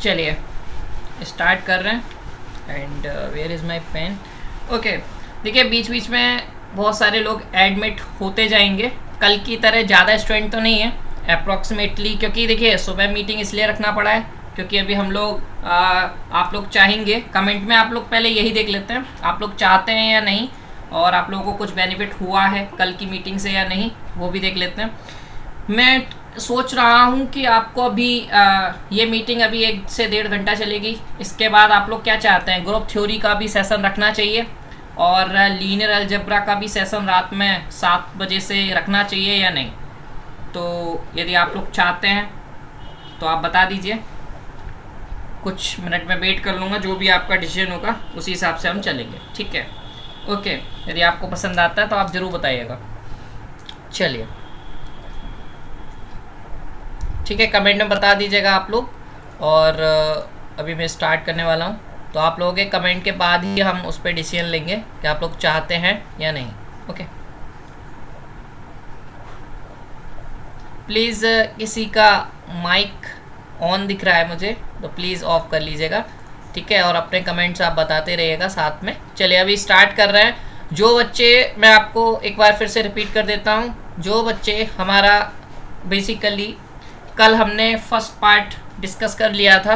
चलिए स्टार्ट कर रहे हैं। And where is my pen. Okay, देखिए बीच बीच में बहुत सारे लोग एडमिट होते जाएंगे। कल की तरह ज़्यादा स्टूडेंट तो नहीं है अप्रॉक्सीमेटली, क्योंकि देखिए सुबह मीटिंग इसलिए रखना पड़ा है क्योंकि अभी हम लोग आप लोग चाहेंगे, कमेंट में आप लोग पहले यही देख लेते हैं आप लोग चाहते हैं या नहीं, और आप लोगों को कुछ बेनिफिट हुआ है कल की मीटिंग से या नहीं, वो भी देख लेते हैं। मैं सोच रहा हूँ कि आपको अभी ये मीटिंग अभी 1 से 1.5 घंटा चलेगी। इसके बाद आप लोग क्या चाहते हैं, ग्रुप थ्योरी का भी सेशन रखना चाहिए और लीनियर अलजेब्रा का भी सेशन रात में 7 बजे से रखना चाहिए या नहीं। तो यदि आप लोग चाहते हैं तो आप बता दीजिए, कुछ मिनट में वेट कर लूँगा, जो भी आपका डिसीजन होगा उसी हिसाब से हम चलेंगे, ठीक है। ओके, यदि आपको पसंद आता है तो आप ज़रूर बताइएगा। चलिए ठीक है, कमेंट में बता दीजिएगा आप लोग। और अभी मैं स्टार्ट करने वाला हूँ, तो आप लोगों के कमेंट के बाद ही हम उस पर डिसीजन लेंगे कि आप लोग चाहते हैं या नहीं। ओके, प्लीज़ किसी का माइक ऑन दिख रहा है मुझे तो प्लीज़ ऑफ कर लीजिएगा, ठीक है। और अपने कमेंट्स आप बताते रहिएगा साथ में। चलिए अभी स्टार्ट कर रहे हैं। जो बच्चे, मैं आपको एक बार फिर से रिपीट कर देता हूँ, जो बच्चे हमारा बेसिकली कल हमने फर्स्ट पार्ट डिस्कस कर लिया था,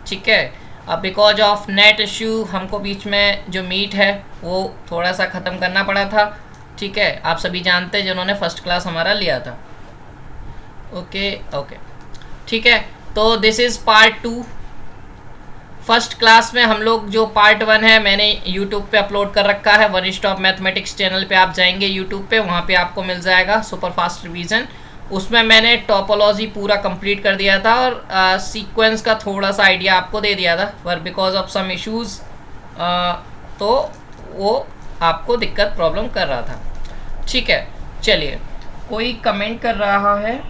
ठीक है। अब बिकॉज ऑफ नेट इश्यू हमको बीच में जो मीट है वो थोड़ा सा ख़त्म करना पड़ा था, ठीक है। आप सभी जानते हैं जिन्होंने फर्स्ट क्लास हमारा लिया था। ओके ओके, ठीक है। तो this is part 2। First class में हम लोग जो पार्ट 1 है मैंने यूट्यूब पे अपलोड कर रखा है। वन स्टॉप मैथमेटिक्स चैनल पे आप जाएंगे यूट्यूब पे, वहाँ पे आपको मिल जाएगा सुपर फास्ट रिवीजन। उसमें मैंने टोपोलॉजी पूरा कंप्लीट कर दिया था और सीक्वेंस का थोड़ा सा आइडिया आपको दे दिया था, पर बिकॉज ऑफ सम इश्यूज़ तो वो आपको दिक्कत प्रॉब्लम कर रहा था, ठीक है। चलिए, कोई कमेंट कर रहा है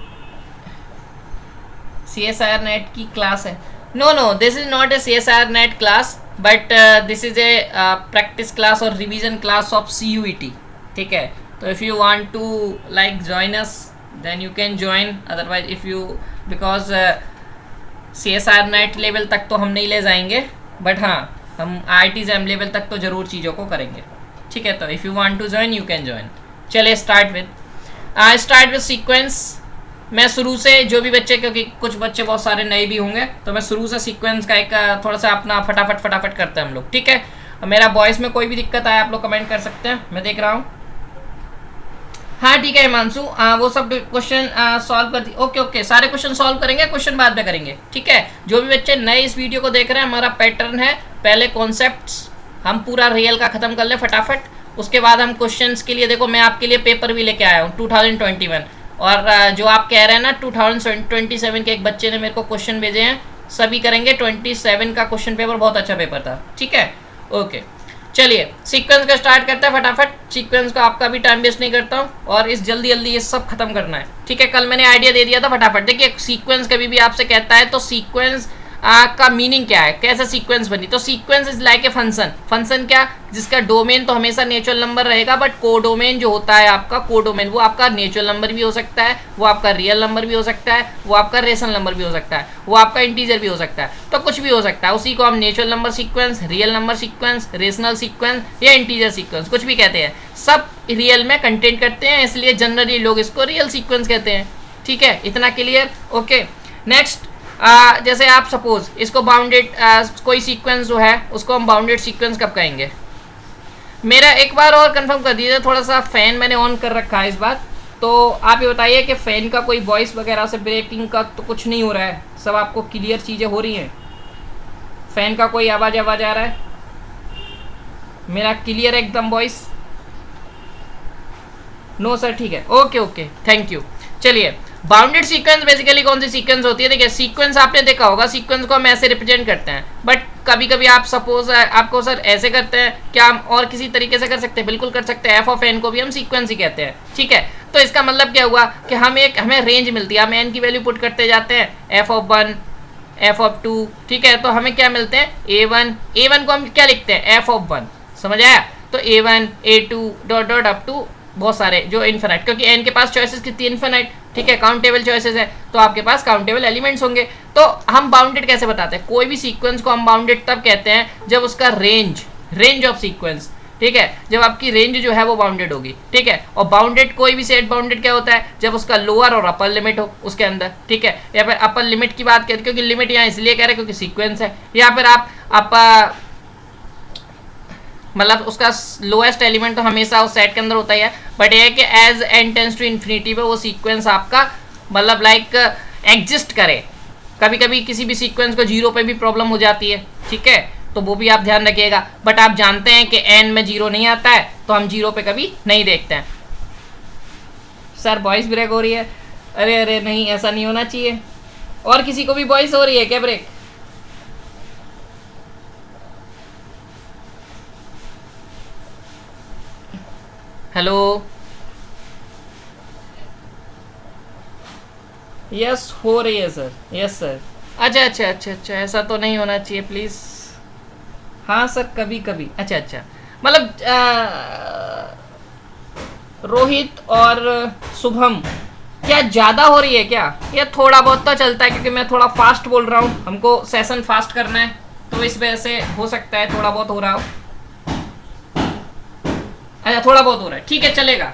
CSIR नेट की क्लास है। No, this is not a CSIR NET class, but this is a practice class और रिवीजन क्लास ऑफ CUET, ठीक है। तो if you want to like join us then you can join, otherwise if you, because CSIR NET level तक तो हम नहीं ले जाएंगे, बट हाँ हम IIT एग्जाम लेवल तक तो ज़रूर चीज़ों को करेंगे, ठीक है। तो if you want to join you can join. चलिए स्टार्ट विद सीक्वेंस। मैं शुरू से जो भी बच्चे, क्योंकि कुछ बच्चे बहुत सारे नए भी होंगे, तो मैं शुरू से सीक्वेंस का एक थोड़ा सा अपना फटाफट करते हैं हम लोग, ठीक है। मेरा वॉइस में कोई भी दिक्कत आए आप लोग कमेंट कर सकते हैं, मैं देख रहा हूँ। हाँ ठीक है हिमांशु, वो सब क्वेश्चन सॉल्व कर दी। ओके, सारे क्वेश्चन सॉल्व करेंगे, क्वेश्चन बाद में करेंगे, ठीक है। जो भी बच्चे नए इस वीडियो को देख रहे हैं, हमारा पैटर्न है पहले कॉन्सेप्ट्स हम पूरा रियल का ख़त्म कर ले फटाफट, उसके बाद हम क्वेश्चंस के लिए, देखो मैं आपके लिए पेपर भी लेके आया हूँ 2021, और जो आप कह रहे हैं ना 2027 के एक बच्चे ने मेरे को क्वेश्चन भेजे हैं, सभी करेंगे। 27 का क्वेश्चन पेपर बहुत अच्छा पेपर था, ठीक है। ओके, चलिए सीक्वेंस का स्टार्ट करते हैं फटाफट। सीक्वेंस का आपका भी टाइम वेस्ट नहीं करता हूँ, और इस जल्दी ये सब खत्म करना है, ठीक है। कल मैंने आइडिया दे दिया था फटाफट। देखिए सीक्वेंस कभी भी आपसे कहता है तो सीक्वेंस का मीनिंग क्या है, कैसे सीक्वेंस बनी। तो sequence is like a function क्या, जिसका डोमेन तो हमेशा नेचुरल नंबर रहेगा, बट कोडोमेन जो होता है आपका, कोडोमेन वो आपका नेचुरल नंबर भी हो सकता है, वो आपका रियल नंबर भी हो सकता है, वो आपका रेशनल नंबर भी हो सकता है, वो आपका इंटीजर भी हो सकता है, तो कुछ भी हो सकता है। उसी को हम natural number sequence, real number sequence, rational sequence या इंटीजर सीक्वेंस कुछ भी कहते हैं, सब रियल में कंटेंट करते हैं, इसलिए जनरली लोग इसको रियल सीक्वेंस कहते हैं, ठीक है। इतना क्लियर। ओके, नेक्स्ट जैसे आप सपोज इसको बाउंडेड कोई सीक्वेंस जो है उसको हम बाउंडेड सीक्वेंस कब कहेंगे। मेरा एक बार और कंफर्म कर दीजिए, थोड़ा सा फ़ैन मैंने ऑन कर रखा है इस बार, तो आप ये बताइए कि फ़ैन का कोई वॉइस वगैरह से ब्रेकिंग का तो कुछ नहीं हो रहा है, सब आपको क्लियर चीज़ें हो रही हैं। फ़ैन का कोई आवाज़ आ रहा है, मेरा क्लियर एकदम वॉइस। नो सर, ठीक है, ओके, थैंक यू। चलिए, बाउंडेड सीक्वेंस बेसिकली कौन सी सीक्वेंस होती है। देखिए सीक्वेंस आपने देखा होगा, सीक्वेंस को हम ऐसे रिप्रेजेंट करते हैं, बट कभी कभी आप सपोज आपको सर ऐसे करते हैं, क्या हम और किसी तरीके से कर सकते हैं, बिल्कुल कर सकते हैं। एफ ऑफ एन को भी हम सीक्वेंस ही कहते हैं, ठीक है। तो इसका मतलब क्या हुआ कि हमें रेंज मिलती है, हम एन की वैल्यू पुट करते जाते हैं, एफ ऑफ 1, एफ ऑफ 2, ठीक है। तो हमें क्या मिलते हैं, A1 को हम क्या लिखते हैं, एफ ऑफ 1, समझ आया। तो A1, A2 dot up to बहुत सारे जो इन्फिनाइट, क्योंकि एन के पास चॉइसेस कितनी इन्फिनाइट, ठीक है, काउंटेबल चॉइसेस है तो आपके पास काउंटेबल एलिमेंट्स होंगे। तो हम बाउंडेड कैसे बताते हैं? कोई भी सीक्वेंस को हम बाउंडेड तब कहते हैं जब उसका रेंज ऑफ सीक्वेंस, ठीक है, जब आपकी रेंज जो है वो बाउंडेड होगी, ठीक है। और बाउंडेड कोई भी सेट बाउंडेड क्या होता है? जब उसका लोअर और अपर लिमिट हो उसके अंदर, ठीक है। या फिर अपर लिमिट की बात करें, क्योंकि लिमिट यहाँ इसलिए कह रहे हैं क्योंकि सीक्वेंस है, या फिर आप मतलब उसका लोएस्ट एलिमेंट तो हमेशा उस सेट के अंदर होता ही है, बट ये है कि as n tends to infinity पे वो सीक्वेंस आपका मतलब लाइक एग्जिस्ट करे। कभी कभी किसी भी सीक्वेंस को 0 पे भी प्रॉब्लम हो जाती है, ठीक है, तो वो भी आप ध्यान रखिएगा। बट आप जानते हैं कि n में 0 नहीं आता है तो हम 0 पे कभी नहीं देखते हैं। सर वॉइस ब्रेक हो रही है, अरे अरे नहीं, ऐसा नहीं होना चाहिए। और किसी को भी वॉइस हो रही है क्या ब्रेक? हेलो, यस हो रही है सर, यस सर। अच्छा अच्छा अच्छा अच्छा, ऐसा तो नहीं होना चाहिए प्लीज़। हाँ सर, कभी कभी। अच्छा अच्छा, मतलब रोहित और शुभम, क्या ज़्यादा हो रही है क्या? या थोड़ा बहुत तो चलता है, क्योंकि मैं थोड़ा फास्ट बोल रहा हूँ, हमको सेशन फास्ट करना है, तो इस वजह से हो सकता है थोड़ा बहुत हो रहा हो। अच्छा, थोड़ा बहुत हो रहा है, ठीक है, चलेगा।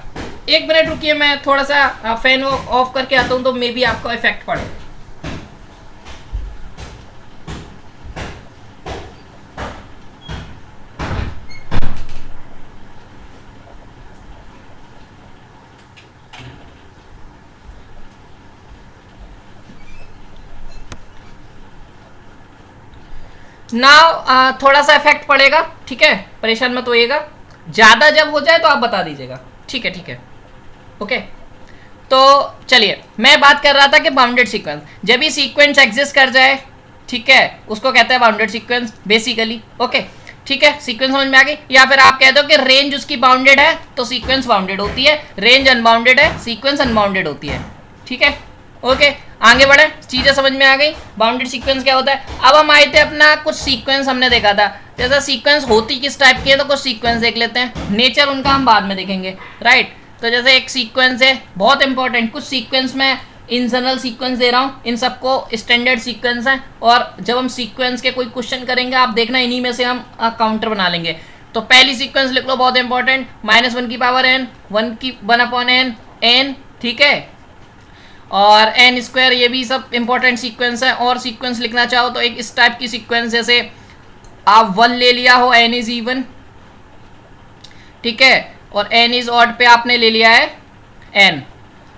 1 मिनट रुकिए, मैं थोड़ा सा फैन ऑफ करके आता हूँ, तो मे बी आपको इफेक्ट पड़े। ना थोड़ा सा इफेक्ट पड़ेगा, ठीक है, परेशान मत होइएगा। ज़्यादा जब हो जाए तो आप बता दीजिएगा, ठीक है ठीक है, ओके। तो चलिए, मैं बात कर रहा था कि बाउंडेड सीक्वेंस, जब भी सीक्वेंस एग्जिस्ट कर जाए, ठीक है, उसको कहते हैं बाउंडेड सीक्वेंस बेसिकली, ओके, ठीक है। सीक्वेंस समझ में आ गई? या फिर आप कह दो कि रेंज उसकी बाउंडेड है तो सीक्वेंस बाउंडेड होती है, रेंज अनबाउंडेड है सीक्वेंस अनबाउंडेड होती है, ठीक है, ओके। आगे बढ़े, चीजें समझ में आ गई। बाउंडेड सीक्वेंस क्या होता है? अब हम आए थे अपना कुछ सीक्वेंस हमने देखा था, जैसा सीक्वेंस होती किस टाइप की है, तो कुछ सीक्वेंस देख लेते हैं। नेचर उनका हम बाद में देखेंगे, राइट। तो जैसे एक सीक्वेंस है बहुत इंपॉर्टेंट, कुछ सीक्वेंस में इन जनरल सीक्वेंस दे रहा हूँ, इन सबको स्टैंडर्ड सीक्वेंस है, और जब हम सीक्वेंस के कोई क्वेश्चन करेंगे आप देखना इन्हीं में से हम काउंटर बना लेंगे। तो पहली सीक्वेंस लिख लो, बहुत इंपॉर्टेंट, -1 की पावर n, 1/n n, ठीक है, और n स्क्वायर, ये भी सब इंपॉर्टेंट सीक्वेंस है। और सीक्वेंस लिखना चाहो तो एक इस टाइप की सीक्वेंस, जैसे आप 1 ले लिया हो, n इज इवन, ठीक है, और n इज ऑड पे आपने ले लिया है n।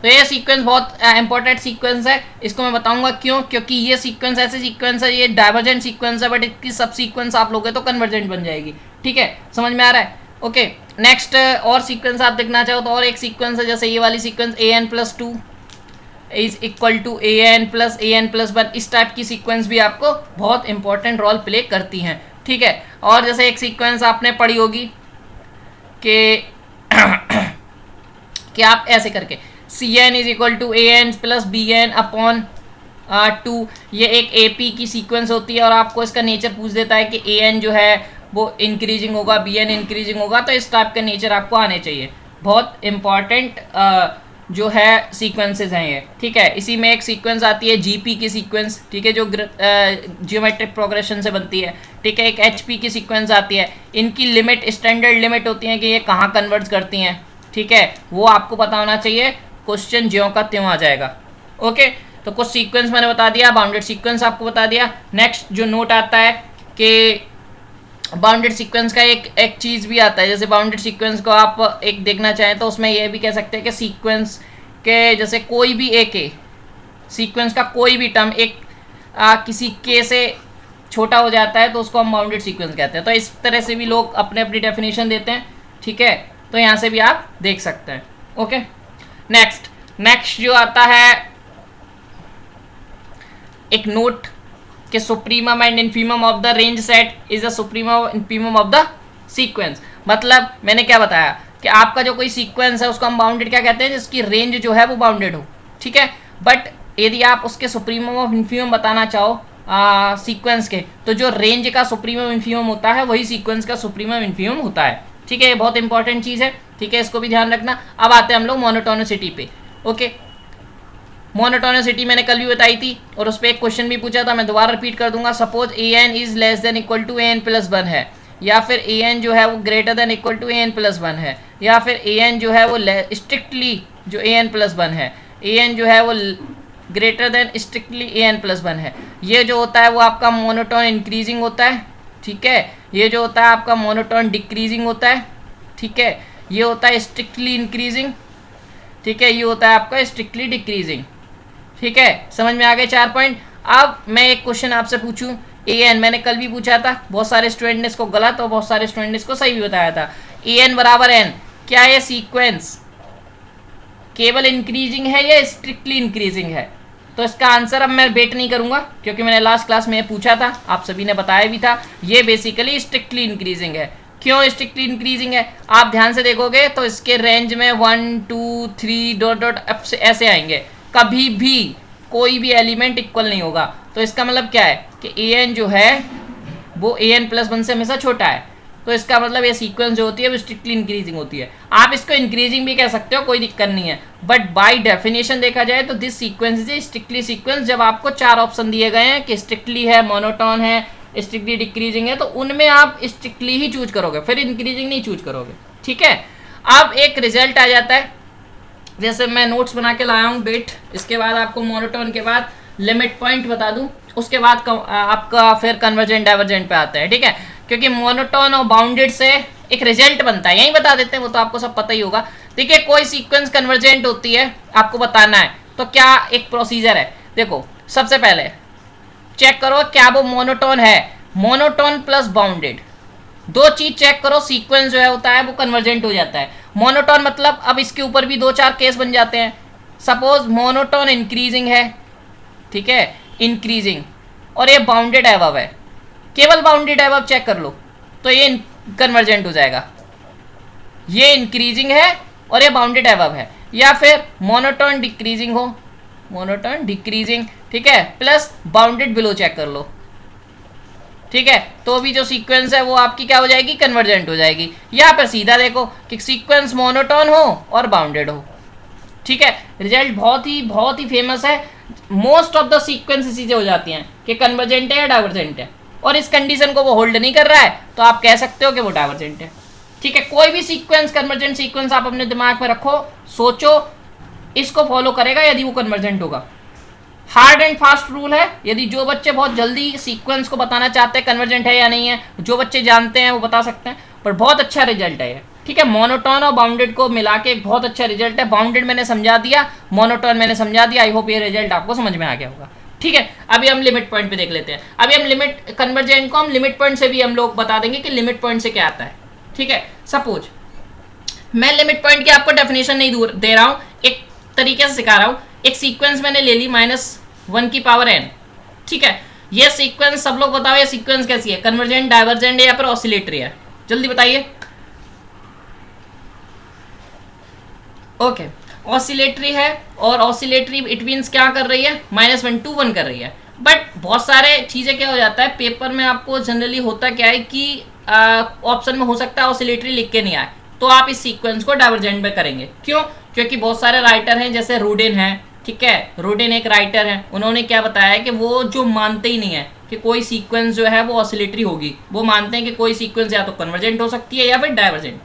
तो ये सीक्वेंस बहुत इंपॉर्टेंट सीक्वेंस है, इसको मैं बताऊंगा क्यों, क्योंकि ये सीक्वेंस ऐसे सीक्वेंस है, ये डाइवर्जेंट सीक्वेंस है, बट इसकी सब सीक्वेंस आप लोगे तो कन्वर्जेंट बन जाएगी, ठीक है, समझ में आ रहा है, ओके। नेक्स्ट, और सीक्वेंस आप देखना चाहो तो और एक सीक्वेंस है, जैसे ये वाली sequence an+2 is equal to an+1, इस टाइप की सीक्वेंस भी आपको बहुत इंपॉर्टेंट रोल प्ले करती हैं, ठीक है। और जैसे एक सीक्वेंस आपने पढ़ी होगी कि आप ऐसे करके Cn is equal to an+bn/2, ये एक AP की सीक्वेंस होती है, और आपको इसका नेचर पूछ देता है कि an जो है वो इंक्रीजिंग होगा, bn इंक्रीजिंग होगा, तो इस टाइप का नेचर आपको आने चाहिए। बहुत इंपॉर्टेंट जो है सीक्वेंसेस हैं ये, ठीक है। इसी में एक सीक्वेंस आती है GP की सीक्वेंस, ठीक है, जो जियोमेट्रिक प्रोग्रेशन से बनती है, ठीक है। एक HP की सीक्वेंस आती है, इनकी लिमिट स्टैंडर्ड लिमिट होती है कि ये कहाँ कन्वर्ट करती हैं, ठीक है, वो आपको पता होना चाहिए, क्वेश्चन ज्यों का त्यों आ जाएगा, ओके। तो कुछ सीक्वेंस मैंने बता दिया, बाउंडेड सीक्वेंस आपको बता दिया। नेक्स्ट जो नोट आता है कि बाउंडेड सीक्वेंस का एक चीज़ भी आता है, जैसे बाउंडेड सीक्वेंस को आप एक देखना चाहें तो उसमें यह भी कह सकते हैं कि सीक्वेंस के जैसे कोई भी एक सीक्वेंस का कोई भी टर्म एक किसी के से छोटा हो जाता है तो उसको हम बाउंडेड सीक्वेंस कहते हैं। तो इस तरह से भी लोग अपने अपनी डेफिनेशन देते हैं, ठीक है, तो यहाँ से भी आप देख सकते हैं, ओके। नेक्स्ट जो आता है एक नोट कि supremum and infimum of the range set is the supremum infimum of the sequence. मतलब मैंने क्या बताया कि आपका जो कोई सीक्वेंस है उसको हम बाउंडेड क्या कहते हैं, जिसकी रेंज जो है वो बाउंडेड हो, ठीक है। बट यदि आप उसके सुप्रीमम और इन्फीमम बताना चाहो सीक्वेंस के, तो जो रेंज का सुप्रीमम इन्फीमम होता है वही सीक्वेंस का सुप्रीमम इन्फीमम होता है, ठीक है। ये बहुत इंपॉर्टेंट चीज़ है, ठीक है, इसको भी ध्यान रखना। अब आते हैं हम लोग मोनोटोनिसिटी पे, ओके। मोनोटोनिसिटी मैंने कल भी बताई थी और उस पर एक क्वेश्चन भी पूछा था, मैं दोबारा रिपीट कर दूंगा। Suppose a n is less than equal to a N plus one है, या फिर ए एन जो है वो greater than equal to a N plus one है, या फिर ए एन जो है वो स्ट्रिक्टली जो ए एन प्लस वन है, ए एन जो है वो greater then strictly A N plus one है। ये जो होता है वो आपका मोनोटोन इंक्रीजिंग होता है, ठीक है। ये जो होता है आपका मोनोटोन डिक्रीजिंग होता है, ठीक है। ये होता है स्ट्रिक्टली इंक्रीजिंग, ठीक है। ये होता है आपका स्ट्रिक्टली डिक्रीजिंग, ठीक है। समझ में आ गए 4 पॉइंट। अब मैं एक क्वेश्चन आपसे पूछूं, ए एन मैंने कल भी पूछा था, बहुत सारे स्टूडेंट ने इसको गलत और बहुत सारे स्टूडेंट ने इसको सही भी बताया था। ए एन बराबर एन, क्या ये सीक्वेंस केवल इंक्रीजिंग है या स्ट्रिक्टली इंक्रीजिंग है? तो इसका आंसर अब मैं वेट नहीं करूंगा, क्योंकि मैंने लास्ट क्लास में पूछा था, आप सभी ने बताया भी था, ये बेसिकली स्ट्रिक्टली इंक्रीजिंग है। क्यों स्ट्रिक्टली इंक्रीजिंग है? आप ध्यान से देखोगे तो इसके रेंज में 1 2 3 डॉट डॉट ऐसे आएंगे, कभी भी कोई भी एलिमेंट इक्वल नहीं होगा। तो इसका मतलब क्या है कि ए एन जो है वो ए एन प्लस वन से हमेशा छोटा है। तो इसका मतलब ये सीक्वेंस जो होती है वो स्ट्रिक्टली इंक्रीजिंग होती है। आप इसको इंक्रीजिंग भी कह सकते हो, कोई दिक्कत नहीं है, बट बाय डेफिनेशन देखा जाए तो this sequence is strictly sequence. जब आपको 4 ऑप्शन दिए गए हैं कि स्ट्रिक्टली है, मोनोटोन है, स्ट्रिक्टली डिक्रीजिंग है, तो उनमें आप स्ट्रिक्टली ही चूज करोगे, फिर इंक्रीजिंग नहीं चूज करोगे, ठीक है। अब एक रिजल्ट आ जाता है, जैसे मैं नोट्स बना के लाया हूँ बेट, इसके बाद आपको मोनोटोन के बाद लिमिट पॉइंट बता दूं, उसके बाद आपका फिर कन्वर्जेंट डाइवर्जेंट पे आता है, ठीक है। क्योंकि मोनोटोन और बाउंडेड से एक रिजल्ट बनता है, यही बता देते हैं, वो तो आपको सब पता ही होगा। देखिए कोई सीक्वेंस कन्वर्जेंट होती है, आपको बताना है, तो क्या एक प्रोसीजर है। देखो सबसे पहले चेक करो क्या वो मोनोटोन है, मोनोटोन प्लस बाउंडेड, दो चीज चेक करो, सीक्वेंस जो है होता है वो कन्वर्जेंट हो जाता है। मोनोटोन मतलब अब इसके ऊपर भी 2-4 केस बन जाते हैं। सपोज मोनोटोन इंक्रीजिंग है, ठीक है, इंक्रीजिंग, और ये बाउंडेड एबव है, केवल बाउंडेड एबव चेक कर लो तो ये कन्वर्जेंट हो जाएगा। ये इंक्रीजिंग है और ये बाउंडेड एबव है। या फिर मोनोटोन डिक्रीजिंग हो, मोनोटोन डिक्रीजिंग, ठीक है, प्लस बाउंडेड बिलो चेक कर लो, ठीक है, तो भी जो सीक्वेंस है वो आपकी क्या हो जाएगी, कन्वर्जेंट हो जाएगी। या फिर सीधा देखो कि सीक्वेंस मोनोटोन हो और बाउंडेड हो, ठीक है। रिजल्ट बहुत ही फेमस है। मोस्ट ऑफ द सीक्वेंस इसी से हो जाती हैं कि कन्वर्जेंट है या डाइवर्जेंट है, और इस कंडीशन को वो होल्ड नहीं कर रहा है तो आप कह सकते हो कि वो डाइवर्जेंट है, ठीक है। कोई भी सीक्वेंस कन्वर्जेंट सीक्वेंस आप अपने दिमाग में रखो, सोचो, इसको फॉलो करेगा यदि वो कन्वर्जेंट होगा। हार्ड एंड फास्ट रूल है, यदि जो बच्चे बहुत जल्दी सीक्वेंस को बताना चाहते हैं कन्वर्जेंट है या नहीं है, जो बच्चे जानते हैं वो बता सकते हैं, पर बहुत अच्छा रिजल्ट है ये, ठीक है। मोनोटोन और बाउंडेड को मिला के एक बहुत अच्छा रिजल्ट है। बाउंडेड मैंने समझा दिया, मोनोटोन मैंने समझा दिया, आई होप ये रिजल्ट आपको समझ में आ गया होगा, ठीक है। अभी हम लिमिट पॉइंट पे देख लेते हैं। अभी हम लिमिट कन्वर्जेंट को हम लिमिट पॉइंट से भी हम लोग बता देंगे कि लिमिट पॉइंट से क्या आता है, ठीक है। सपोज मैं लिमिट पॉइंट की आपको डेफिनेशन नहीं दे रहा हूं, एक तरीके से सिखा रहा हूं। एक सीक्वेंस मैंने ले ली -1 की पावर n, ठीक है। ये सीक्वेंस सब लोग बताओ, ये सीक्वेंस कैसी है, कन्वर्जेंट, डाइवर्जेंट या फिर ऑसिलेटरी है, जल्दी बताइए। ओके, ऑसिलेटरी है, और ऑसिलेटरी इट मीन्स क्या कर रही है, -1 to 1 कर रही है। बट बहुत सारे चीज़ें क्या हो जाता है पेपर में, आपको जनरली होता क्या है कि ऑप्शन में हो सकता है ऑसिलेटरी लिख के नहीं आए, तो आप इस सीक्वेंस को डाइवर्जेंट में करेंगे। क्यों? क्योंकि बहुत सारे राइटर हैं, जैसे रूडेन है, ठीक है, रूडेन एक राइटर है, उन्होंने क्या बताया है कि वो जो मानते ही नहीं है कि कोई सीक्वेंस जो है वो ऑसिलेटरी होगी, वो मानते हैं कि कोई सीक्वेंस या तो कन्वर्जेंट हो सकती है या फिर डाइवर्जेंट,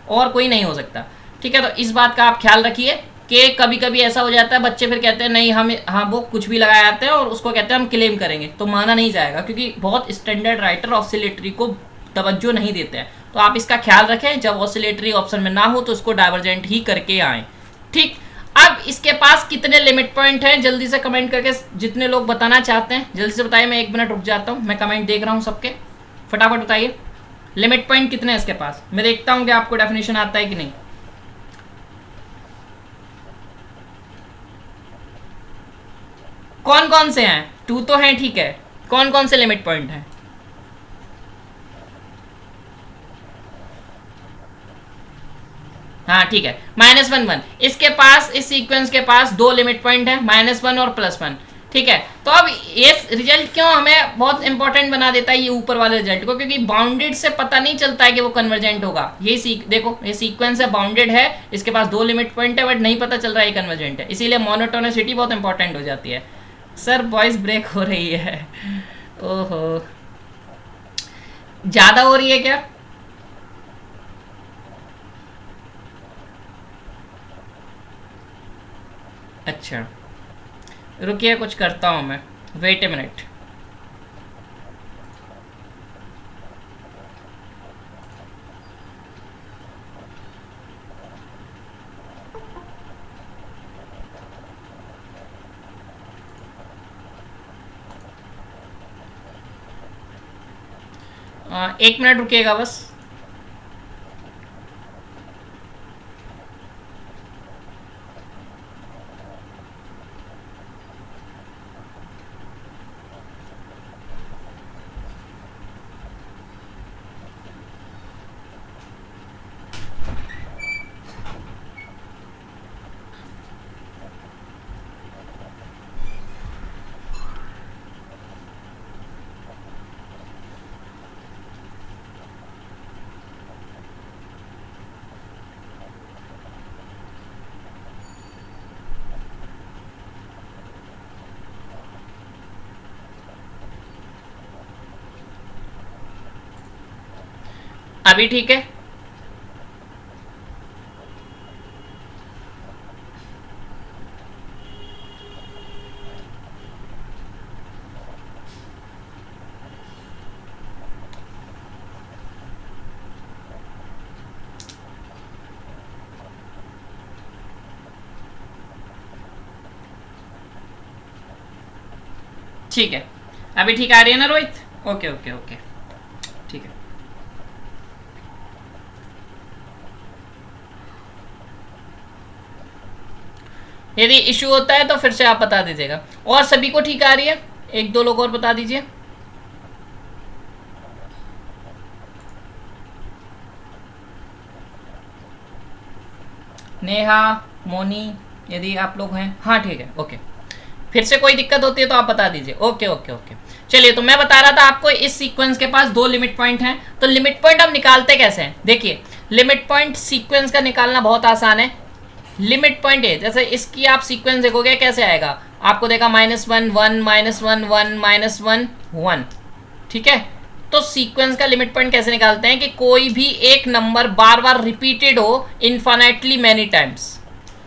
और कोई नहीं हो सकता, ठीक है। तो इस बात का आप ख्याल रखिए कि कभी कभी ऐसा हो जाता है, बच्चे फिर कहते हैं नहीं हम हाँ वो कुछ भी लगाए आते हैं और उसको कहते हैं हम क्लेम करेंगे, तो माना नहीं जाएगा, क्योंकि बहुत स्टैंडर्ड राइटर ऑसिलेटरी को तवज्जो नहीं देते हैं। तो आप इसका ख्याल रखें, जब ऑसिलेटरी ऑप्शन में ना हो तो उसको डाइवर्जेंट ही करके आए, ठीक। अब इसके पास कितने लिमिट पॉइंट हैं, जल्दी से कमेंट करके जितने लोग बताना चाहते हैं जल्दी से बताइए। मैं 1 मिनट रुक जाता हूँ, मैं कमेंट देख रहा हूँ सबके, फटाफट बताइए लिमिट पॉइंट कितने हैं इसके पास। मैं देखता हूँ कि आपको डेफिनेशन आता है कि नहीं। कौन कौन से हैं? 2 तो हैं, ठीक है, कौन कौन से लिमिट पॉइंट हैं? हाँ ठीक है, -1 1, इसके पास, इस सीक्वेंस के पास 2 लिमिट पॉइंट है, -1 और +1, ठीक है। तो अब ये रिजल्ट क्यों हमें बहुत इंपॉर्टेंट बना देता है ये ऊपर वाले रिजल्ट को, क्योंकि बाउंडेड से पता नहीं चलता है कि वो कन्वर्जेंट होगा। ये देखो ये सीक्वेंस है, बाउंडेड है, इसके पास 2 लिमिट पॉइंट है, बट नहीं पता चल रहा है ये कन्वर्जेंट है, इसीलिए मोनोटोनिसिटी बहुत इंपॉर्टेंट हो जाती है। सर वॉइस ब्रेक हो रही है, ओहो ज्यादा हो रही है क्या? अच्छा रुकिए कुछ करता हूं मैं, वेट ए मिनट। एक मिनट रुकिएगा बस। अभी ठीक है? ठीक है अभी ठीक आ रही है ना रोहित? ओके ओके ओके ठीक है। यदि इश्यू होता है तो फिर से आप बता दीजिएगा। और सभी को ठीक आ रही है? एक दो लोग और बता दीजिए। नेहा, मोनी, यदि आप लोग हैं, हाँ ठीक है ओके। फिर से कोई दिक्कत होती है तो आप बता दीजिए। ओके ओके ओके चलिए, तो मैं बता रहा था आपको इस सीक्वेंस के पास 2 लिमिट पॉइंट हैं। तो लिमिट पॉइंट हम निकालते कैसे हैं? देखिए लिमिट पॉइंट सीक्वेंस का निकालना बहुत आसान है। लिमिट पॉइंट है, जैसे इसकी आप सीक्वेंस देखोगे कैसे आएगा, आपको देखा -1 1 -1 1 -1 1, ठीक है। तो सीक्वेंस का लिमिट पॉइंट कैसे निकालते हैं कि कोई भी एक नंबर बार बार रिपीटेड हो infinitely many times,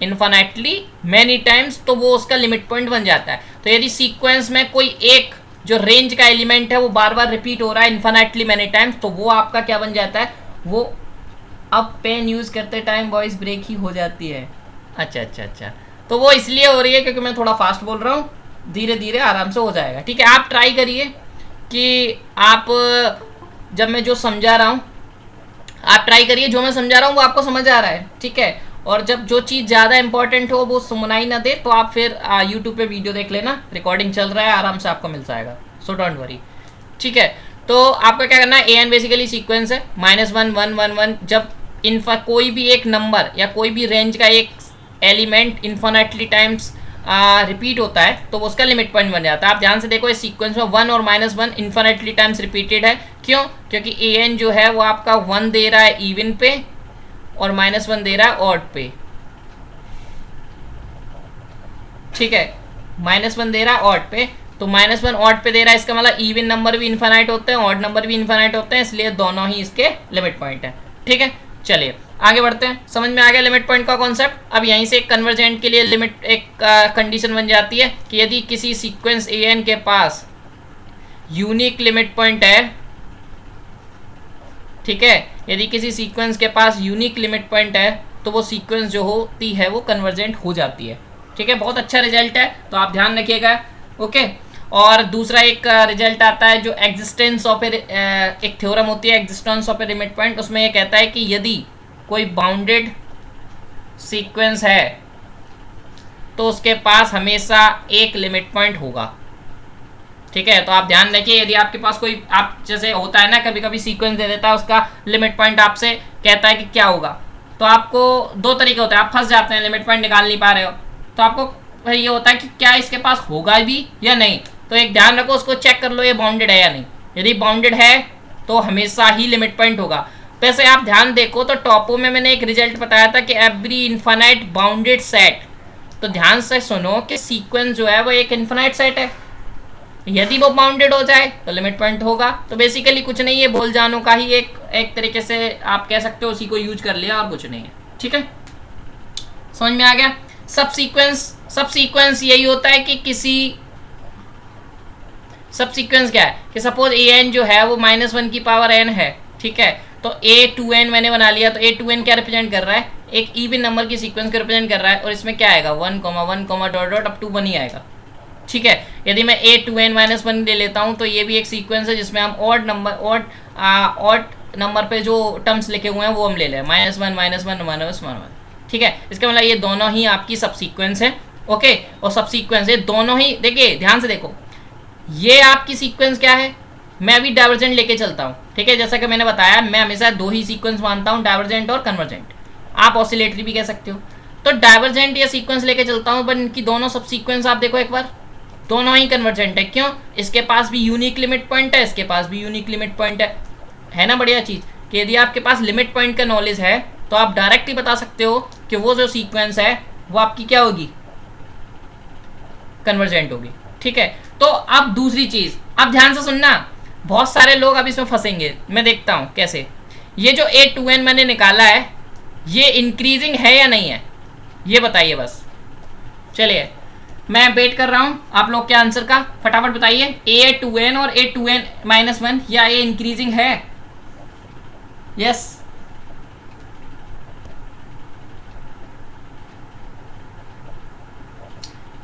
infinitely many times, तो वो उसका लिमिट पॉइंट बन जाता है। तो यदि सीक्वेंस में कोई एक जो रेंज का एलिमेंट है वो बार बार रिपीट हो रहा है इन्फाइनाइटली मैनी टाइम्स, तो वो आपका क्या बन जाता है? वो अब पेन यूज करते टाइम वॉइस ब्रेक ही हो जाती है। अच्छा अच्छा अच्छा, तो वो इसलिए हो रही है क्योंकि मैं थोड़ा फास्ट बोल रहा हूँ, धीरे धीरे आराम से हो जाएगा। ठीक है, आप ट्राई करिए कि आप जब मैं जो समझा रहा हूँ आप ट्राई करिए, जो मैं समझा रहा हूँ वो आपको समझ आ रहा है, ठीक है। और जब जो चीज़ ज़्यादा इंपॉर्टेंट हो वो सुनाई ना दे तो आप फिर यूट्यूब पे वीडियो देख लेना, रिकॉर्डिंग चल रहा है, आराम से आपको मिल जाएगा, सो डोंट वरी। ठीक है, तो आपका क्या करना है, an बेसिकली सीक्वेंस है -1 1 1 1। जब कोई भी एक नंबर या कोई भी रेंज का एक एलिमेंट इन्फिनिटली टाइम्स रिपीट होता है तो उसका लिमिट पॉइंट बन जाता है। आप ध्यान से देखो इस सीक्वेंस में 1 और -1 इन्फिनिटली टाइम्स रिपीटेड है। क्यों? क्योंकि an जो है वो आपका 1 दे रहा है इवन पे और -1 दे रहा है ऑड पे। ठीक है, -1 दे रहा है ऑड पे, तो -1 ऑड पे दे रहा है, इसका मतलब इवन नंबर भी इन्फिनाइट होते हैं, ऑड नंबर भी इन्फिनाइट होते हैं, इसलिए दोनों ही इसके लिमिट पॉइंट है। ठीक है, चलिए आगे बढ़ते हैं। समझ में आ गया लिमिट पॉइंट का कॉन्सेप्ट। अब यहीं से एक कन्वर्जेंट के लिए लिमिट एक कंडीशन बन जाती है कि यदि किसी सीक्वेंस an के पास यूनिक लिमिट पॉइंट है, ठीक है, यदि किसी सीक्वेंस के पास यूनिक लिमिट पॉइंट है तो वो सीक्वेंस जो होती है वो कन्वर्जेंट हो जाती है। ठीक है, बहुत अच्छा रिजल्ट है, तो आप ध्यान रखिएगा। ओके, और दूसरा एक रिजल्ट आता है जो एग्जिस्टेंस ऑफ एक थ्योरम होती है existence of a limit point. उसमें ये कहता है कि यदि कोई बाउंडेड सीक्वेंस है तो उसके पास हमेशा एक लिमिट पॉइंट होगा। ठीक है, तो आप ध्यान रखिए, यदि आपके पास कोई, आप जैसे होता है ना कभी कभी सीक्वेंस दे देता है, उसका लिमिट पॉइंट आपसे कहता है कि क्या होगा, तो आपको 2 तरीके होते हैं, आप फंस जाते हैं, लिमिट पॉइंट निकाल नहीं पा रहे हो, तो आपको फिर ये होता है कि क्या इसके पास होगा भी या नहीं। तो एक ध्यान रखो, उसको चेक कर लो ये बाउंडेड है या नहीं। यदि बाउंडेड है तो हमेशा ही लिमिट पॉइंट होगा। वैसे आप ध्यान देखो तो टॉपो में मैंने एक रिजल्ट बताया था कि एवरी इन्फिनाइट बाउंडेड सेट, तो ध्यान से सुनो कि सीक्वेंस जो है वो एक इन्फिनाइट सेट है, यदि वो बाउंडेड हो जाए तो लिमिट पॉइंट होगा। तो बेसिकली कुछ नहीं है, बोल जानो का ही एक तरीके से आप कह सकते हो, उसी को यूज कर लिया और कुछ नहीं है। ठीक है, समझ में आ गया। सब सीक्वेंस यही होता है कि किसी सब सीक्वेंस क्या है कि सपोज ए एन जो है वो -1 की पावर n है। ठीक है, तो a2n मैंने बना लिया, तो a2n क्या रिप्रेजेंट कर रहा है, एक इवन नंबर की सीक्वेंस को रिप्रेजेंट कर रहा है, और इसमें क्या आएगा 1, 1, डॉट डॉट अप टू 1 ही आएगा। ठीक है, यदि मैं a2n -1 ले लेता हूं तो ये भी एक सीक्वेंस है जिसमें हम ऑड नंबर पे जो टर्म्स लिखे हुए हैं वो हम ले लें, -1, ठीक है। इसका मतलब ये दोनों ही आपकी सब सीक्वेंस है। ओके, और सब सीक्वेंस है दोनों ही। देखिए ध्यान से देखो, ये आपकी सीक्वेंस क्या है, मैं अभी डाइवर्जेंट लेके चलता हूँ। ठीक है, जैसा कि मैंने बताया मैं हमेशा दो ही सीक्वेंस मानता हूँ, डाइवर्जेंट और कन्वर्जेंट, आप ऑसिलेटरी भी कह सकते हो। तो डाइवर्जेंट या सीक्वेंस लेके चलता हूँ, पर इनकी दोनों सब सीक्वेंस आप देखो एक बार, दोनों ही कन्वर्जेंट है। क्यों, इसके पास भी यूनिक लिमिट पॉइंट है, इसके पास भी यूनिक लिमिट पॉइंट है ना। बढ़िया चीज़ कि यदि आपके पास लिमिट पॉइंट का नॉलेज है तो आप डायरेक्टली बता सकते हो कि वो जो सीक्वेंस है वो आपकी क्या होगी, कन्वर्जेंट होगी। ठीक है, तो अब दूसरी चीज, अब ध्यान से सुनना, बहुत सारे लोग अब इसमें फंसेंगे, मैं देखता हूं कैसे। ये जो a2n मैंने निकाला है ये इंक्रीजिंग है या नहीं है, ये बताइए बस। चलिए मैं वेट कर रहा हूं आप लोग के आंसर का, फटाफट बताइए। a2n और a2n -1, या ये इंक्रीजिंग है? यस,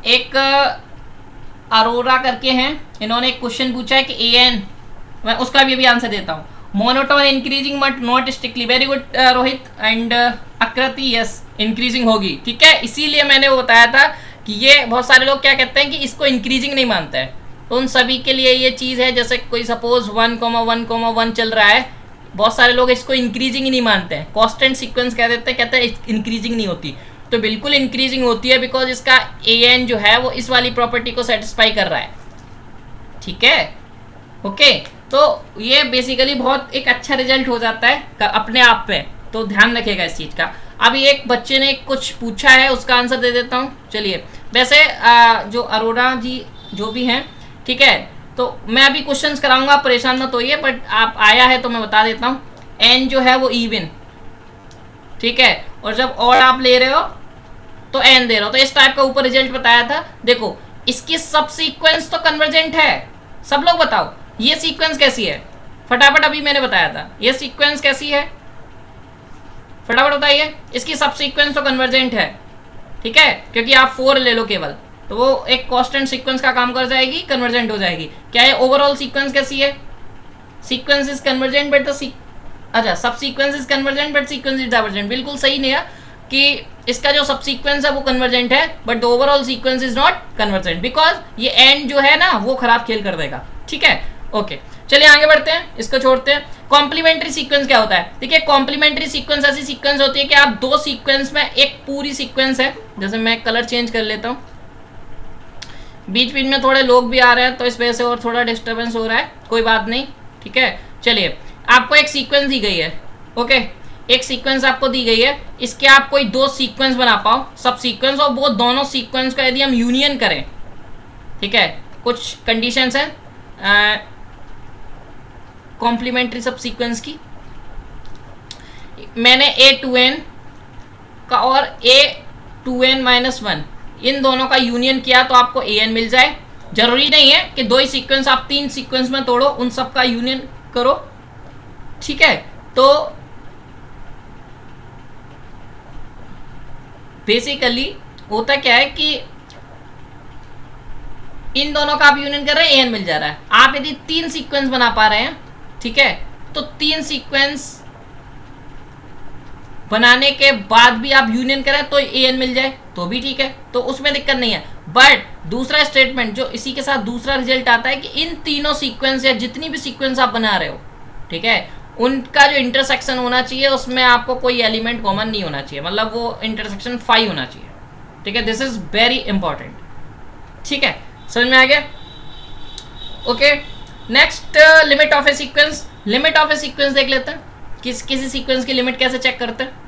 एक अरोरा करके हैं, इन्होंने एक क्वेश्चन पूछा है कि an, मैं उसका भी आंसर देता हूँ। Monotone increasing but not strictly, very good Rohit and आकृति, यस इंक्रीजिंग होगी। ठीक है, इसीलिए मैंने वो बताया था कि ये बहुत सारे लोग क्या कहते हैं कि इसको इंक्रीजिंग नहीं मानते हैं, तो उन सभी के लिए ये चीज़ है। जैसे कोई सपोज 1,1,1 चल रहा है, बहुत सारे लोग इसको इंक्रीजिंग ही नहीं मानते हैं, कांस्टेंट सीक्वेंस कह देते हैं, कहते हैं इंक्रीजिंग नहीं होती। तो बिल्कुल इंक्रीजिंग होती है, बिकॉज इसका an जो है वो इस वाली प्रॉपर्टी को सेटिस्फाई कर रहा है। ठीक है, ओके, तो ये बेसिकली बहुत एक अच्छा रिजल्ट हो जाता है अपने आप पे, तो ध्यान रखिएगा इस चीज़ का। अभी एक बच्चे ने कुछ पूछा है, उसका आंसर दे देता हूँ। चलिए, वैसे जो अरोड़ा जी जो भी हैं, ठीक है, तो मैं अभी क्वेश्चंस कराऊंगा, परेशान मत होइए, बट आप आया है तो मैं बता देता हूँ। n जो है वो इवन, ठीक है, और जब और आप ले रहे हो तो n दे रहे हो, तो इस टाइप का ऊपर रिजल्ट बताया था। देखो इसकी सब सीक्वेंस तो कन्वर्जेंट है, सब लोग बताओ ये सीक्वेंस कैसी है, फटाफट, अभी मैंने बताया था ये सीक्वेंस कैसी है, फटाफट बताइए। इसकी सब सीक्वेंस तो कन्वर्जेंट है, ठीक है, क्योंकि आप 4 ले लो केवल, तो वो एक कांस्टेंट सीक्वेंस का काम कर जाएगी, कन्वर्जेंट हो जाएगी। क्या है ओवरऑल सीक्वेंस कैसी है, sequence is convergent but the अच्छा, सब sequence is convergent but sequence is divergent, बिल्कुल सही नहीं है कि इसका जो सब सीक्वेंस है वो कन्वर्जेंट है but the overall sequence is not convergent, because ये एंड जो है ना वो खराब खेल कर देगा। ठीक है, ओके, चलिए आगे बढ़ते हैं, इसको छोड़ते हैं। कॉम्प्लीमेंट्री सीक्वेंस क्या होता है? देखिए कॉम्प्लीमेंट्री सीक्वेंस ऐसी सीक्वेंस होती है कि आप दो सीक्वेंस में, एक पूरी सीक्वेंस है, जैसे मैं कलर चेंज कर लेता हूँ, बीच बीच में थोड़े लोग भी आ रहे हैं तो इस वजह से और थोड़ा डिस्टर्बेंस हो रहा है, कोई बात नहीं। ठीक है, चलिए आपको एक सीक्वेंस दी गई है, ओके, एक सीक्वेंस आपको दी गई है, इसके आप कोई दो सीक्वेंस बना पाओ, सब सीक्वेंस, और वो दोनों सीक्वेंस का यदि हम यूनियन करें, ठीक है, कुछ कंडीशंस हैं कॉम्प्लीमेंट्री सब सीक्वेंस की। मैंने a2n का और a2n-1 इन दोनों का यूनियन किया तो आपको an मिल जाए। जरूरी नहीं है कि दो ही सीक्वेंस, आप 3 सीक्वेंस में तोड़ो, उन सब का यूनियन करो। ठीक है, तो बेसिकली होता क्या है कि इन दोनों का आप यूनियन कर रहे हैं, an मिल जा रहा है। आप यदि 3 सीक्वेंस बना पा रहे हैं, ठीक है, तो 3 सीक्वेंस बनाने के बाद भी आप यूनियन करें तो an मिल जाए तो भी ठीक है, तो उसमें दिक्कत नहीं है। बट दूसरा स्टेटमेंट जो इसी के साथ दूसरा रिजल्ट आता है कि इन तीनों सीक्वेंस या जितनी भी सीक्वेंस आप बना रहे हो, ठीक है, उनका जो इंटरसेक्शन होना चाहिए उसमें आपको कोई एलिमेंट कॉमन नहीं होना चाहिए, मतलब वो इंटरसेक्शन 5 होना चाहिए। ठीक है, दिस इज वेरी इंपॉर्टेंट। ठीक है, समझ में आ गया? Okay, next limit of A sequence. Limit of A sequence देख लेते हैं, किसी सीक्वेंस की लिमिट कैसे चेक करते हैं।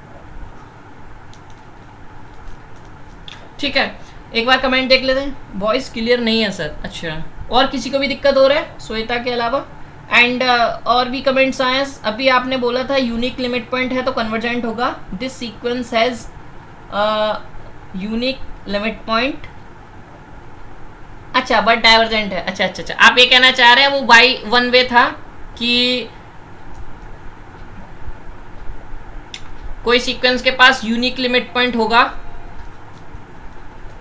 ठीक है, एक बार कमेंट देख लेते हैं। वॉइस क्लियर नहीं है सर। अच्छा, और किसी को भी दिक्कत हो रहा है श्वेता के अलावा? एंड और भी कमेंट्स आए। अभी आपने बोला था यूनिक लिमिट पॉइंट है तो कन्वर्जेंट होगा। This sequence has unique limit point. अच्छा, बट डाइवर्जेंट है। अच्छा अच्छा अच्छा, आप ये कहना चाह रहे हैं वो बाई वन वे था कि कोई सीक्वेंस के पास यूनिक लिमिट पॉइंट होगा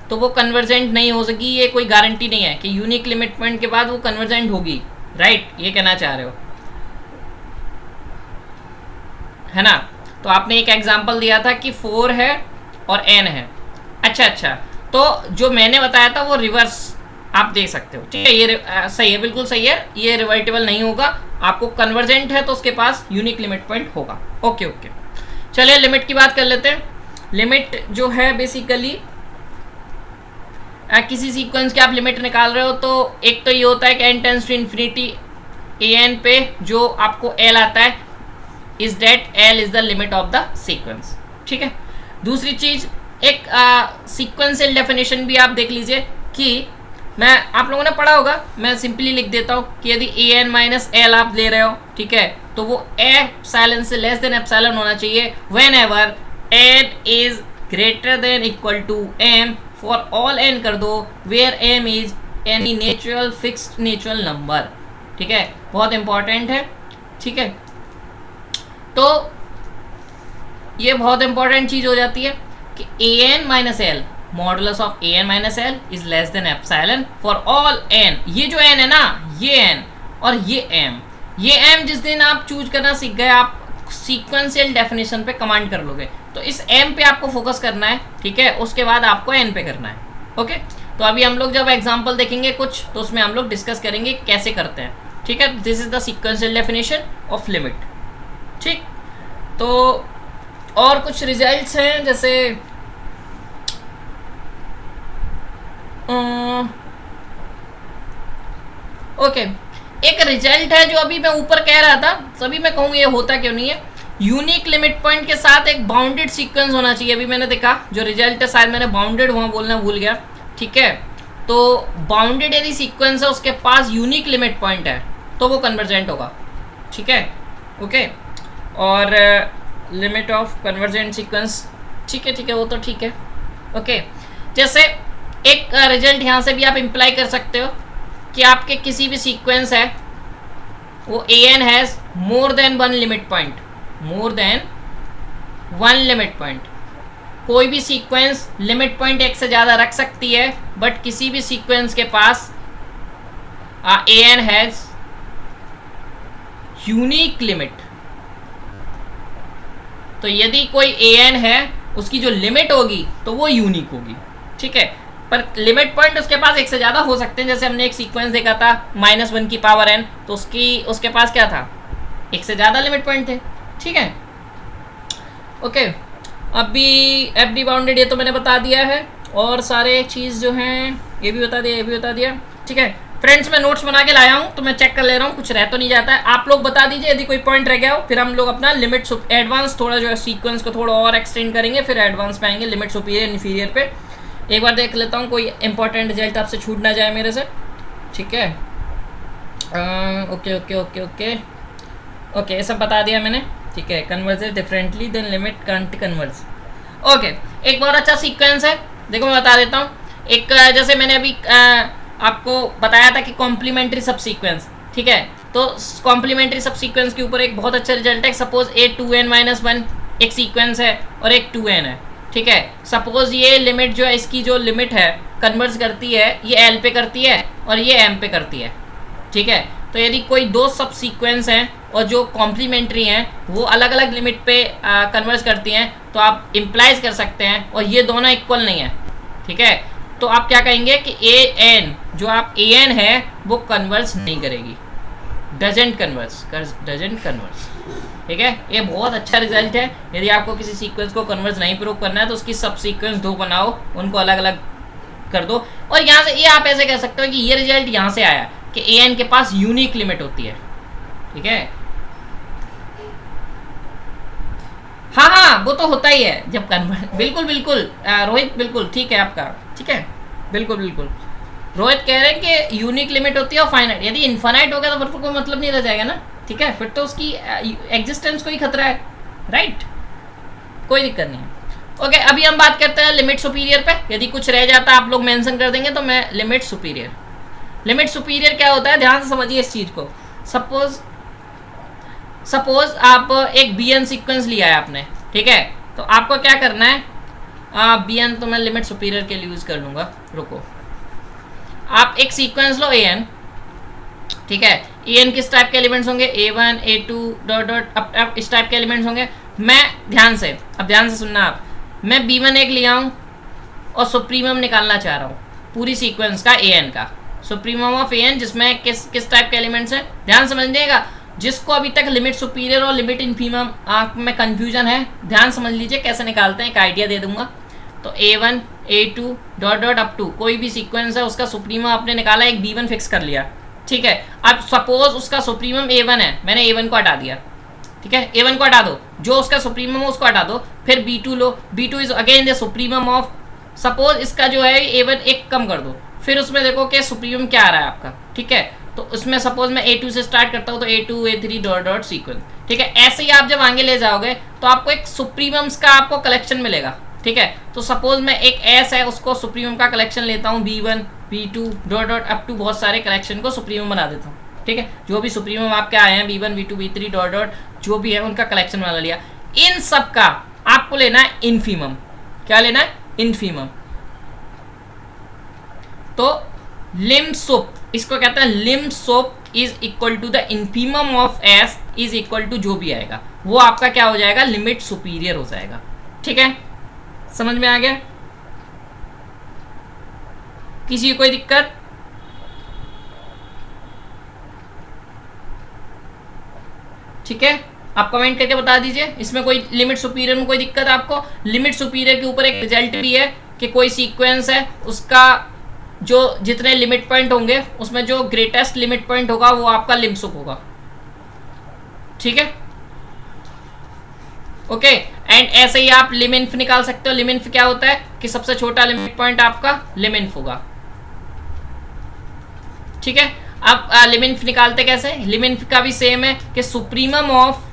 तो वो कन्वर्जेंट नहीं हो सकी, ये कोई गारंटी नहीं है कि यूनिक लिमिट पॉइंट के बाद वो कन्वर्जेंट होगी, राइट? ये कहना चाह रहे हो, है ना? तो आपने एक एग्जांपल दिया था कि 4 है और n है। अच्छा अच्छा, तो जो मैंने बताया था वो रिवर्स आप देख सकते हो। ठीक है, ये सही है, बिल्कुल सही है। ये रिवर्टिबल नहीं होगा, आपको कन्वर्जेंट है तो उसके पास यूनिक लिमिट पॉइंट होगा। ओके ओके, चलिए लिमिट की बात कर लेते हैं। लिमिट जो है बेसिकली किसी सीक्वेंस की आप लिमिट निकाल रहे हो तो एक तो ये होता है कि n tends to infinity an पे जो आपको l आता है is that l is the limit of the sequence. ठीक है, दूसरी चीज एक सीक्वेंशियल डेफिनेशन भी आप देख लीजिए कि मैं आप लोगों ने पढ़ा होगा, मैं सिंपली लिख देता हूँ कि यदि an माइनस l आप ले रहे हो, ठीक है, तो वो एप्सिलॉन से लेस देन एप्सिलॉन होना चाहिए whenever n is greater than equal to m for all n कर दो where m is any natural fixed natural number. ठीक है, बहुत इंपॉर्टेंट है। ठीक है, तो ये बहुत इंपॉर्टेंट चीज हो जाती है कि an minus L modulus of an minus L is less then epsilon for all n। ये जो n है ना, ये n और ये m, ये m जिस दिन आप चूज करना सीख गए आप सीक्वेंशियल डेफिनेशन पे कमांड कर लोगे, तो इस m पे आपको फोकस करना है। ठीक है, उसके बाद आपको n पे करना है। ओके, तो अभी हम लोग जब एग्जांपल देखेंगे कुछ तो उसमें हम लोग डिस्कस करेंगे कैसे करते हैं। ठीक है, this is the sequential definition of limit. ठीक, तो और कुछ रिजल्ट्स हैं जैसे ओके, एक रिजल्ट है जो अभी मैं ऊपर कह रहा था, सभी मैं कहूँगा ये होता क्यों नहीं है। यूनिक लिमिट पॉइंट के साथ एक बाउंडेड सीक्वेंस होना चाहिए। अभी मैंने देखा जो रिजल्ट है, शायद मैंने बाउंडेड वहाँ बोलना भूल गया। ठीक है, तो बाउंडेड यदि सीक्वेंस है उसके पास यूनिक लिमिट पॉइंट है तो वो कन्वर्जेंट होगा। ठीक है, ओके, और लिमिट ऑफ कन्वर्जेंट सीक्वेंस, ठीक है वो तो ठीक है। ओके, जैसे एक रिजल्ट यहाँ से भी आप इम्प्लाई कर सकते हो कि आपके किसी भी सीक्वेंस है वो an has more than one limit point, more than one limit point. कोई भी सीक्वेंस लिमिट पॉइंट एक से ज़्यादा रख सकती है, बट किसी भी सीक्वेंस के पास an हैज यूनिक लिमिट। तो यदि कोई an है उसकी जो लिमिट होगी तो वो यूनिक होगी। ठीक है, पर लिमिट पॉइंट उसके पास एक से ज़्यादा हो सकते हैं। जैसे हमने एक सीक्वेंस देखा था -1 की पावर n, तो उसके पास क्या था, एक से ज़्यादा लिमिट पॉइंट थे। ठीक है, ओके, अभी एफ डी बाउंडेड ये तो मैंने बता दिया है, और सारे चीज़ जो हैं ये भी बता दिया, ये भी बता दिया। ठीक है फ्रेंड्स, मैं नोट्स बना के लाया हूँ तो मैं चेक कर ले रहा हूँ, कुछ रह तो नहीं जाता है। आप लोग बता दीजिए यदि कोई पॉइंट रह गया हो, फिर हम लोग अपना लिमिट एडवांस थोड़ा जो है सीक्वेंस को थोड़ा और एक्सटेंड करेंगे, फिर एडवांस पे आएंगे लिमिट सुपीरियर इन्फीरियर पे। एक बार देख लेता हूँ कोई इंपॉर्टेंट रिजल्ट आपसे छूट ना जाए मेरे से। ठीक है, okay okay okay okay okay, ये सब बता दिया मैंने। ठीक है, converges differently then limit can't converge. Okay, एक बहुत अच्छा सीक्वेंस है, देखो मैं बता देता हूँ। एक जैसे मैंने अभी आपको बताया था कि कॉम्प्लीमेंट्री सब सीक्वेंस। ठीक है, तो कॉम्प्लीमेंट्री सब सीक्वेंस के ऊपर एक बहुत अच्छा रिजल्ट है। सपोज a2n-1 एक सीक्वेंस है और एक 2n है। ठीक है, सपोज ये लिमिट जो है, इसकी जो लिमिट है कन्वर्ज करती है, ये l पे करती है और ये m पे करती है। ठीक है, तो यदि कोई दो सब सीक्वेंस हैं और जो कॉम्प्लीमेंट्री हैं वो अलग अलग लिमिट पे कन्वर्ज करती हैं, तो आप इम्प्लाइज कर सकते हैं और ये दोनों इक्वल नहीं है। ठीक है, तो आप क्या कहेंगे कि an जो आप an है वो कन्वर्ज नहीं करेगी, डजेंट कन्वर्ज। ठीक है, ये बहुत अच्छा रिजल्ट है। यदि आपको किसी सीक्वेंस को कन्वर्ज नहीं प्रूव करना है तो उसकी सब सीक्वेंस 2 बनाओ, उनको अलग अलग कर दो, और यहाँ से ये आप ऐसे कह सकते हो कि ये रिजल्ट यहाँ से आया कि an के पास यूनिक लिमिट होती है। ठीक है, हाँ हाँ वो तो होता ही है जब कन्वर्ट, बिल्कुल बिल्कुल रोहित, बिल्कुल ठीक है आपका, ठीक है, बिल्कुल बिल्कुल। रोहित कह रहे हैं कि यूनिक लिमिट होती है और फाइनाइट, यदि इनफाइनाइट हो गया तो फिर तो कोई मतलब नहीं रह जाएगा ना। ठीक है, फिर तो उसकी एग्जिस्टेंस को ही खतरा है, राइट, कोई दिक्कत नहीं है। ओके, अभी हम बात करते हैं लिमिट सुपीरियर पे। यदि कुछ रह जाता है आप लोग मेंशन कर देंगे तो मैं लिमिट सुपीरियर, लिमिट सुपीरियर क्या होता है ध्यान से समझिए इस चीज को। सपोज आप एक bn सीक्वेंस लिया है आपने, ठीक है, तो आपको क्या करना है, bn तो मैं लिमिट सुपीरियर के लिए यूज कर लूंगा, रुको। आप एक सीक्वेंस लो an, ठीक है, an किस टाइप के एलिमेंट्स होंगे, a1 a2 डॉट डॉट अब इस टाइप के एलिमेंट्स होंगे। मैं ध्यान से, अब ध्यान से सुनना आप, मैं b1 एक लिया हूँ और सुप्रीमम निकालना चाह रहा हूँ पूरी सीक्वेंस का an का, सुप्रीमम ऑफ an, जिसमें किस टाइप के एलिमेंट्स हैं, ध्यान समझिएगा। जिसको अभी तक लिमिट सुपीरियर और लिमिट इन्फीमम में कंफ्यूजन है, ध्यान समझ लीजिए कैसे निकालते हैं, एक आइडिया दे दूंगा। तो a1 a2 dot dot up to कोई भी सीक्वेंस है उसका सुप्रीमम आपने निकाला, एक b1 फिक्स कर लिया, ठीक है। अब सपोज उसका सुप्रीमम a1 है, मैंने a1 को हटा दिया, ठीक है, a1 को हटा दो, जो उसका सुप्रीमम है उसको हटा दो, फिर b2 low, b2 is again the supremum of, suppose इसका जो है a1 एक कम कर दो, फिर उसमें देखो कि सुप्रीमम क्या आ रहा है आपका, ठीक है। तो उसमें सपोज मैं a2 से स्टार्ट करता हूँ तो a2 a3 dot dot sequence, ठीक है। ऐसे ही आप जब आगे ले जाओगे तो आपको एक सुप्रीमम्स का आपको कलेक्शन मिलेगा, ठीक है। तो सपोज मैं एक s है उसको सुप्रीमम का कलेक्शन लेता हूँ, b1 b2 dot dot up to बहुत सारे कलेक्शन को सुप्रीमम बना देता हूँ, ठीक है। जो भी सुप्रीमम आपके आए हैं b1 b2 b3 dot dot जो भी है उनका कलेक्शन बना लिया। इन सब का आपको लेना है इन्फीमम, क्या लेना है, इन्फीमम। तो लिम सुप, इसको कहते हैं lim sup is equal to the infimum of S is equal to जो भी आएगा वो आपका क्या हो जाएगा, लिमिट सुपीरियर हो जाएगा, ठीक है। समझ में आ गया, किसी को कोई दिक्कत, ठीक है, आप कमेंट करके बता दीजिए इसमें कोई लिमिट सुपीरियर में कोई दिक्कत आपको। लिमिट सुपीरियर के ऊपर एक रिजल्ट भी है कि कोई सीक्वेंस है उसका जो जितने लिमिट पॉइंट होंगे उसमें जो ग्रेटेस्ट लिमिट पॉइंट होगा वो आपका लिम सुप होगा, ठीक है, ओके। एंड ऐसे ही आप लिम इन्फ निकाल सकते हो। लिम इन्फ क्या होता है कि सबसे छोटा लिमिट पॉइंट आपका लिम इन्फ होगा, ठीक है। अब लिम इन्फ निकालते कैसे, लिम इन्फ का भी सेम है कि supremum of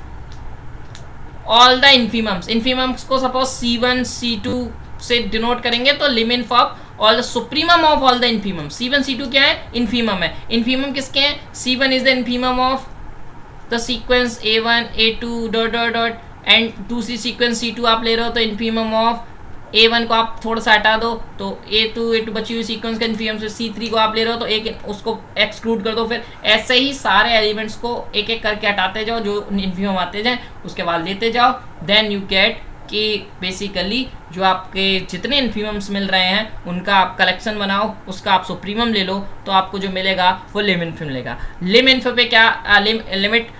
all the infimums, infimums को सपोज c1 c2 से डिनोट करेंगे तो lim inf of all the supremum of all the infimum. c1 c2 क्या है, इन्फीमम है। इन्फीमम किसके हैं, c1 is the infimum of the sequence a1 a2 dot dot dot, and दूसरी sequence c2 आप ले रहे हो तो इन्फीमम ऑफ a1 को आप थोड़ा सा हटा दो तो a2 बची हुई सीक्वेंस का इन्फीमम से c3 को आप ले रहे हो तो एक उसको एक्सक्लूड कर दो। फिर ऐसे ही सारे एलिमेंट्स को एक एक करके हटाते जाओ, जो इन्फीमम आते जाए उसके बाद लेते जाओ, देन यू गेट कि बेसिकली जो आपके जितने इन्फीमम्स मिल रहे हैं उनका आप कलेक्शन बनाओ, उसका आप सुप्रीमम ले लो तो आपको जो मिलेगा वो लिम इन्फ मिलेगा। लिम इन्फ पे क्या लिमिट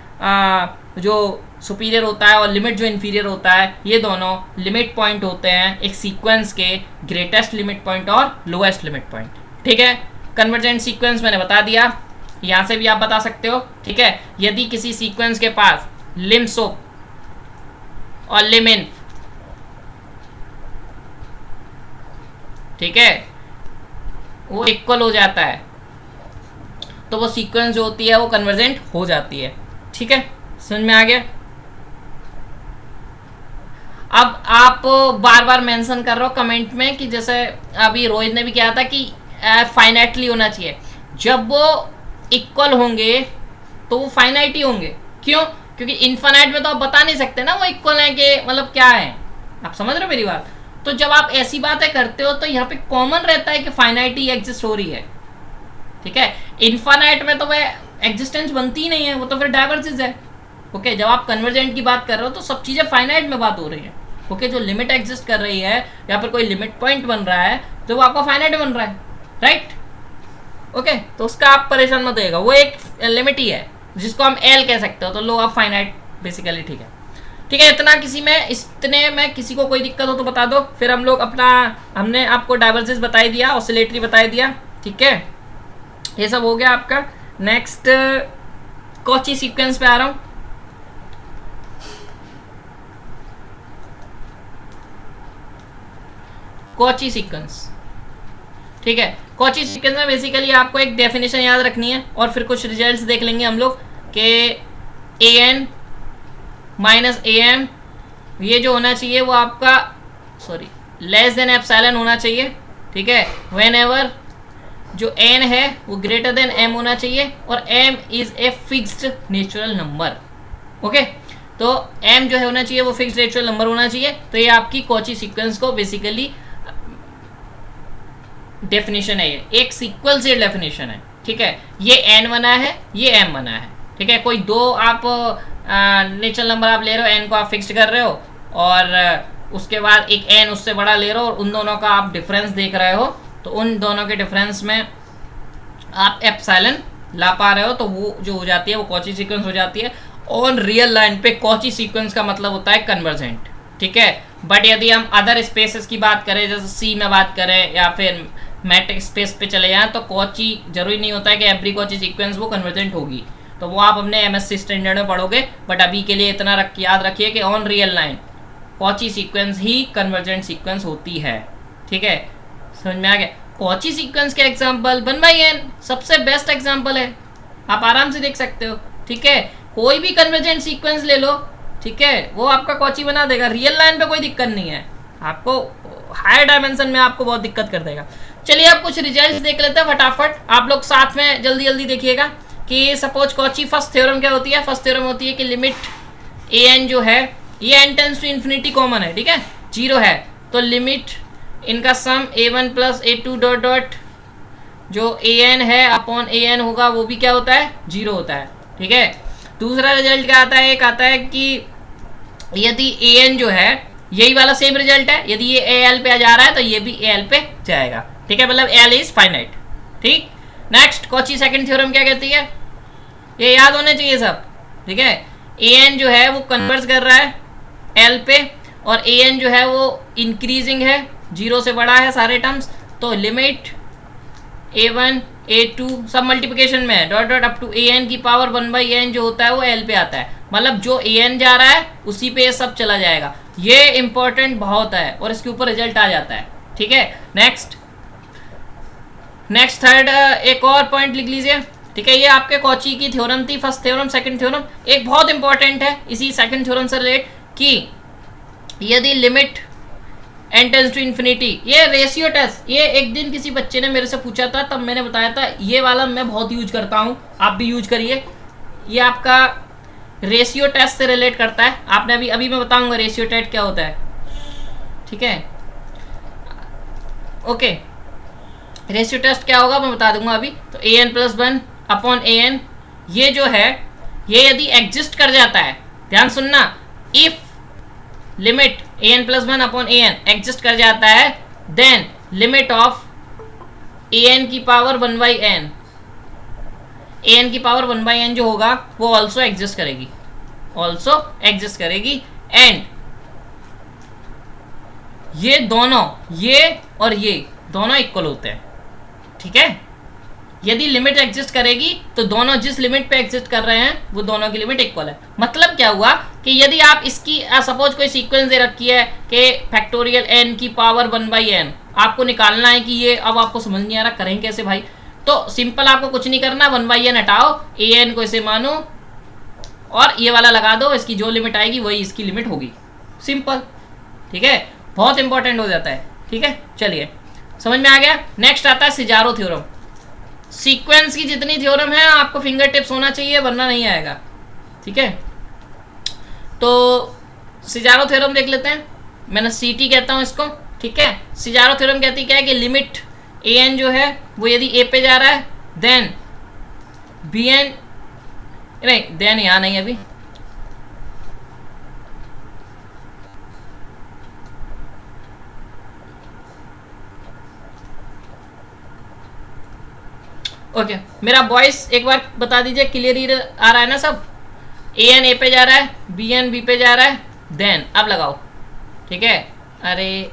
जो सुपीरियर होता है और लिमिट जो इन्फीरियर होता है ये दोनों लिमिट पॉइंट होते हैं एक सीक्वेंस के, ग्रेटेस्ट लिमिट पॉइंट और लोएस्ट लिमिट पॉइंट, ठीक है। कन्वर्जेंट सीक्वेंस मैंने बता दिया, यहाँ से भी आप बता सकते हो, ठीक है। यदि किसी सीक्वेंस के पास लिम सुप और लिम इन्फ, ठीक है, वो इक्वल हो जाता है तो वो सीक्वेंस जो होती है वो कन्वर्जेंट हो जाती है, ठीक है। समझ में आ गया। अब आप बार बार मेंशन कर रहे हो कमेंट में कि जैसे अभी रोहित ने भी किया था कि फाइनाइटली होना चाहिए, जब वो इक्वल होंगे तो वो फाइनाइट ही होंगे। क्यों, क्योंकि इनफाइनाइट में तो आप बता नहीं सकते ना वो इक्वल है कि मतलब क्या है, आप समझ रहे हो मेरी बात। तो जब आप ऐसी बातें करते हो तो यहाँ पे कॉमन रहता है कि फाइनाइट ही एग्जिस्ट हो रही है, ठीक है। इनफाइनाइट में तो वह एग्जिस्टेंस बनती ही नहीं है, वो तो फिर डाइवर्जेस है, ओके। जब आप कन्वर्जेंट की बात कर रहे हो तो सब चीजें फाइनाइट में बात हो रही है, ओके। जो लिमिट एग्जिस्ट कर रही है या फिर कोई लिमिट पॉइंट बन रहा है तो वो आपका फाइनाइट बन रहा है, राइट, ओके। तो उसका आप परेशान मत होइएगा, वो एक लिमिट ही है जिसको हम एल कह सकते हो, तो लो ऑफ फाइनाइट बेसिकली, ठीक है। ठीक है, इतने में किसी को कोई दिक्कत हो तो बता दो, फिर हम लोग हमने आपको डाइवर्जेंस बताई दिया, ऑसिलेटरी बताई दिया, ठीक है, ये सब हो गया आपका। नेक्स्ट कॉची सीक्वेंस पे आ रहा हूं। कॉची सीक्वेंस, ठीक है, कॉची सीक्वेंस में बेसिकली आपको एक डेफिनेशन याद रखनी है और फिर कुछ रिजल्ट्स देख लेंगे हम लोग कि an माइनस am ये जो होना चाहिए वो आपका लेस देन एप्सिलॉन होना चाहिए, ठीक है, व्हेन एवर जो n है वो ग्रेटर देन m होना चाहिए और m is a fixed natural number. Okay, तो m जो है होना चाहिए वो फिक्स्ड नेचुरल नंबर होना चाहिए। तो ये आपकी कॉची सीक्वेंस को बेसिकली डेफिनेशन है, ये एक सीक्वेंशियल डेफिनेशन है, ठीक है, ये n बना है, ये m बना है, ठीक है, कोई दो आप नेचुरल नंबर आप ले रहे हो, n को आप फिक्स्ड कर रहे हो और उसके बाद एक n उससे बड़ा ले रहे हो और उन दोनों का आप डिफरेंस देख रहे हो, तो उन दोनों के डिफरेंस में आप एप्सिलॉन ला पा रहे हो, तो वो जो हो जाती है वो कॉची सीक्वेंस हो जाती है। ऑन रियल लाइन पे कॉची सीक्वेंस का मतलब होता है कन्वर्जेंट, ठीक है, बट यदि हम अदर स्पेसेस की बात करें, जैसे सी में बात करें या फिर मैट्रिक स्पेस पे चले जाएं, तो कॉची जरूरी नहीं होता है कि एवरी कॉची सीक्वेंस वो कन्वर्जेंट होगी, तो वो आप अपने एमएससी स्टैंडर्ड में पढ़ोगे, बट अभी के लिए इतना याद रखिए कि on real line Cauchy sequence he convergent sequence होती है, ठीक है, समझ में आ गया। कॉची सीक्वेंस के एग्जांपल 1/n सबसे बेस्ट एग्जांपल है, आप आराम से देख सकते हो, ठीक है, कोई भी कन्वर्जेंट सीक्वेंस ले लो, ठीक है, वो आपका कॉची बना देगा। रियल लाइन पे कोई दिक्कत नहीं है, आपको हायर डायमेंशन में आपको बहुत दिक्कत कर देगा। चलिए अब कुछ रिजल्ट्स देख लेते हैं फटाफट, आप लोग साथ में जल्दी जल्दी देखिएगा कि सपोज कॉची फर्स्ट थ्योरम क्या होती है। फर्स्ट थ्योरम होती है कि लिमिट an जो है ये n tends to infinity common है, ठीक है, 0 है, तो लिमिट इनका sum a1 plus a2 dot dot जो an है अपॉन an होगा वो भी क्या होता है, 0 होता है, ठीक है। दूसरा रिजल्ट क्या आता है, एक आता है कि यदि an जो है यही वाला सेम रिजल्ट है, यदि ये al पे जा रहा है तो ये भी al पे जाएगा, ठीक है, मतलब l इज फाइनाइट, ठीक। नेक्स्ट कॉची सेकंड थ्योरम क्या कहती है, ये याद होने चाहिए सब, ठीक है, an जो है वो कन्वर्स कर रहा है l पे और an जो है वो इंक्रीजिंग है, 0 से बड़ा है सारे टर्म्स, तो लिमिट a1 a2 सब मल्टीप्लिकेशन में है dot dot up to an की पावर 1/n जो होता है वो l पे आता है, मतलब जो an जा रहा है उसी पे सब चला जाएगा। ये इंपॉर्टेंट बहुत है और इसके ऊपर रिजल्ट आ जाता है, ठीक है। नेक्स्ट थर्ड एक और पॉइंट लिख लीजिए, ठीक है, ये आपके कॉची की थ्योरम थी, फर्स्ट थ्योरम सेकंड थ्योरम। एक बहुत इंपॉर्टेंट है इसी सेकंड थ्योरम से रिलेट कि यदि limit n tends to infinity, ये रेशियो टेस्ट, ये एक दिन किसी बच्चे ने मेरे से पूछा था, तब मैंने बताया था ये वाला मैं बहुत यूज करता हूँ, आप भी यूज करिए, ये आपका रेशियो टेस्ट से रिलेट करता है। आपने अभी मैं बताऊंगा रेशियो टेस्ट क्या होता है, ठीक है, ओके, रेशियो टेस्ट क्या होगा मैं बता दूंगा अभी। तो an प्लस 1 अपॉन an ये जो है ये यदि एग्जिस्ट कर जाता है, ध्यान सुनना, if limit an plus 1 upon an exist कर जाता है, देन लिमिट ऑफ an की पावर 1/n, an की पावर 1/n जो होगा वो ऑल्सो एग्जिस्ट करेगी, एंड ये दोनों, ये और ये दोनों इक्वल होते हैं, ठीक है। यदि लिमिट एग्जिस्ट करेगी तो दोनों जिस लिमिट पे एग्जिस्ट कर रहे हैं वो दोनों की लिमिट इक्वल है। मतलब क्या हुआ कि यदि आप इसकी सपोज कोई सीक्वेंस दे रखी है कि फैक्टोरियल n की पावर 1/n, आपको निकालना है कि ये, अब आपको समझ नहीं आ रहा करें कैसे भाई, तो सिंपल आपको कुछ नहीं करना, 1/n हटाओ, an को इसे मानो और ये वाला लगा दो, इसकी जो लिमिट आएगी वही इसकी लिमिट होगी, सिंपल, ठीक है, बहुत इंपॉर्टेंट हो जाता है, ठीक है। चलिए समझ में आ गया। नेक्स्ट आता है सिजारो थ्योरम। सीक्वेंस की जितनी थ्योरम है आपको फिंगर टिप्स होना चाहिए वरना नहीं आएगा, ठीक है। तो सिजारो थ्योरम देख लेते हैं, मैंने सीटी कहता हूं इसको, ठीक है। सिजारो थ्योरम कहती क्या है कि लिमिट an जो है वो यदि a पे जा रहा है, देन bn, नहीं देन यहां नहीं अभी, ओके, मेरा वॉइस एक बार बता दीजिए, क्लियर आ रहा है ना सब। an a पे जा रहा है, bn b पे जा रहा है, देन अब लगाओ, ठीक है, अरे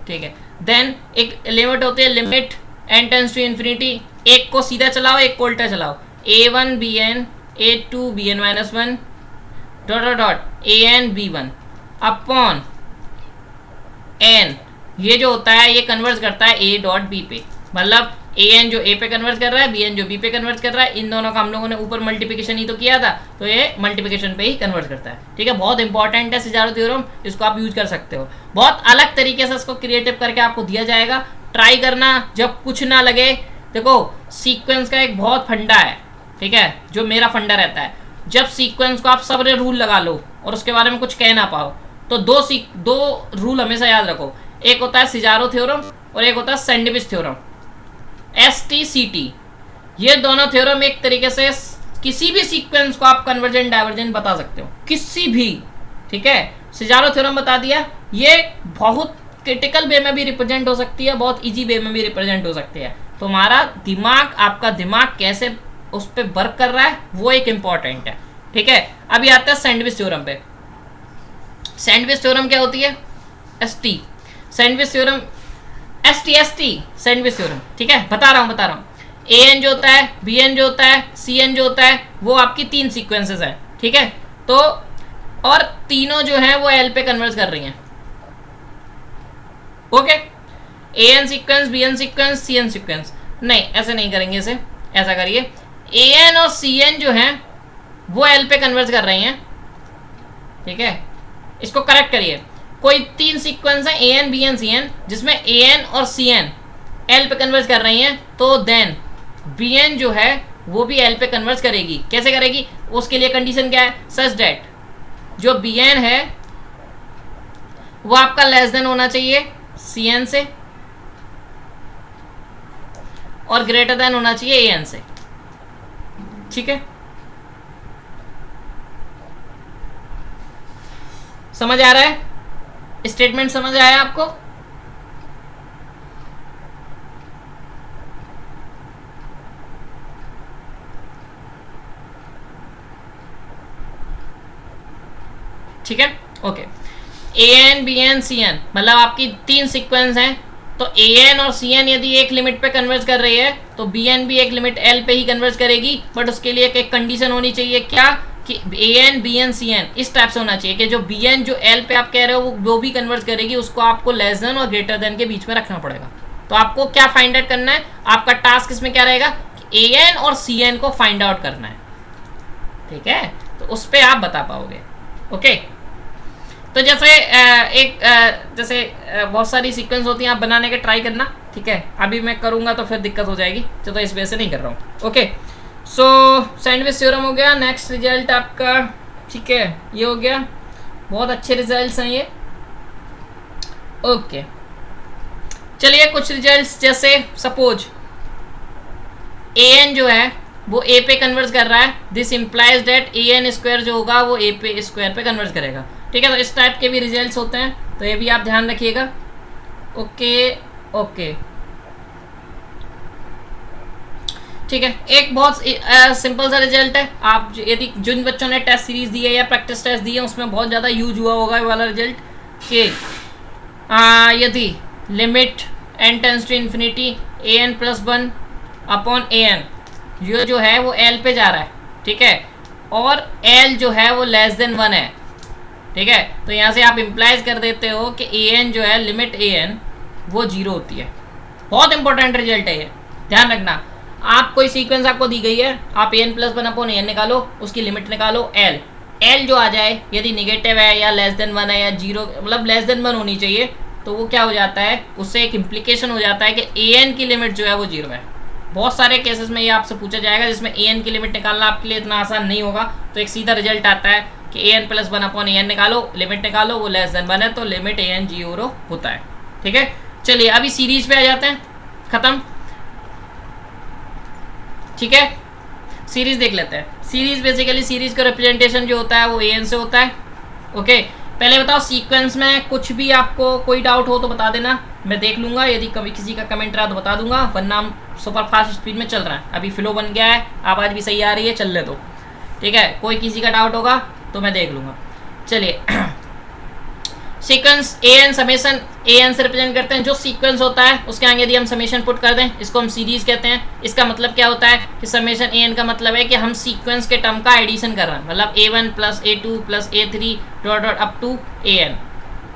ठीक है, देन एक लिमिट होती है, limit n tends to infinity, एक को सीधा चलाओ एक को उल्टा चलाओ, a1 bn a2 bn minus one dot dot dot an b1 upon n, ये जो होता है ये कन्वर्ट करता है a डॉट b पे, मतलब an जो a पे कन्वर्ट कर रहा है, bn जो b पे कन्वर्ट कर रहा है, इन दोनों का हम लोगों ने ऊपर मल्टीप्लिकेशन ही तो किया था, तो ये मल्टीप्लिकेशन पे ही कन्वर्ट करता है, ठीक है। बहुत इंपॉर्टेंट है सिजारो थ्योरम, इसको आप यूज कर सकते हो, बहुत अलग तरीके से इसको क्रिएटिव करके आपको दिया जाएगा, ट्राई करना जब कुछ ना लगे। देखो सीक्वेंस का एक बहुत फंडा है, ठीक है, जो मेरा फंडा रहता है, जब सीक्वेंस को आप सबरे रूल लगा लो और उसके बारे में कुछ कह ना पाओ, तो दो रूल हमेशा याद रखो, एक होता है सिजारो थ्योरम और एक होता है सैंडविच थ्योरम, STCT। ये दोनों थ्योरम एक तरीके से किसी भी सीक्वेंस को आप कन्वर्जेंट डाइवर्जेंट बता सकते हो, किसी भी, ठीक है। सिजारो थ्योरम बता दिया, ये बहुत क्रिटिकल वे में भी रिप्रेजेंट हो सकती है, बहुत इजी वे में भी रिप्रेजेंट हो सकती है। तुम्हारा दिमाग, आपका दिमाग कैसे उस पर वर्क कर रहा है वो एक इंपॉर्टेंट है, ठीक है। अभी आता है सैंडविच थ्योरम पे। सैंडविच थ्योरम क्या होती है? ST sandwich theorem, ST sandwich theorem, ठीक है, बता रहा हूँ। AN जो होता है, BN जो होता है, CN जो होता है, वो आपकी 3 सीक्वेंसेस है, ठीक है। तो और तीनों जो है वो L पे कन्वर्ट कर रही हैं, okay. AN sequence, BN sequence, CN sequence, नहीं ऐसे नहीं करेंगे, इसे ऐसा करिए, AN और CN जो है वो L पे कन्वर्ट कर रही हैं, ठीक है। इसको करेक्ट करिए, कोई 3 सीक्वेंस है AN BN CN जिसमें AN और CN L पे कन्वर्ट कर रही हैं, तो देन BN जो है वो भी L पे कन्वर्ट करेगी। कैसे करेगी? उसके लिए कंडीशन क्या है? सच दैट जो BN है वो आपका लेस देन होना चाहिए CN से और ग्रेटर देन होना चाहिए AN से, ठीक है। समझ आ रहा है? स्टेटमेंट समझ आया आपको? ठीक है, ओके। AN BN CN मतलब आपकी 3 सीक्वेंस हैं, तो AN और CN यदि एक लिमिट पे कन्वर्ट कर रही है तो BN भी एक लिमिट L पे ही कन्वर्ट करेगी, बट उसके लिए एक कंडीशन होनी चाहिए, क्या कि AN BN CN इस टाइप से होना चाहिए कि जो BN जो L पे आप कह रहे हो वो भी कन्वर्ट करेगी, उसको आपको लेस देन और ग्रेटर देन के बीच में रखना पड़ेगा। तो आपको क्या फाइंड आउट करना है? आपका टास्क इसमें क्या रहेगा? AN और CN को फाइंड आउट करना है, ठीक है। तो उस पर आप बता पाओगे, ओके। तो जैसे जैसे बहुत सारी सीक्वेंस होती हैं, आप बनाने के ट्राई करना, ठीक है। अभी मैं करूंगा तो फिर दिक्कत हो जाएगी, तो इस वजह से नहीं कर रहा हूँ, ओके। सो सैंडविच थ्योरम हो गया। नेक्स्ट रिजल्ट आपका, ठीक है, ये हो गया। बहुत अच्छे रिजल्ट्स हैं ये, ओके। चलिए कुछ रिजल्ट्स, जैसे सपोज AN जो है वो A पे कन्वर्ट कर रहा है, this implies that AN square जो होगा वो A पे स्क्वायर पे कन्वर्ट करेगा, ठीक है। तो इस टाइप के भी रिजल्ट्स होते हैं, तो ये भी आप ध्यान रखिएगा, ओके ओके, ठीक है। एक बहुत सिंपल सा रिजल्ट है, आप यदि जिन बच्चों ने टेस्ट सीरीज दी है या प्रैक्टिस टेस्ट दी है उसमें बहुत ज़्यादा यूज हुआ होगा ये वाला रिजल्ट, कि यदि limit n tends to infinity AN+1 upon AN ये जो है वो L पे जा रहा है, ठीक है, और L जो है वो लेस देन 1 है, ठीक है। तो यहाँ से आप इम्प्लाइज कर देते हो कि AN जो है, लिमिट AN वो 0 होती है। बहुत इंपॉर्टेंट रिजल्ट है ये, ध्यान रखना। आप कोई सीक्वेंस आपको दी गई है, आप AN+1 अपॉन AN निकालो, उसकी लिमिट निकालो L जो आ जाए, यदि निगेटिव है या लेस देन 1 है या 0, मतलब लेस देन 1 होनी चाहिए, तो वो क्या हो जाता है, उससे एक इम्प्लीकेशन हो जाता है कि AN की लिमिट जो है वो 0 है। बहुत सारे केसेस में ये आपसे पूछा जाएगा जिसमें AN की लिमिट निकालना आपके लिए इतना आसान नहीं होगा, तो एक सीधा रिजल्ट आता है कि AN+1 अपॉन AN निकालो, लिमिट निकालो, वो लेस देन 1 है, तो लिमिट AN 0 होता है, ठीक है। चलिए अभी सीरीज पे आ जाते हैं, खत्म, ठीक है। सीरीज देख लेते हैं। सीरीज बेसिकली सीरीज का रिप्रेजेंटेशन जो होता है वो AN से होता है, ओके। पहले बताओ सीक्वेंस में कुछ भी आपको कोई डाउट हो तो बता देना, मैं देख लूंगा, यदि कभी किसी का कमेंट रहा तो बता दूंगा, वरना सुपर फास्ट स्पीड में चल रहा है, अभी फ्लो बन गया है, आवाज़ भी सही आ रही है, चलने दो, ठीक है। कोई किसी का डाउट होगा तो मैं देख लूँगा। चलिए sequence A n summation a N से रिप्रेजेंट करते हैं, जो सीक्वेंस होता है उसके आगे यदि हम समेशन पुट कर दें, इसको हम सीरीज कहते हैं। इसका मतलब क्या होता है कि समेशन ए एन का मतलब है कि हम सीक्वेंस के टर्म का एडिशन कर रहे हैं, मतलब A1 plus A2 plus A3 dot dot up to AN,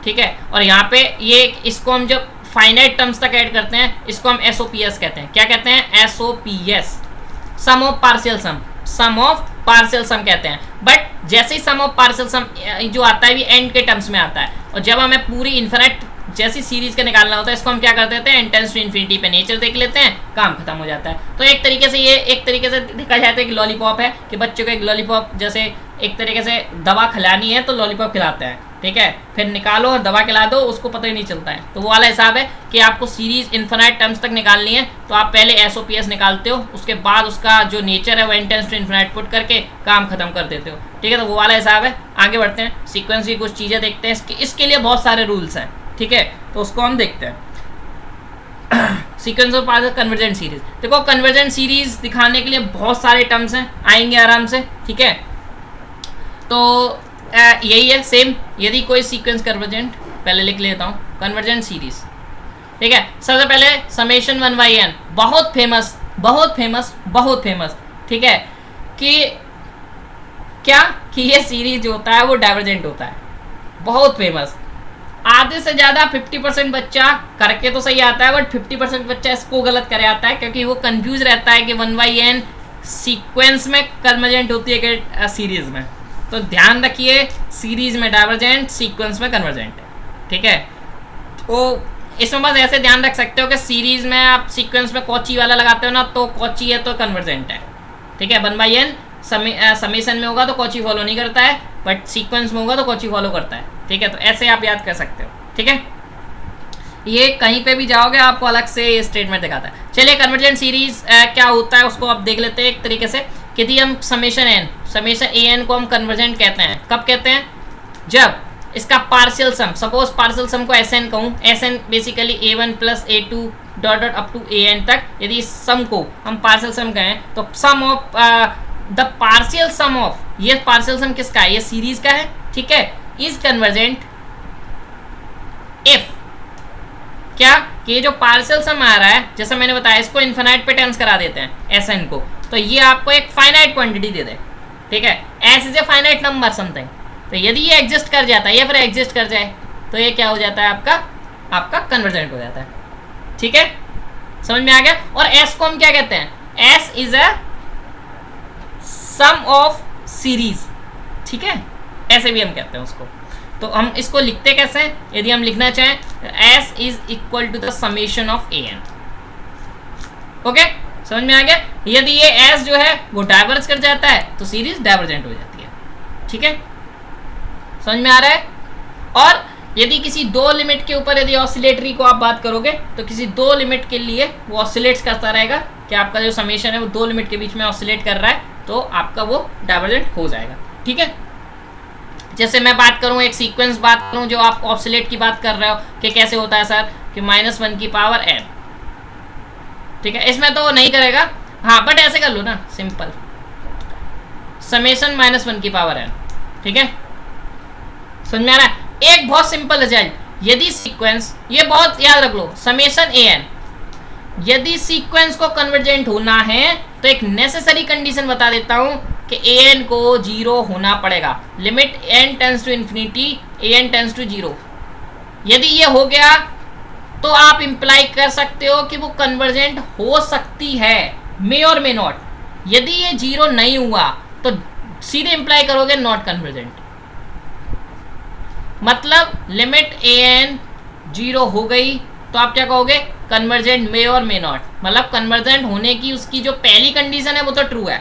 ठीक है। और यहाँ पे ये इसको हम जब फाइनाइट टर्म्स तक ऐड करते हैं इसको हम SOPS कहते हैं। क्या कहते हैं? SOPS, sum of partial sum, sum of partial sum कहते हैं। बट जैसे ही सम ऑफ पार्शियल सम जो आता है भी एंड के टर्म्स में आता है, और जब हमें पूरी इन्फिनिट जैसी सीरीज का निकालना होता है इसको हम क्या कर देते हैं, n टेंड्स टू इन्फिनिटी पे नेचर देख लेते हैं, काम खत्म हो जाता है। तो एक तरीके से ये एक तरीके से देखा जाता है कि लॉलीपॉप है कि बच्चों को एक लॉलीपॉप जैसे एक तरीके से दवा खिलानी है तो लॉलीपॉप खिलाते हैं, ठीक है, फिर निकालो और दवा खिला दो, उसको पता ही नहीं चलता है। तो वो वाला हिसाब है कि आपको सीरीज इन्फिनिट टर्म्स तक निकालनी है तो आप पहले SOPS निकालते हो, उसके बाद उसका जो नेचर है वो n tends to infinite put करके काम खत्म कर देते हो, ठीक है। तो वो वाला हिसाब है। आगे बढ़ते हैं, सीक्वेंस की कुछ चीज़ें देखते हैं। इसके लिए बहुत सारे रूल्स हैं, ठीक है, तो उसको हम देखते हैं। Sequence of part convergent series, देखो कन्वर्जेंट सीरीज दिखाने के लिए बहुत सारे टर्म्स हैं, आएंगे आराम से, ठीक है। तो यही है सेम, यदि कोई सीक्वेंस कन्वर्जेंट, पहले लिख लेता हूँ कन्वर्जेंट सीरीज, ठीक है। सबसे पहले समेशन 1/n, बहुत फेमस बहुत फेमस बहुत फेमस, ठीक है, कि क्या कि ये सीरीज जो होता है वो डाइवर्जेंट होता है, बहुत फेमस। आधे से ज़्यादा 50% बच्चा करके तो सही आता है, बट 50% बच्चा इसको गलत करे आता है, क्योंकि वो कंफ्यूज रहता है कि 1/n सीक्वेंस में कन्वर्जेंट होती है कि सीरीज में। तो ध्यान रखिए, सीरीज में डाइवर्जेंट, सीक्वेंस में कन्वर्जेंट है, ठीक है। तो इसमें बस ऐसे ध्यान रख सकते हो कि सीरीज में आप सीक्वेंस में कॉची वाला लगाते हो ना, तो कॉची है तो कन्वर्जेंट है, ठीक है। 1/n समेशन में होगा तो कॉची फॉलो नहीं करता है, बट सीक्वेंस में होगा तो कॉची फॉलो करता है, ठीक है। तो ऐसे आप याद कर सकते हो, ठीक है। ये कहीं पे भी जाओगे आपको अलग से ये स्टेटमेंट दिखाता है। चलिए कन्वर्जेंट सीरीज क्या होता है उसको आप देख लेते हैं एक तरीके से। यदि हम समेशन an को हम कन्वर्जेंट कहते हैं, कब कहते हैं? जब इसका partial sum, suppose partial sum को SN कहूँ, SN basically A1 plus A2 dot dot up to AN तक, यदि इस सम को हम पार्शियल सम कहें तो sum of the partial sum of, ये पार्शियल सम किसका है? ये सीरीज का है, ठीक है। इज कन्वर्जेंट इफ, क्या कि ये जो पार्शियल सम आ रहा है, जैसा मैंने बताया, इसको इन्फिनाइट पे टेंस करा देते हैं SN को, तो ये आपको एक फाइनाइट क्वांटिटी दे दे, ठीक है। S is a finite number something, तो यदि ये एग्जिस्ट कर जाता है या फिर एग्जिस्ट कर जाए तो ये क्या हो जाता है? आपका कन्वर्जेंट हो जाता है, ठीक है, समझ में आ गया। और एस को हम क्या कहते हैं? S is a sum of series, ठीक है, ऐसे भी हम कहते हैं उसको। तो हम इसको लिखते कैसे हैं? यदि हम लिखना चाहें, S is equal to the summation of AN, okay, समझ में आ गया। यदि ये एस जो है वो डाइवर्ज कर जाता है तो सीरीज डाइवर्जेंट हो जाती है, ठीक है, समझ में आ रहा है। और यदि किसी दो लिमिट के ऊपर यदि ऑसिलेटरी को आप बात करोगे तो किसी दो लिमिट के लिए वो ऑसिलेट्स करता रहेगा कि आपका जो समेशन है वो दो लिमिट के बीच में ऑसिलेट कर रहा है, तो आपका वो डाइवर्जेंट हो जाएगा, ठीक है। जैसे मैं बात करूं, एक सीक्वेंस बात करूं जो आप ऑसिलेट की बात कर रहे हो कि कैसे होता है सर, कि -1 की पावर n, ठीक है, इसमें तो नहीं करेगा, हाँ, बट ऐसे कर लो ना, सिंपल समेशन -1 की पावर n, ठीक है, समझ में आ रहा है। एक बहुत सिंपल रिजल्ट, यदि सीक्वेंस, ये बहुत याद रख लो, समेशन AN, यदि सीक्वेंस को कन्वर्जेंट होना है तो एक नेसेसरी कंडीशन बता देता हूं कि AN को 0 होना पड़ेगा। Limit n tends to infinity AN tends to 0, यदि ये हो गया तो आप इंप्लाई कर सकते हो कि वो कन्वर्जेंट हो सकती है, मे और मे नॉट। यदि ये 0 नहीं हुआ तो सीधे इंप्लाई करोगे नॉट कन्वर्जेंट, मतलब लिमिट AN 0 हो गई तो आप क्या कहोगे? कन्वर्जेंट मे और मे नॉट, मतलब कन्वर्जेंट होने की उसकी जो पहली कंडीशन है वो तो ट्रू है,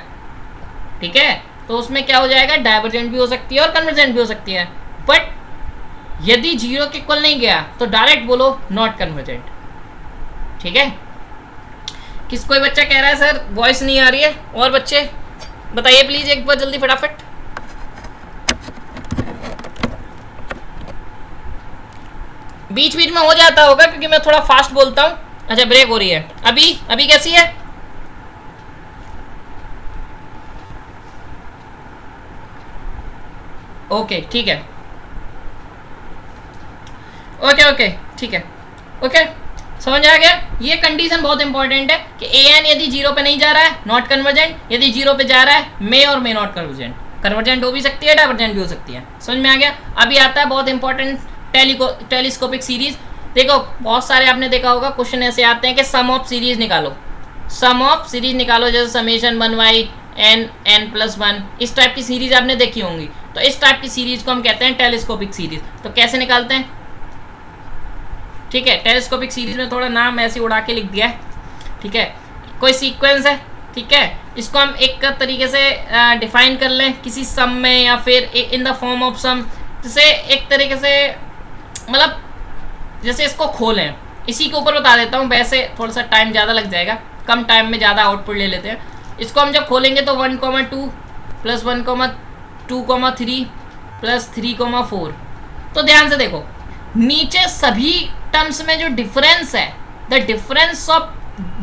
ठीक है, तो उसमें क्या हो जाएगा? डाइवर्जेंट भी हो सकती है और कन्वर्जेंट भी हो सकती है। बट यदि 0 के इक्वल नहीं गया तो डायरेक्ट बोलो नॉट कन्वर्जेंट, ठीक है। किस कोई बच्चा कह रहा है सर वॉइस नहीं आ रही है, और बच्चे बताइए प्लीज एक बार जल्दी फटाफट। बीच बीच में हो जाता होगा क्योंकि मैं थोड़ा फास्ट बोलता हूँ। अच्छा, ब्रेक हो रही है। अभी कैसी है? ओके, ठीक है, ओके ओके ठीक है, ओके समझ आ गया। ये कंडीशन बहुत इंपॉर्टेंट है कि ए एन यदि जीरो पे नहीं जा रहा है नॉट कन्वर्जेंट, यदि जीरो पे जा रहा है मे और मे नॉट कन्वर्जेंट, कन्वर्जेंट हो भी सकती है डाइवर्जेंट भी हो सकती है। समझ में आ गया। अभी आता है बहुत इंपॉर्टेंट टेलीस्कोपिक सीरीज। देखो बहुत सारे आपने देखा होगा क्वेश्चन ऐसे आते हैं कि सम ऑफ सीरीज निकालो, सम ऑफ सीरीज निकालो, जैसे समेशन 1/n n+1, इस टाइप की सीरीज आपने देखी होंगी। तो इस टाइप की सीरीज को हम कहते हैं टेलीस्कोपिक सीरीज। तो कैसे निकालते हैं, ठीक है, टेलीस्कोपिक सीरीज में थोड़ा नाम ऐसे उड़ा के लिख दिया है, ठीक है। कोई सीक्वेंस है, ठीक है, इसको हम एक तरीके से डिफाइन कर लें किसी सम में या फिर in the form of some, जैसे एक तरीके से मतलब जैसे इसको खोलें, इसी के ऊपर बता देता हूँ, वैसे थोड़ा सा टाइम ज़्यादा लग जाएगा, कम टाइम में ज़्यादा आउटपुट ले लेते हैं। इसको हम जब खोलेंगे तो 1,2 + 1,2,3 + 3,4। तो ध्यान से देखो नीचे सभी टर्म्स में जो डिफरेंस है, the difference of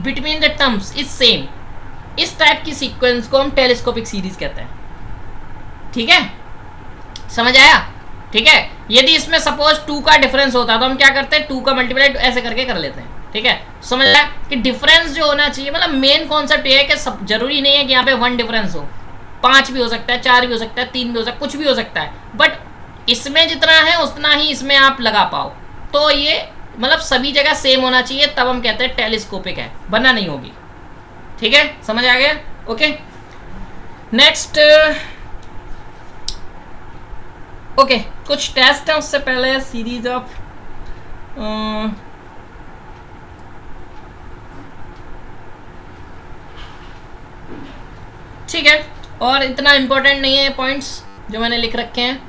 between the terms is same. इस टाइप की सीक्वेंस को हम टेलीस्कोपिक सीरीज कहते हैं, ठीक है, समझ आया, ठीक है। यदि इसमें सपोज 2 का डिफरेंस होता तो हम क्या करते हैं, 2 का मल्टीप्लाई ऐसे करके कर लेते हैं, ठीक है। समझ आया कि डिफरेंस जो होना चाहिए, मतलब मेन कॉन्सेप्ट ये है कि सब जरूरी नहीं है कि यहाँ पे 1 डिफरेंस हो, 5 भी हो सकता है, 4 भी हो सकता है, 3 भी हो सकता है, कुछ भी हो सकता है, बट इसमें जितना है उतना ही इसमें आप लगा पाओ। तो ये मतलब सभी जगह सेम होना चाहिए, तब हम कहते हैं टेलीस्कोपिक है, वरना नहीं होगी, ठीक है, समझ आ गया, ओके। नेक्स्ट ओके कुछ टेस्ट है उससे पहले सीरीज ऑफ ठीक है, और इतना इम्पोर्टेंट नहीं है पॉइंट्स जो मैंने लिख रखे हैं,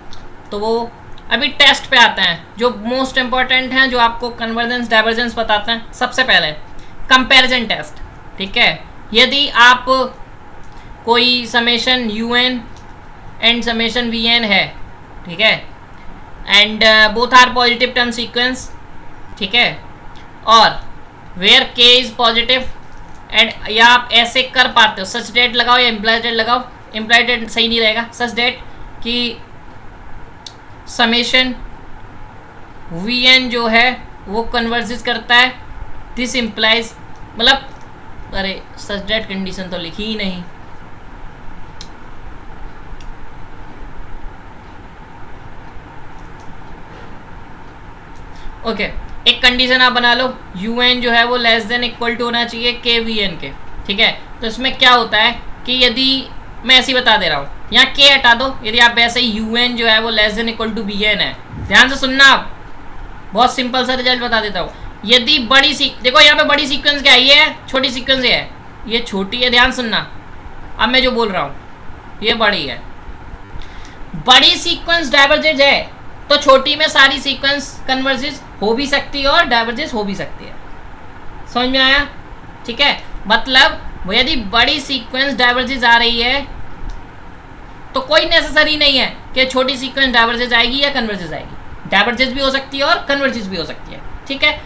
तो वो अभी टेस्ट पे आते हैं जो मोस्ट इम्पॉर्टेंट हैं, जो आपको कन्वर्जेंस डाइवर्जेंस बताते हैं। सबसे पहले कंपैरिजन टेस्ट, ठीक है। यदि आप कोई summation UN and summation VN है, ठीक है, and both are positive term sequence, ठीक है, और where K is positive and, या आप ऐसे कर पाते हो, सच डेट लगाओ या इम्प्लाइड डेट लगाओ, इम्प्लाइड डेट सही नहीं रहेगा, सच डेट कि समेशन VN जो है वो कन्वर्जेस करता है, दिस इम्प्लाइज, मतलब अरे सच डेट कंडीशन तो लिखी ही नहीं, ओके एक कंडीशन आप बना लो, UN जो है वो लेस देन इक्वल टू होना चाहिए K VN के, ठीक है। तो इसमें क्या होता है कि यदि मैं ऐसे ही बता दे रहा हूँ, यहाँ K हटा दो, यदि आप वैसे ही UN जो है वो less than equal to VN है, ध्यान से सुनना आप, बहुत सिंपल सा रिजल्ट बता देता हूँ। यदि बड़ी देखो यहाँ पे बड़ी सीक्वेंस क्या है, ये है, छोटी सीक्वेंस ये है, ये छोटी है, ध्यान सुनना, अब मैं जो बोल रहा हूँ ये बड़ी है। बड़ी सीक्वेंस डाइवर्जेंस है तो छोटी में सारी सीक्वेंस कन्वर्जेस हो भी सकती है और डाइवर्जेंस हो भी सकती है, समझ में आया, ठीक है। मतलब यदि बड़ी सीक्वेंस डाइवर्जेंस आ रही है तो कोई नेसेसरी नहीं है कि छोटी सीक्वेंस डाइवर्जेंस आएगी या कन्वर्जेंस आएगी, डाइवर्जेंस भी हो सकती है और कन्वर्जेंस भी हो सकती है, ठीक है।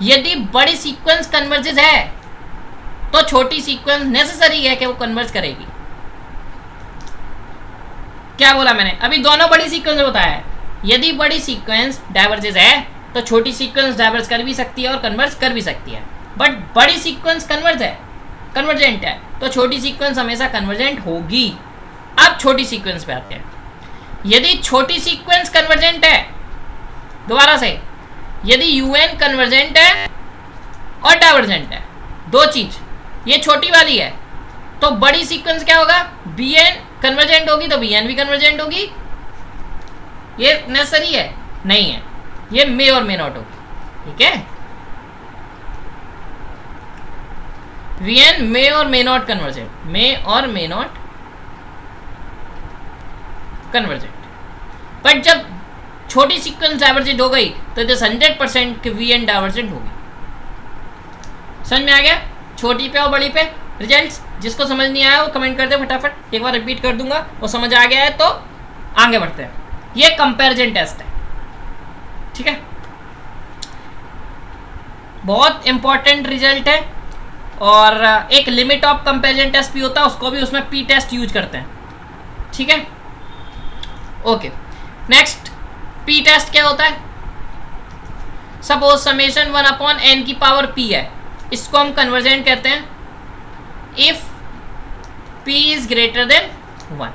यदि बड़ी सीक्वेंस कन्वर्जेंस है तो छोटी सीक्वेंस नेसेसरी है कि वो कन्वर्ज करेगी। क्या बोला मैंने, अभी दोनों बड़ी सीक्वेंस बताया है। यदि बड़ी सीक्वेंस डाइवर्जेंस है तो छोटी सीक्वेंस डाइवर्ज कर भी सकती है और कन्वर्ज कर भी सकती है, बट बड़ी सीक्वेंस कन्वर्जेंट है तो छोटी सीक्वेंस हमेशा कन्वर्जेंट होगी। अब छोटी सीक्वेंस पे आते हैं। यदि छोटी सीक्वेंस कन्वर्जेंट है, दोबारा से, यदि UN कन्वर्जेंट है और डाइवर्जेंट है, दो चीज, ये छोटी वाली है, तो बड़ी सीक्वेंस क्या होगा, BN कन्वर्जेंट होगी तो BN भी कन्वर्जेंट होगी। ये नेसेसरी है नहीं है, ये मे और मे नॉट होगी, ठीक है। VN मे और मे नॉट कन्वर्जेंट, मे और मे नॉट कन्वर्जेंट, बट जब छोटी सीक्वेंस डाइवर्जेंट हो गई तो दिस 100% कि VN डाइवर्जेंट होगी। समझ में आ गया, छोटी पे और बड़ी पे रिजल्ट्स। जिसको समझ नहीं आया वो कमेंट कर दे फटाफट, एक बार रिपीट कर दूंगा, वो समझ आ गया है तो आगे बढ़ते हैं। ये कंपैरिजन टेस्ट है, ठीक है, बहुत इंपॉर्टेंट रिजल्ट है। और एक लिमिट ऑफ कंपैरिजन टेस्ट भी होता है, उसको भी उसमें P टेस्ट यूज करते हैं, ठीक है, ओके। नेक्स्ट P टेस्ट क्या होता है, सपोज समेशन 1 अपॉन एन की पावर पी है, इसको हम कन्वर्जेंट कहते हैं if P is greater than 1।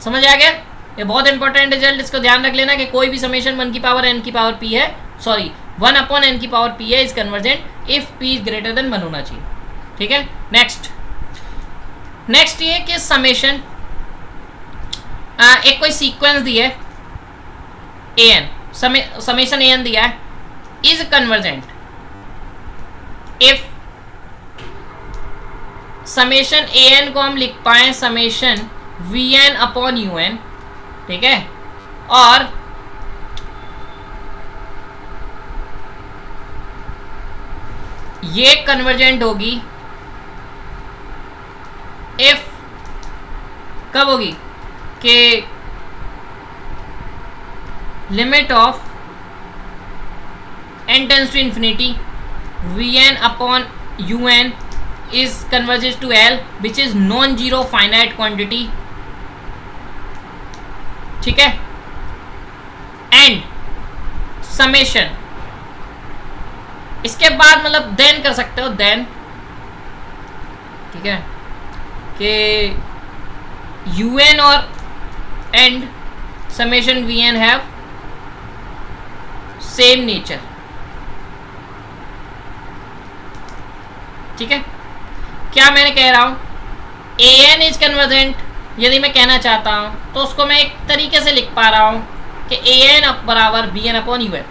समझ आ गया? ये बहुत इंपॉर्टेंट रिजल्ट, इसको ध्यान रख लेना कि कोई भी समेशन 1 की पावर एन की पावर पी है, सॉरी 1 अपॉन एन की पावर पी है, is convergent if P is greater than 1 होना चाहिए। ठीक है, नेक्स्ट ये कि समेशन एक कोई सीक्वेंस दी है a n, summation a n दिया है, is convergent if summation a n को हम लिख पाए summation v n upon u n. ठीक है, और ये कन्वर्जेंट होगी इफ, कब होगी कि limit of n tends to infinity v n upon u n is converges to L which is non-zero finite quantity। ठीक है, एंड समेशन, इसके बाद मतलब देन कर सकते हो, देन ठीक है कि un और and summation vn have same nature. ठीक है, क्या मैंने कह रहा हूं, ए एन इज कन्वर्जेंट, यदि मैं कहना चाहता हूं तो उसको मैं एक तरीके से लिख पा रहा हूं कि ए एन बराबर b n upon u n.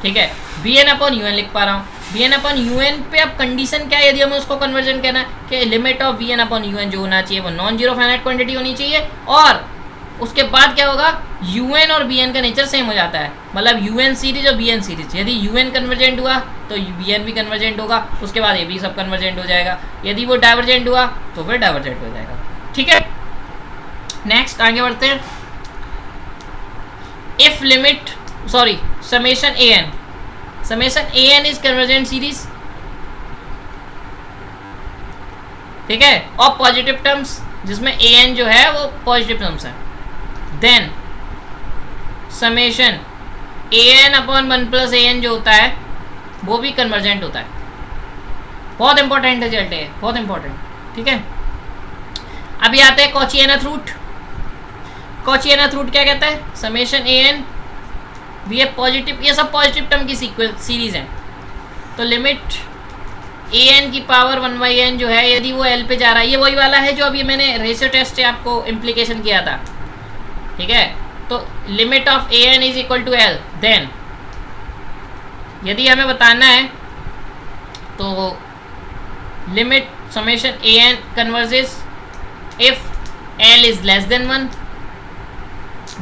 ठीक है, b n upon u n लिख पा रहा हूं। B n upon u n पे अब कंडीशन क्या है, यदि हमें उसको कन्वर्जन कहना है कि limit of b n upon u n जो होना चाहिए वो नॉन जीरो फाइनाइट क्वांटिटी होनी चाहिए, और उसके बाद क्या होगा, यू एन और बी एन का नेचर सेम हो जाता है, मतलब यू एन सीरीज और बी एन सीरीज, यदि यू एन कन्वर्जेंट हुआ तो बी एन भी कन्वर्जेंट होगा, उसके बाद ये भी सब कन्वर्जेंट हो जाएगा, यदि वो डाइवर्जेंट हुआ तो फिर डाइवर्जेंट हो जाएगा। ठीक है, नेक्स्ट आगे बढ़ते हैं। If limit sorry summation a n is convergent series, ठीक है, और पॉजिटिव टर्म्स जिसमें ए एन जो है वो पॉजिटिव टर्म्स है, then summation a N upon 1 plus A N जो होता है वो भी कन्वर्जेंट होता है। बहुत इंपॉर्टेंट रिजल्ट है, बहुत इंपॉर्टेंट। ठीक है, अभी आते हैं Cauchy nth root. Cauchy nth root क्या कहता है, समेशन ए एन भी है पॉजिटिव, ये सब पॉजिटिव टर्म की सीरीज है, तो लिमिट ए एन की पावर 1 बाई एन जो है, यदि वो एल पे जा रहा है, ये वही वाला है जो अभी मैंने रेशियो टेस्ट से आपको इम्प्लीकेशन किया था। ठीक है, तो limit of a n is equal to l, then यदि हमें बताना है तो limit summation a n converges if l is less than 1,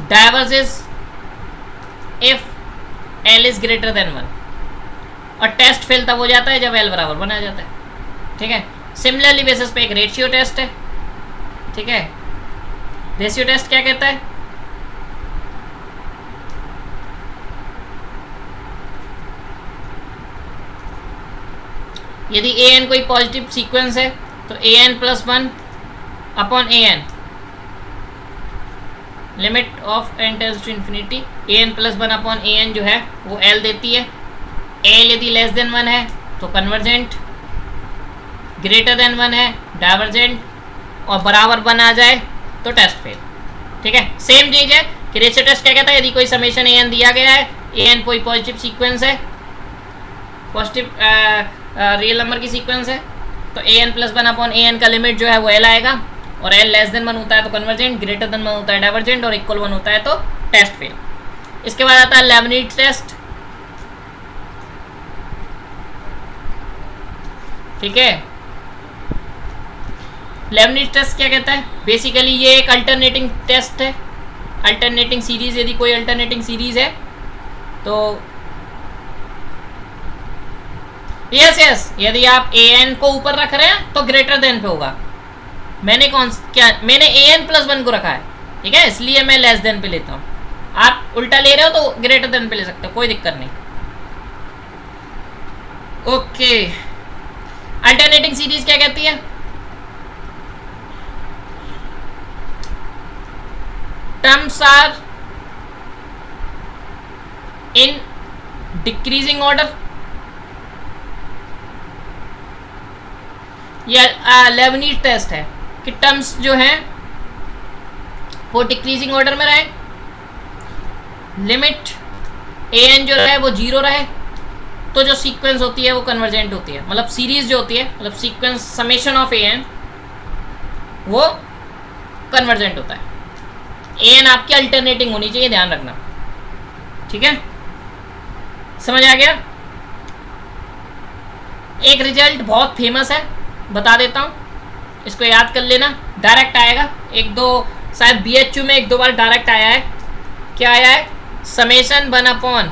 diverges if l is greater than 1, और टेस्ट फेल तब हो जाता है जब एल बराबर 1 आ जाता है। ठीक है, सिमिलरली बेसिस पे एक रेशियो टेस्ट है। ठीक है, रेशियो टेस्ट क्या कहता है, यदि ए एन कोई पॉजिटिव सीक्वेंस है तो A N plus 1 upon A N, limit of N tends to infinity A N plus 1 upon A N जो है वो एल देती है। एल यदि लेस देन 1 है तो कन्वर्जेंट, ग्रेटर देन 1 है डाइवर्जेंट, और बराबर 1 आ जाए तो टेस्ट फेल। ठीक है, सेम चीज है कि रेशियो टेस्ट क्या कहता है, यदि कोई समेशन ए एन दिया गया है, ए एन कोई पॉजिटिव सीक्वेंस है, पॉजिटिव रियल नंबर की सीक्वेंस है, तो A N plus 1 upon A N का लिमिट जो है वो एल आएगा, और एल लेस देन 1 होता है तो कन्वर्जेंट, ग्रेटर देन 1 होता है डाइवर्जेंट, और इक्वल 1 होता है तो टेस्ट फेल। इसके बाद आता है लेबनिज टेस्ट। ठीक है, लेबनिज टेस्ट क्या कहता है, बेसिकली ये एक अल्टरनेटिंग टेस्ट है, अल्टरनेटिंग सीरीज, यदि कोई अल्टरनेटिंग सीरीज है तो यस यदि आप ए एन को ऊपर रख रहे हैं तो ग्रेटर देन पे होगा। मैंने मैंने ए एन प्लस 1 को रखा है, ठीक है, इसलिए मैं लेस देन पे लेता हूँ। आप उल्टा ले रहे हो तो ग्रेटर देन पे ले सकते हो, कोई दिक्कत नहीं। ओके, अल्टरनेटिंग सीरीज क्या कहती है, terms are in decreasing order, या लेबनीज टेस्ट है कि टर्म्स जो हैं वो डिक्रीजिंग ऑर्डर में रहे, लिमिट an जो रहे वो 0 रहे, तो जो सीक्वेंस होती है वो कन्वर्जेंट होती है। मतलब सीरीज जो होती है, मतलब सीक्वेंस समेशन ऑफ an वो कन्वर्जेंट होता है। an आपकी अल्टरनेटिंग होनी चाहिए, ध्यान रखना, ठीक है, समझ आ गया। एक रिजल्ट बहुत फेमस है, बता देता हूँ, इसको याद कर लेना, डायरेक्ट आएगा, एक दो शायद BHU में एक दो बार डायरेक्ट आया है। क्या आया है? Summation 1 upon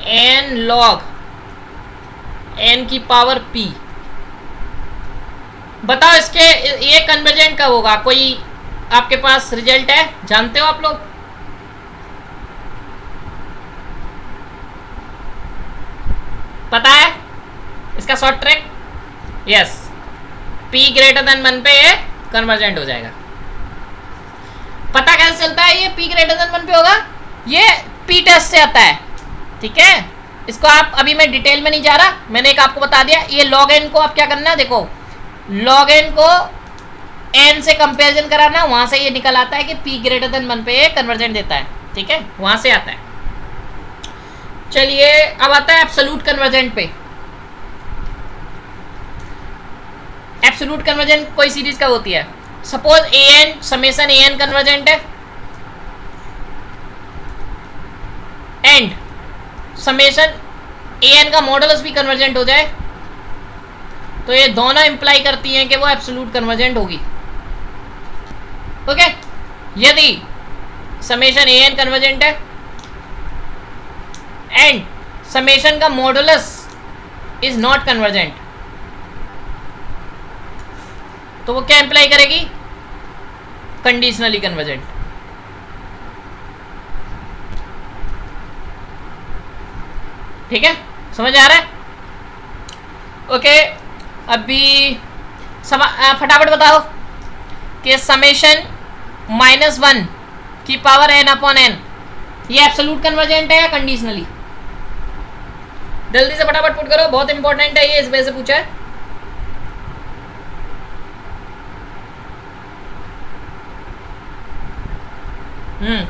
n log n की पावर p। बताओ इसके ये कन्वर्जेंट कब होगा? कोई आपके पास रिजल्ट है, जानते हो आप लोग? पता है इसका short track? Yes, p greater than 1 पे ये कन्वर्जेंट हो जाएगा। पता कैसे चलता है ये p ग्रेटर देन 1 पे होगा? ये p टेस्ट से आता है, ठीक है। इसको आप अभी मैं डिटेल में नहीं जा रहा, मैंने एक आपको बता दिया। ये log n को आप क्या करना है, देखो log n को n से कंपेरिजन कराना, वहां से ये निकल आता है कि p ग्रेटर देन 1 पे ये कन्वर्जेंट देता है, ठीक है, वहां से आता है। चलिए अब आता है एब्सोल्यूट कन्वर्जेंट पे। एब्सोल्यूट कन्वर्जेंट कोई सीरीज कब होती है? Suppose an summation an convergent है एंड समेशन an का मॉडुलस भी कन्वर्जेंट हो जाए, तो ये दोनों इंप्लाई करती हैं कि वो एब्सोल्यूट कन्वर्जेंट होगी। ओके, यदि समेशन an कन्वर्जेंट है एंड समेशन का मॉडुलस इज नॉट कन्वर्जेंट, तो वो क्या इंप्लाई करेगी? Conditionally convergent. ठीक है, समझ आ रहा है? ओके, अभी फटाफट बताओ कि समेशन -1 की पावर n अपॉन n ये एब्सोल्यूट कन्वर्जेंट है या कंडीशनली? जल्दी से फटाफट पुट करो, बहुत इंपॉर्टेंट है ये, इस वजह से पूछा है।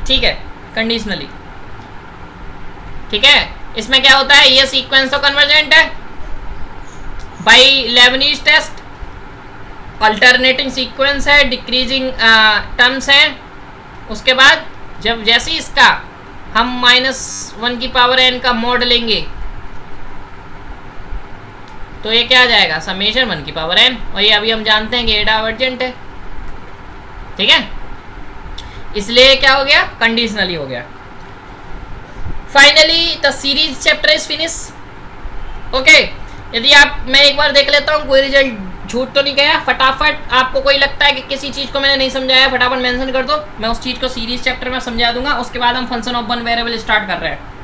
ठीक है, कंडीशनली। ठीक है, इसमें क्या होता है, ये सीक्वेंस तो कन्वर्जेंट है by Leibniz test, alternating sequence है, डिक्रीजिंग टर्म्स है। उसके बाद जब जैसे इसका हम -1 की पावर n का मॉड लेंगे तो ये क्या आ जाएगा? समेशन 1 की पावर n, और ये अभी हम जानते हैं कि ये डाइवर्जेंट है, ठीक है, इसलिए क्या हो गया? कंडीशनली हो गया। Finally the series chapter is finish. Okay, यदि आप, मैं एक बार देख लेता हूँ कोई रिजल्ट झूठ तो नहीं गया। फटाफट आपको कोई लगता है कि किसी चीज़ को मैंने नहीं समझाया, फटाफट मेंशन कर दो, मैं उस चीज़ को सीरीज चैप्टर में समझा दूंगा। उसके बाद हम function of one variable start कर रहे हैं।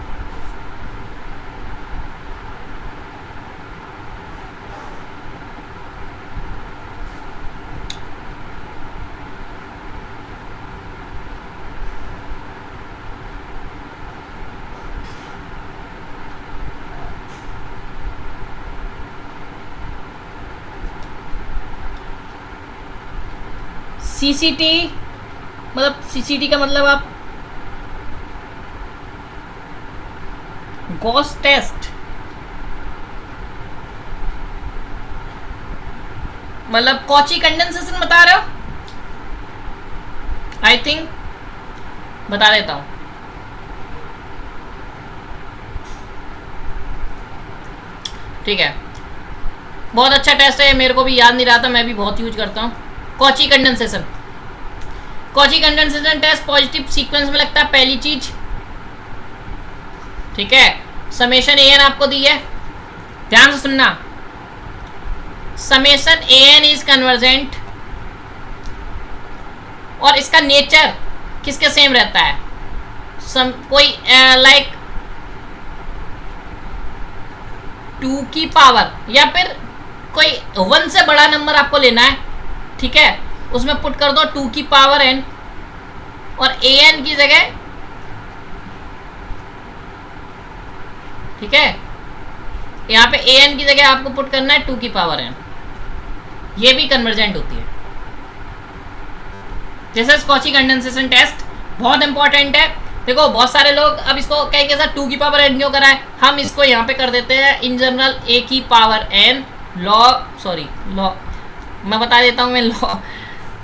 CCT मतलब CCT का मतलब आप गॉस टेस्ट, मतलब कॉची कंडेंसेशन बता रहे हो? आई थिंक बता देता हूं। ठीक है, बहुत अच्छा टेस्ट है, मेरे को भी याद नहीं रहा था, मैं भी बहुत यूज करता हूं। Cauchy condensation, Cauchy condensation test positive sequence में लगता है पहली चीज, ठीक है। समेशन an आपको दी है, ध्यान से सुनना, समेशन an इज कन्वर्जेंट, और इसका नेचर किसके सेम रहता है? कोई लाइक 2 की पावर, या फिर कोई 1 से बड़ा नंबर आपको लेना है, ठीक है, उसमें पुट कर दो 2 की पावर n, और an की जगह ठीक है, यहाँ पे ए एन की जगह आपको पुट करना है 2 की पावर एन, ये भी कन्वर्जेंट होती है। जैसे कॉची कंडेंसेशन टेस्ट बहुत इंपॉर्टेंट है। देखो बहुत सारे लोग अब इसको कहेंगे सर 2 की पावर एन क्यों करा है, हम इसको यहाँ पे कर देते हैं इन जनरल ए की पावर एन लॉ, मैं बता देता हूँ मैं लॉ,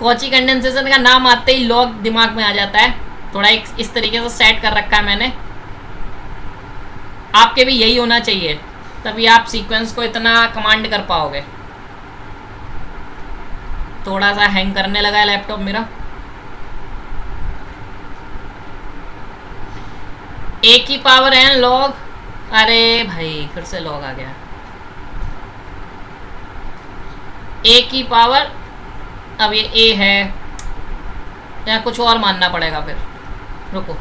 कॉची कंडेंसेशन का नाम आते ही लॉग दिमाग में आ जाता है, थोड़ा एक इस तरीके से सेट कर रखा है मैंने, आपके भी यही होना चाहिए, तभी आप सीक्वेंस को इतना कमांड कर पाओगे। थोड़ा सा हैंग करने लगा है लैपटॉप मेरा। ए की पावर एन लॉग, अरे भाई फिर से लॉग आ गया, ए की पावर, अब ये ए है या कुछ और मानना पड़ेगा, फिर रुको,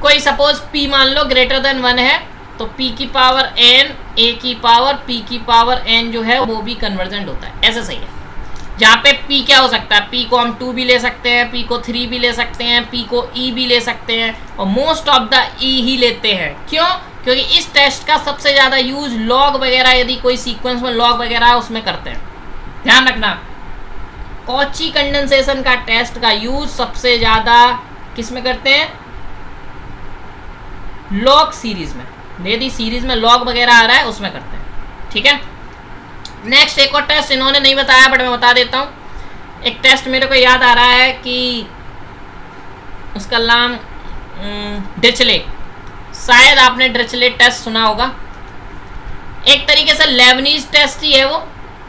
कोई सपोज p मान लो ग्रेटर देन 1 है, तो p की पावर n a की पावर p की पावर n जो है वो भी कन्वर्जेंट होता है, ऐसा सही है। जहाँ पे p क्या हो सकता है, p को हम 2 भी ले सकते हैं, p को 3 भी ले सकते हैं, p को e भी ले सकते हैं, और मोस्ट ऑफ द e ही लेते हैं। क्यों? क्योंकि इस टेस्ट का सबसे ज़्यादा यूज लॉग वगैरह, यदि कोई सीक्वेंस में लॉग वगैरह है उसमें करते हैं। ध्यान रखना, कॉची कंडेंसेशन का टेस्ट का यूज सबसे ज़्यादा किस में करते हैं, लॉग सीरीज में, यदि सीरीज में लॉग वगैरह आ रहा है उसमें करते हैं। ठीक है, नेक्स्ट एक और टेस्ट इन्होंने नहीं बताया बट मैं बता देता हूँ। एक टेस्ट मेरे को याद आ रहा है कि उसका नाम डिरिचले, शायद आपने डिरिचले टेस्ट सुना होगा। एक तरीके से लेबनीज टेस्ट ही है वो।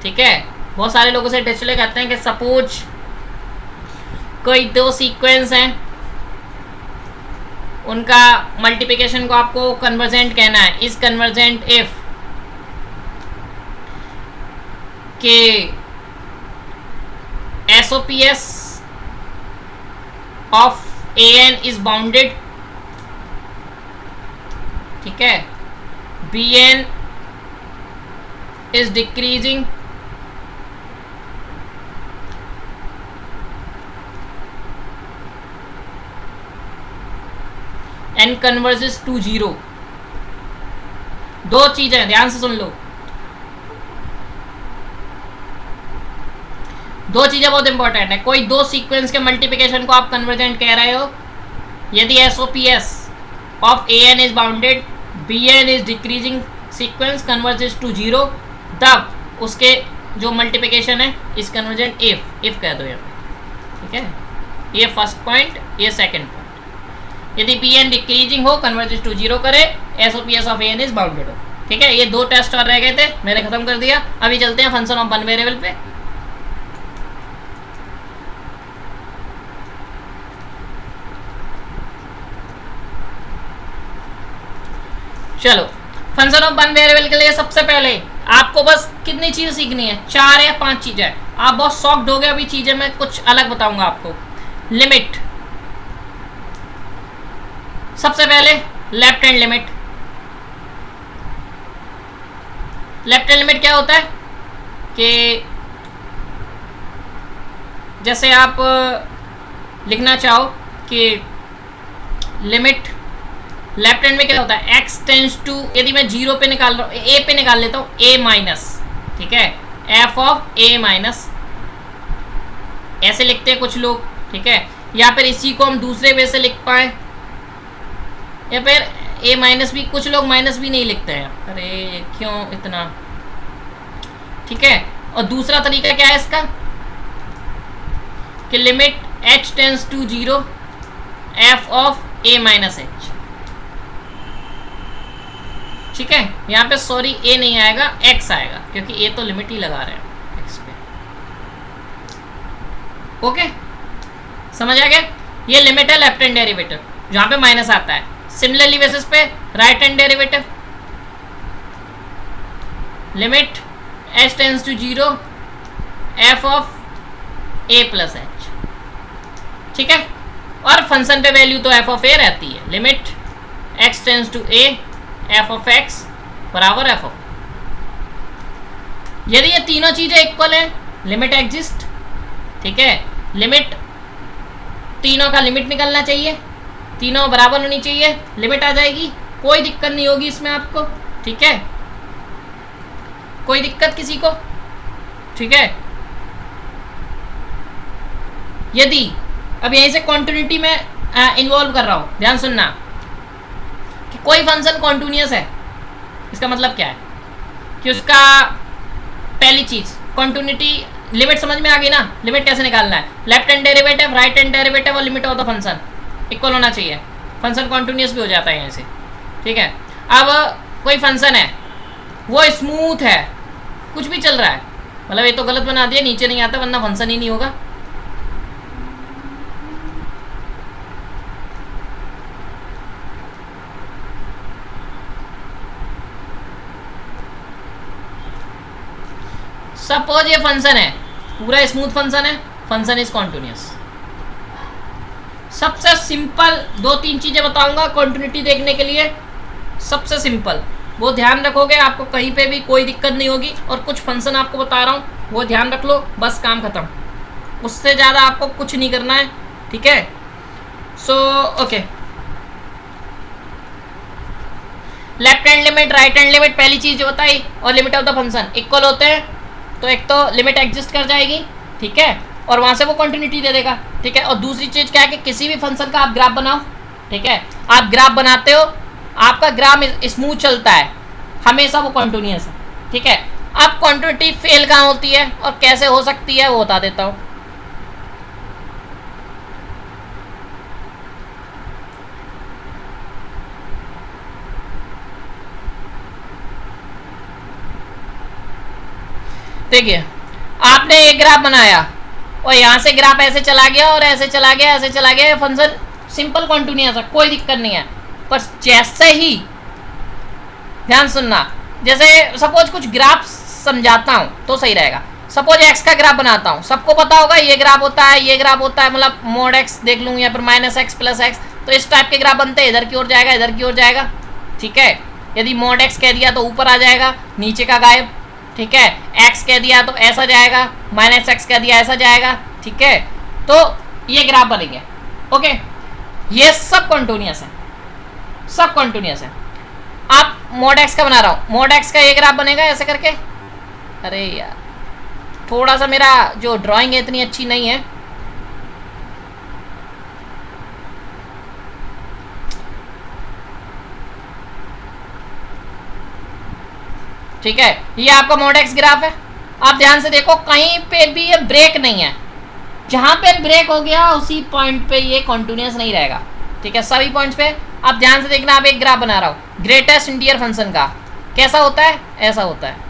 ठीक है, बहुत सारे लोगों से डिरिचले कहते हैं कि सपोज कोई 2 सीक्वेंस हैं, उनका मल्टीप्लिकेशन को आपको कन्वर्जेंट कहना है। इज कन्वर्जेंट इफ के SOPS of AN is bounded, ठीक है, BN is decreasing, n converges to 0। 2 चीजें ध्यान से सुन लो, 2 चीजें बहुत इंपॉर्टेंट है। कोई 2 सीक्वेंस के मल्टीप्लिकेशन को आप कन्वर्जेंट कह रहे हो, यदि SOPS of AN is bounded, BN is decreasing, sequence converges to 0, तब उसके जो मल्टीप्लिकेशन है इज कन्वर्जेंट इफ कह दो यहाँ, ठीक है। ये फर्स्ट पॉइंट, ये सेकंड पॉइंट। यदि BN डिक्रीजिंग हो, कन्वर्जेस टू 0 करे, SOPS of AN is bounded हो। ठीक है, ये 2 टेस्ट और रह गए थे, मैंने खत्म कर दिया। अभी चलते हैं फंक्शन ऑफ वन वेरिएबल पे। चलो, फंक्शन ऑफ वन वेरिएबल के लिए सबसे पहले आपको बस कितनी चीजें सीखनी है, 4 या 5 चीजें। आप बहुत शॉक्ड हो गए, अभी चीजें मैं कुछ अलग बताऊंगा आपको। लिमिट, सबसे पहले left hand limit. Left hand limit क्या होता है कि जैसे आप लिखना चाहो कि लिमिट लेफ्ट हैंड में क्या होता है, x टेंस टू, यदि मैं 0 पे निकाल रहा हूँ, a पे निकाल लेता हूँ, a माइनस, ठीक है, f ऑफ a माइनस, ऐसे लिखते हैं कुछ लोग। ठीक है, या फिर इसी को हम दूसरे वे से लिख पाए, या फिर a माइनस भी, कुछ लोग माइनस भी नहीं लिखते हैं, अरे क्यों इतना। ठीक है, और दूसरा तरीका क्या है इसका कि limit h tends to 0 f of a minus h। ठीक है, यहाँ पे सॉरी a नहीं आएगा, x आएगा, क्योंकि a तो लिमिट ही लगा रहे हैं x पे। ओके, समझ आ गया? ये लिमिट है लेफ्ट हैंड डेरिवेटिव, जहाँ पे माइनस आता है। सिमिलरली बेसिस पे right hand derivative, limit h tends to 0 f of a plus h। ठीक है, और फंक्शन पे वैल्यू तो f ऑफ a रहती है। Limit x tends to a f of x बराबर f ऑफ। यदि ये तीनों चीजें इक्वल हैं, लिमिट एग्जिस्ट। ठीक है, लिमिट तीनों का लिमिट निकलना चाहिए, तीनों बराबर होनी चाहिए, लिमिट आ जाएगी, कोई दिक्कत नहीं होगी इसमें आपको, ठीक है, कोई दिक्कत किसी को, ठीक है। यदि अब यहीं से कॉन्टिन्यूटी में इन्वॉल्व कर रहा हूं, ध्यान सुनना, कि कोई फंक्शन कॉन्टिन्यूअस है, इसका मतलब क्या है कि उसका पहली चीज कॉन्टिन्यूटी, लिमिट समझ में आ गई ना, लिमिट कैसे निकालना है, left hand derivative, right hand derivative और limit of the function equal होना चाहिए, फंक्शन कॉन्टिन्यूअस भी हो जाता है यहाँ से, ठीक है। अब कोई फंक्शन है वो स्मूथ है, कुछ भी चल रहा है, मतलब ये तो गलत बना दिया, नीचे नहीं आता वरना फंक्शन ही नहीं होगा, सपोज ये फंक्शन है, पूरा स्मूथ फंक्शन है, फंक्शन इज कॉन्टिन्यूअस। सबसे सिंपल दो तीन चीजें बताऊंगा कॉन्टिन्यूटी देखने के लिए, सबसे सिंपल वो ध्यान रखोगे, आपको कहीं पे भी कोई दिक्कत नहीं होगी, और कुछ फंक्शन आपको बता रहा हूँ वो ध्यान रख लो, बस काम खत्म, उससे ज़्यादा आपको कुछ नहीं करना है, ठीक है। So okay, left hand limit, right hand limit पहली चीज जो बताई, और limit of the function equal होते हैं, तो एक तो लिमिट एग्जिस्ट कर जाएगी, ठीक है, और वहां से वो कंटिन्यूटी दे देगा, ठीक है। और दूसरी चीज क्या है कि किसी भी फंक्शन का आप ग्राफ बनाओ, ठीक है, आप ग्राफ बनाते हो, आपका ग्राफ स्मूथ चलता है, हमेशा वो कंटिन्यूअस है, ठीक है। अब कंटिन्यूटी फेल कहाँ होती है और कैसे हो सकती है वो बता देता हूँ। देखिए, आपने एक ग्राफ बनाया और यहाँ से ग्राफ ऐसे चला गया और ऐसे चला गया, ऐसे चला गया, फंक्शन सिंपल कॉन्टिन्यूअस है, कोई दिक्कत नहीं है। पर जैसे ही, ध्यान सुनना, जैसे सपोज कुछ ग्राफ समझाता हूँ तो सही रहेगा। सपोज एक्स का ग्राफ बनाता हूँ, सबको पता होगा ये ग्राफ होता है, ये ग्राफ होता है, मतलब मोड एक्स देख लूँ या फिर माइनस एक्स प्लस एक्स, तो इस टाइप के ग्राफ बनते हैं, इधर की ओर जाएगा, इधर की ओर जाएगा, ठीक है। यदि मोड एक्स कह दिया तो ऊपर आ जाएगा, नीचे का गायब, ठीक है। एक्स कह दिया तो ऐसा जाएगा, माइनस एक्स कह दिया ऐसा जाएगा, ठीक है। तो ये ग्राफ बनेंगे, ओके। ये सब कॉन्टिन्यूअस है, सब कॉन्टिन्यूअस है। आप मोड एक्स का बना रहा हूँ, मोड एक्स का ये ग्राफ बनेगा ऐसे करके। अरे यार, थोड़ा सा मेरा जो ड्राइंग है इतनी अच्छी नहीं है, ठीक है। ये आपका मोड एक्स ग्राफ है। आप ध्यान से देखो, कहीं पे भी ये ब्रेक नहीं है, जहां पे ब्रेक हो गया उसी पॉइंट पे ये कॉन्टिन्यूअस नहीं रहेगा, ठीक है। सभी पॉइंट्स पे आप ध्यान से देखना। आप एक ग्राफ बना रहा हूं ग्रेटेस्ट इंटीजर फंक्शन का, कैसा होता है, ऐसा होता है।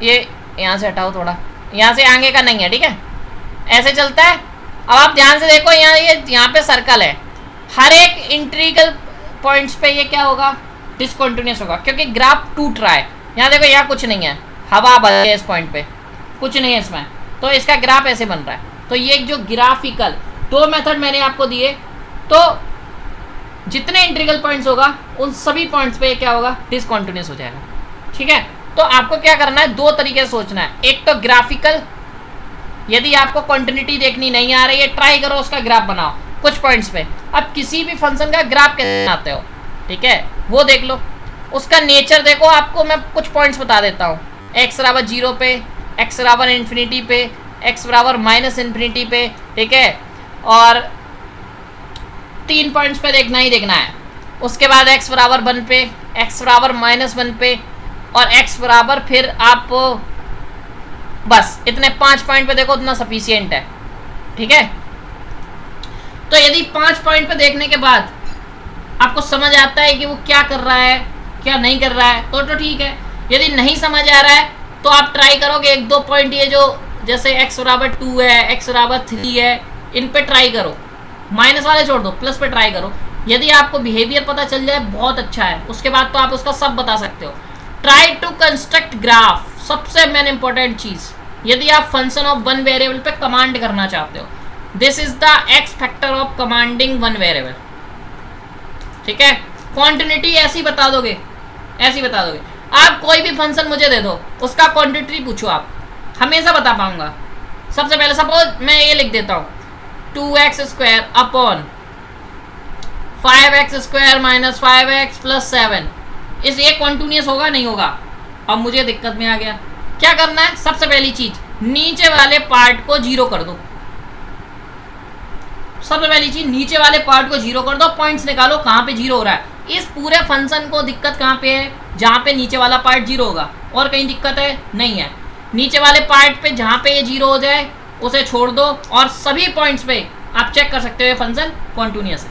ये यहां से हटाओ थोड़ा, यहां से आगे का नहीं है, ठीक है, ऐसे चलता है। अब आप ध्यान से देखो, यहाँ ये यहाँ पे सर्कल है, हर एक इंटीग्रल पॉइंट्स पे ये क्या होगा, डिसकंटिन्यूअस होगा, क्योंकि ग्राफ टूट रहा है। यहाँ देखो, यहाँ कुछ नहीं है, हवा भर है इस पॉइंट पे, कुछ नहीं है इसमें, तो इसका ग्राफ ऐसे बन रहा है। तो ये जो ग्राफिकल दो मेथड मैंने आपको दिए, तो जितने इंटीग्रल पॉइंट्स होगा उन सभी पॉइंट्स पे क्या होगा, डिसकंटिन्यूअस हो जाएगा, ठीक है। तो आपको क्या करना है, दो तरीके से सोचना है। एक तो ग्राफिकल, यदि आपको कंटिन्यूटी देखनी नहीं आ रही है, ट्राई करो उसका ग्राफ बनाओ कुछ पॉइंट्स पे। अब किसी भी फंक्शन का ग्राफ कैसे बनाते हो, ठीक है, वो देख लो, उसका नेचर देखो। आपको मैं कुछ पॉइंट्स बता देता हूँ, एक्स बराबर 0 पे, एक्स बराबर इन्फिनिटी पे, एक्स बराबर माइनस इन्फिनिटी पे, ठीक है, और 3 पॉइंट्स पे देखना ही देखना है। उसके बाद एक्स बराबर 1 पे, एक्स बराबर -1 पे, और एक्स बराबर फिर आप बस इतने 5 पॉइंट पे देखो, उतना सफिशियंट है, ठीक है। तो यदि 5 पॉइंट पे देखने के बाद आपको समझ आता है कि वो क्या कर रहा है क्या नहीं कर रहा है, तो ठीक है। यदि नहीं समझ आ रहा है तो आप ट्राई करोगे 1-2 पॉइंट, ये जो जैसे x बराबर 2 है, x बराबर 3 है, इन पे ट्राई करो, माइनस वाले छोड़ दो, प्लस पे ट्राई करो। यदि आपको बिहेवियर पता चल जाए बहुत अच्छा है, उसके बाद तो आप उसका सब बता सकते हो। ट्राई टू कंस्ट्रक्ट ग्राफ, सबसे मेन इंपॉर्टेंट चीज, यदि आप फंक्शन ऑफ वन वेरिएबल पे कमांड करना चाहते हो, this is the x factor of commanding one variable, ठीक है। क्वांटिटी ऐसी बता दोगे, ऐसी बता दोगे। आप कोई भी फंक्शन मुझे दे दो, उसका क्वांटिटी पूछो, आप हमेशा बता पाऊंगा, सबसे पहले सपोज मैं ये लिख देता हूँ 2x² upon 5x² minus 5x plus 7, इस ये कॉन्टिन्यूस होगा नहीं होगा? अब मुझे दिक्कत में आ गया। क्या करना है? सबसे पहली चीज नीचे वाले पार्ट को जीरो कर दो। सबसे पहली चीज नीचे वाले पार्ट को जीरो कर दो, पॉइंट्स निकालो कहाँ पे जीरो हो रहा है। इस पूरे फंक्शन को दिक्कत कहाँ पे है? जहाँ पे नीचे वाला पार्ट जीरो होगा। और कहीं दिक्कत है? नहीं है। नीचे वाले पार्ट पे जहाँ पे ये जीरो हो जाए उसे छोड़ दो, और सभी पॉइंट्स पे आप चेक कर सकते हो ये फंक्शन कॉन्टिन्यूस है।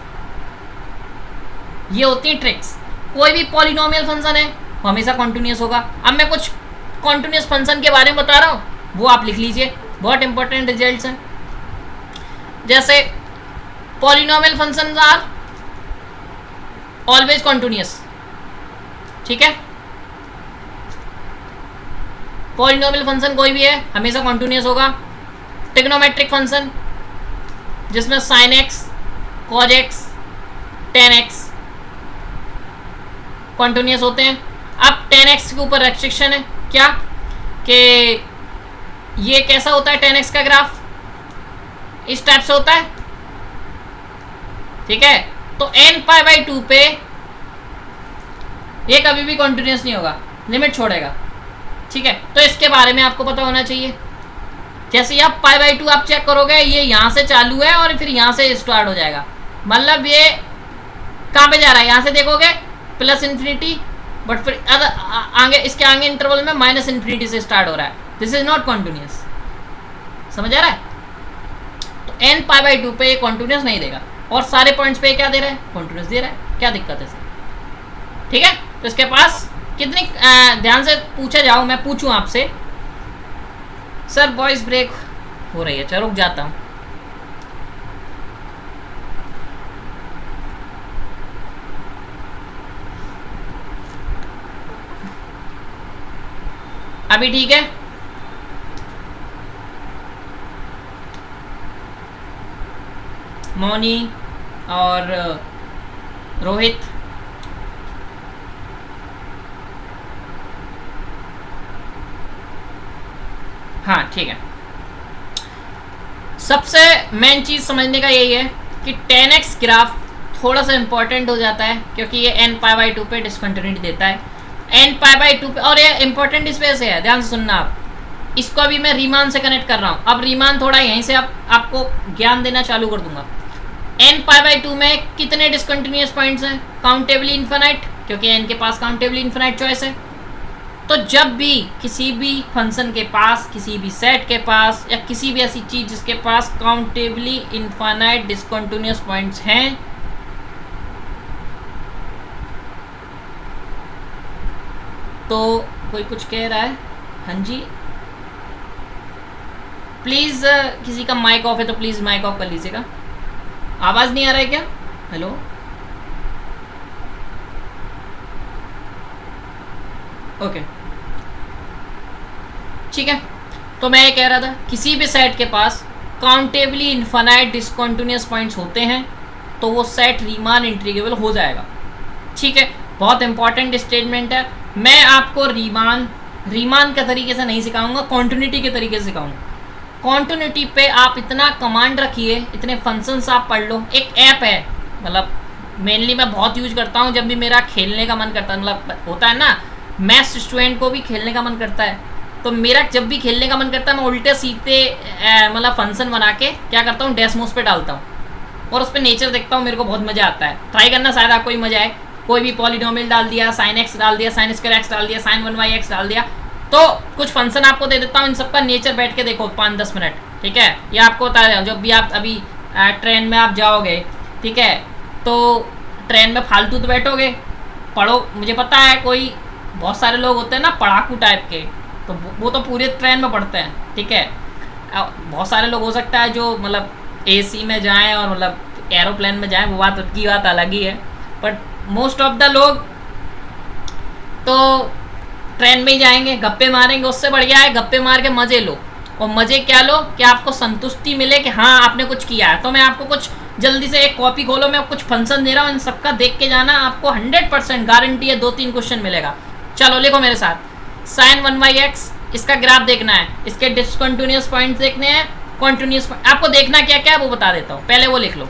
ये होती है ट्रिक्स। कोई भी पॉलिनोमियल फंक्शन है वो हमेशा कॉन्टिन्यूस होगा। अब मैं कुछ कॉन्टिन्यूस फंक्शन के बारे में बता रहा हूँ, वो आप लिख लीजिए, बहुत इंपॉर्टेंट रिजल्ट्स हैं। जैसे polynomial functions are always continuous, ठीक है। पॉलिनोमियल फंक्शन कोई भी है हमेशा कॉन्टिन्यूस होगा। ट्रिग्नोमेट्रिक फंक्शन जिसमें sin x, cos x, tan x continuous होते हैं। अब tan x के ऊपर रेस्ट्रिक्शन है, क्या कि ये कैसा होता है? tan x का ग्राफ इस टाइप से होता है, ठीक है। तो n π/2 पे ये कभी भी कॉन्टिन्यूस नहीं होगा, लिमिट छोड़ेगा, ठीक है। तो इसके बारे में आपको पता होना चाहिए। जैसे आप π/2 आप चेक करोगे, ये यहाँ से चालू है और फिर यहाँ से स्टार्ट हो जाएगा, मतलब ये कहाँ पे जा रहा है? यहाँ से देखोगे प्लस इन्फिनिटी, बट फिर आगे इसके आगे इंटरवल में माइनस इन्फिनिटी से स्टार्ट हो रहा है। दिस इज नॉट कॉन्टिन्यूस, समझ आ रहा है? तो n π/2 पे ये कॉन्टिन्यूस नहीं देगा, और सारे पॉइंट्स पे क्या दे रहा है? कॉन्टिन्यूस दे रहा है। क्या दिक्कत है सर? ठीक है। तो इसके पास कितनी ध्यान से पूछा जाओ, मैं पूछूं आपसे, सर वॉइस ब्रेक हो रही है, चलो रुक जाता हूं। अभी ठीक है? मौनी और रोहित, हाँ ठीक है। सबसे मेन चीज समझने का यही है कि tan x ग्राफ थोड़ा सा इंपॉर्टेंट हो जाता है, क्योंकि ये n π/2 पे डिसकंटिन्यूटी देता है। n π/2 पे, और ये इंपॉर्टेंट इस वजह से है, ध्यान से सुनना आप, इसको अभी मैं रीमान से कनेक्ट कर रहा हूँ। अब रीमान थोड़ा यहीं से आपको ज्ञान देना चालू कर दूंगा। n π/2 में कितने डिसकंटिन्यूअस पॉइंट्स हैं? काउंटेबली इन्फिनाइट, क्योंकि n के पास काउंटेबली इन्फिनाइट चॉइस है। तो जब भी किसी भी फंक्शन के पास, किसी भी सेट के पास, या किसी भी ऐसी चीज जिसके पास काउंटेबली इनफाइनाइट डिसकंटिन्यूअस पॉइंट्स हैं, तो कोई कुछ कह रहा है? हाँ जी, प्लीज किसी का माइक ऑफ है तो प्लीज माइक ऑफ कर लीजिएगा। आवाज नहीं आ रहा है क्या? हेलो, ओके ठीक है। तो मैं ये कह रहा था, किसी भी सेट के पास काउंटेबली इनफाइनाइट डिसकंटिन्यूअस पॉइंट्स होते हैं तो वो सेट रीमान इंटीग्रेबल हो जाएगा, ठीक है। बहुत इंपॉर्टेंट स्टेटमेंट है। मैं आपको रीमान के तरीके से नहीं सिखाऊंगा, कॉन्टिन्यूटी के तरीके से सिखाऊंगा। कॉन्टिन्यूटी पे आप इतना कमांड रखिए, इतने फंक्शंस आप पढ़ लो। एक ऐप है, मतलब मेनली मैं बहुत यूज करता हूँ जब भी मेरा खेलने का मन करता है, मतलब होता है ना, मैथ्स स्टूडेंट को भी खेलने का मन करता है, तो मेरा जब भी खेलने का मन करता है मैं उल्टे सीधे मतलब फंक्शन बना के क्या करता हूँ, डेस्मोस पे डालता हूँ और उस पर नेचर देखता हूँ, मेरे को बहुत मज़ा आता है। ट्राई करना, शायद आपको ही मजा आए। कोई भी पॉलिनोमियल डाल दिया, sin x डाल दिया, sin स्क्वायर x डाल दिया, sin 1y(x) डाल दिया, तो कुछ फंक्शन आपको दे देता हूँ, इन सबका नेचर बैठ के देखो 5-10 मिनट, ठीक है। ये आपको बता रहा हूँ, जब भी आप अभी ट्रेन में आप जाओगे, ठीक है, तो ट्रेन में फालतू तो बैठोगे, पढ़ो। मुझे पता है कोई बहुत सारे लोग होते हैं ना पढ़ाकू टाइप के, तो वो तो पूरे ट्रेन में पढ़ते हैं, ठीक है। बहुत सारे लोग हो सकता है जो मतलब AC में जाएं और मतलब एरोप्लेन में जाएं, वो बात की बात अलग ही है, बट मोस्ट ऑफ द लोग तो ट्रेन में ही जाएंगे, गप्पे मारेंगे। उससे बढ़िया है गप्पे मार के मज़े लो, और मज़े क्या लो कि आपको संतुष्टि मिले कि हाँ आपने कुछ किया है। तो मैं आपको कुछ जल्दी से एक कॉपी खोलो, मैं कुछ फंक्शन दे रहा हूँ, इन सबका देख के जाना, आपको 100% गारंटी है 2-3 क्वेश्चन मिलेगा। चलो लिखो मेरे साथ, sin 1y(x) इसका ग्राफ देखना है, इसके डिसकंटिन्यूअस पॉइंट्स देखने हैं, कॉन्टिन्यूअस आपको देखना क्या क्या है वो बता देता हूँ, पहले वो लिख लो।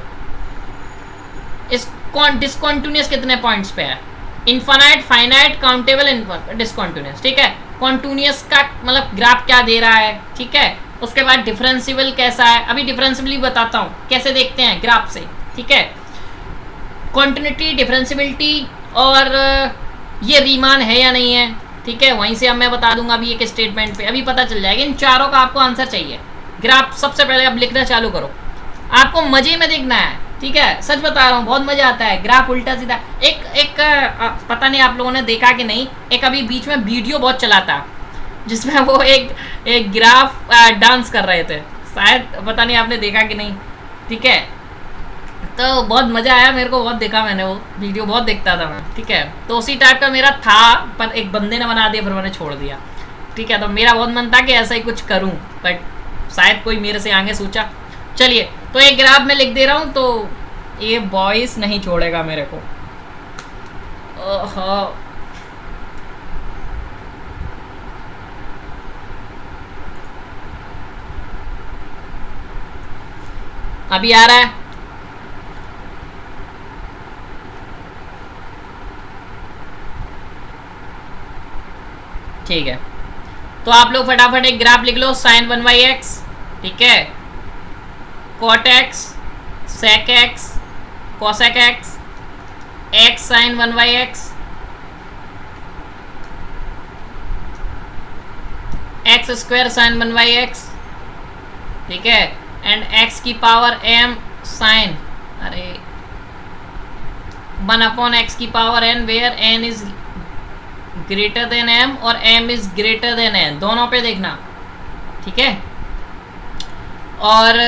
इस डिसकंटिन्यूअस कितने पॉइंट्स पे है, इनफाइनाइट, फाइनाइट, काउंटेबल, डिसकंटिन्यूअस, ठीक है। कॉन्टिन्यूअस का मतलब ग्राफ क्या दे रहा है, ठीक है। उसके बाद डिफरेंशियल कैसा है, अभी डिफरेंशियबली बताता हूँ कैसे देखते हैं ग्राफ से, ठीक है। कॉन्टिन्यूटी, डिफरेंशियबिलिटी और ये रीमान है या नहीं है, ठीक है, वहीं से अब मैं बता दूंगा अभी एक स्टेटमेंट पे, अभी पता चल जाएगा। इन चारों का आपको आंसर चाहिए। ग्राफ सबसे पहले अब लिखना चालू करो, आपको मजे में देखना है, ठीक है, सच बता रहा हूँ, बहुत मजा आता है। ग्राफ उल्टा सीधा एक पता नहीं आप लोगों ने देखा कि नहीं, एक अभी बीच में वीडियो बहुत चला था जिसमें वो एक ग्राफ डांस कर रहे थे, शायद पता नहीं आपने देखा कि नहीं, ठीक है। तो बहुत मज़ा आया मेरे को, बहुत देखा मैंने वो वीडियो, बहुत देखता था मैं, ठीक है। तो उसी टाइप का मेरा था, पर एक बंदे ने बना दिया, फिर मैंने छोड़ दिया, ठीक है। तो मेरा बहुत मन था कि ऐसा ही कुछ करूं, बट शायद कोई मेरे से आगे सोचा। चलिए, तो एक ग्राफ में लिख दे रहा हूं, तो ये वॉइस नहीं छोड़ेगा मेरे को। ओहो, अभी आ रहा है, ठीक है। तो आप लोग फटाफट एक ग्राफ लिख लो, साइन 1/x, ठीक है, cot x, sec x, cosec x, x sine 1/x, x square sine 1/x, ठीक है, एंड एक्स की पावर m साइन, अरे 1/x की power n, where n is greater than m और m is greater than n, दोनों पे देखना, ठीक है। और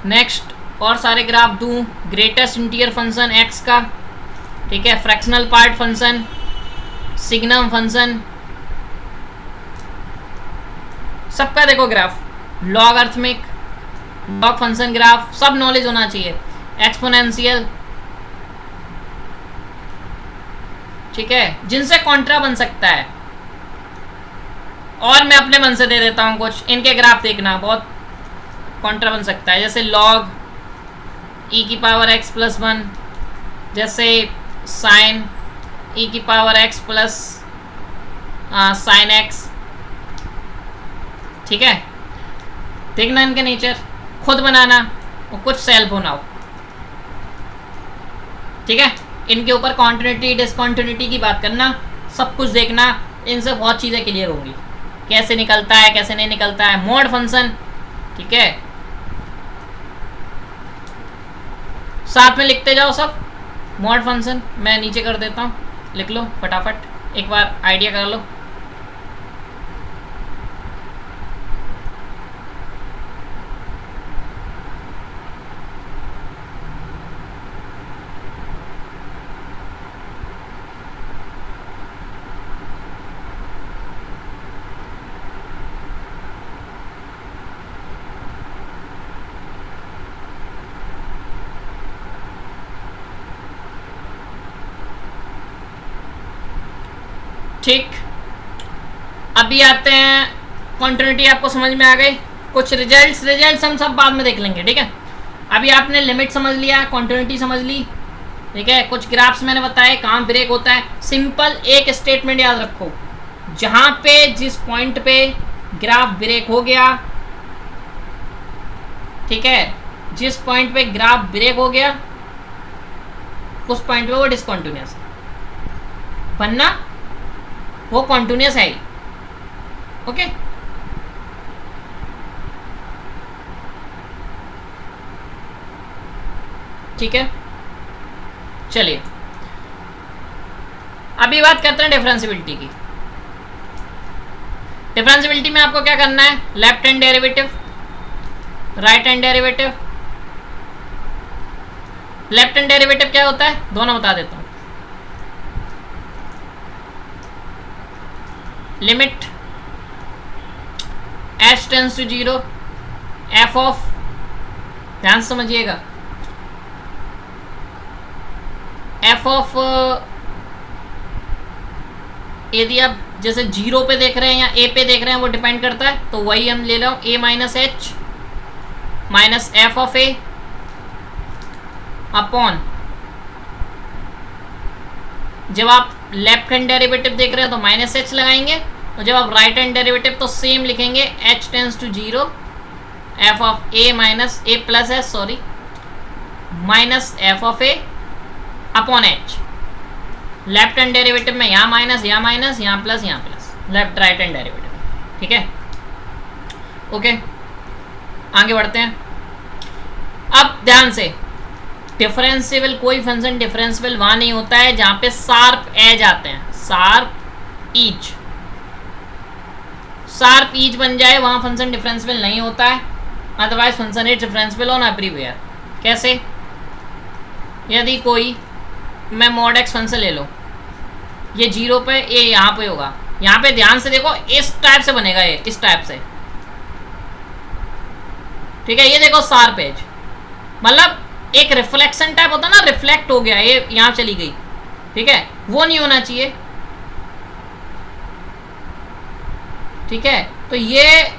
नेक्स्ट और सारे ग्राफ दूं, ग्रेटेस्ट इंटीरियर फंक्शन x का, ठीक है, fractional part function, signum function, सबका देखो graph, logarithmic, log function graph, सब नॉलेज होना चाहिए, एक्सपोनेंशियल, ठीक है, जिनसे कॉन्ट्रा बन सकता है। और मैं अपने मन से दे देता हूँ कुछ, इनके ग्राफ देखना, बहुत कॉन्ट्रा बन सकता है, जैसे लॉग e की पावर x प्लस 1, जैसे साइन e की power x plus sign x, ठीक है। देखना इनके नेचर, खुद बनाना और कुछ सेल्फ होना हो, ठीक है। इनके ऊपर कॉन्टिन्यूटी, डिसकॉन्टिन्यूटी की बात करना, सब कुछ देखना, इनसे बहुत चीज़ें क्लियर होंगी, कैसे निकलता है, कैसे नहीं निकलता है, मोड फंक्शन, ठीक है, साथ में लिखते जाओ सब, मोड फंक्शन मैं नीचे कर देता हूँ, लिख लो फटाफट, एक बार आइडिया कर लो। ठीक, अभी आते हैं, कॉन्टिन्यूटी आपको समझ में आ गई, कुछ रिजल्ट्स हम सब बाद में देख लेंगे, ठीक है। अभी आपने लिमिट समझ लिया, कॉन्टिन्यूटी समझ ली, ठीक है, कुछ ग्राफ्स मैंने बताए कहाँ ब्रेक होता है। सिंपल एक स्टेटमेंट याद रखो, जहाँ पे जिस पॉइंट पे ग्राफ ब्रेक हो गया, ठीक है, जिस पॉइंट पे ग्राफ ब्रेक हो गया उस पॉइंट पे वो डिसकंटिन्यूअस, वरना वो कॉन्टिन्यूअस है ही, ओके। ठीक है, चलिए अभी बात करते हैं डिफरेंशियबिलिटी की। डिफरेंशियबिलिटी में आपको क्या करना है, left hand derivative, right hand derivative. Left hand derivative क्या होता है, दोनों बता देता हूं। Limit h tends to 0 f of, ध्यान समझिएगा, f ऑफ, यदि आप जैसे जीरो पे देख रहे हैं या ए पे देख रहे हैं वो डिपेंड करता है, तो वही हम ले रहा हूँ, A minus H minus F of A upon, जब आप लेफ्ट हैंड डेरिवेटिव देख रहे हैं तो माइनस एच लगाएंगे, और जब आप राइट हैंड डेरिवेटिव तो सेम लिखेंगे, h tends to zero, f of a minus a plus h, sorry, minus F of A upon h. Left hand derivative में यहाँ माइनस, यहाँ plus, left right hand derivative, ठीक है। Okay, आगे बढ़ते हैं। अब ध्यान से, डिफरेंशिएबल कोई फंक्शन डिफरेंशिएबल वहां नहीं होता है जहां पे शार्प एज आते हैं, शार्प ईज बन जाए वहां फंक्शन डिफरेंशिएबल नहीं होता है, otherwise function is differentiable on everywhere. कैसे? यदि कोई, मैं मॉड एक्स फंक्शन ले लो, ये जीरो पे, ये यहाँ पे होगा, यहाँ पे ध्यान से देखो, इस टाइप से बनेगा, ये इस टाइप से, ठीक है। ये देखो शार्प एज, मतलब एक रिफ्लेक्शन टाइप होता है ना, रिफ्लेक्ट हो गया, ये यहाँ चली गई, ठीक है, वो नहीं होना चाहिए, ठीक है। तो ये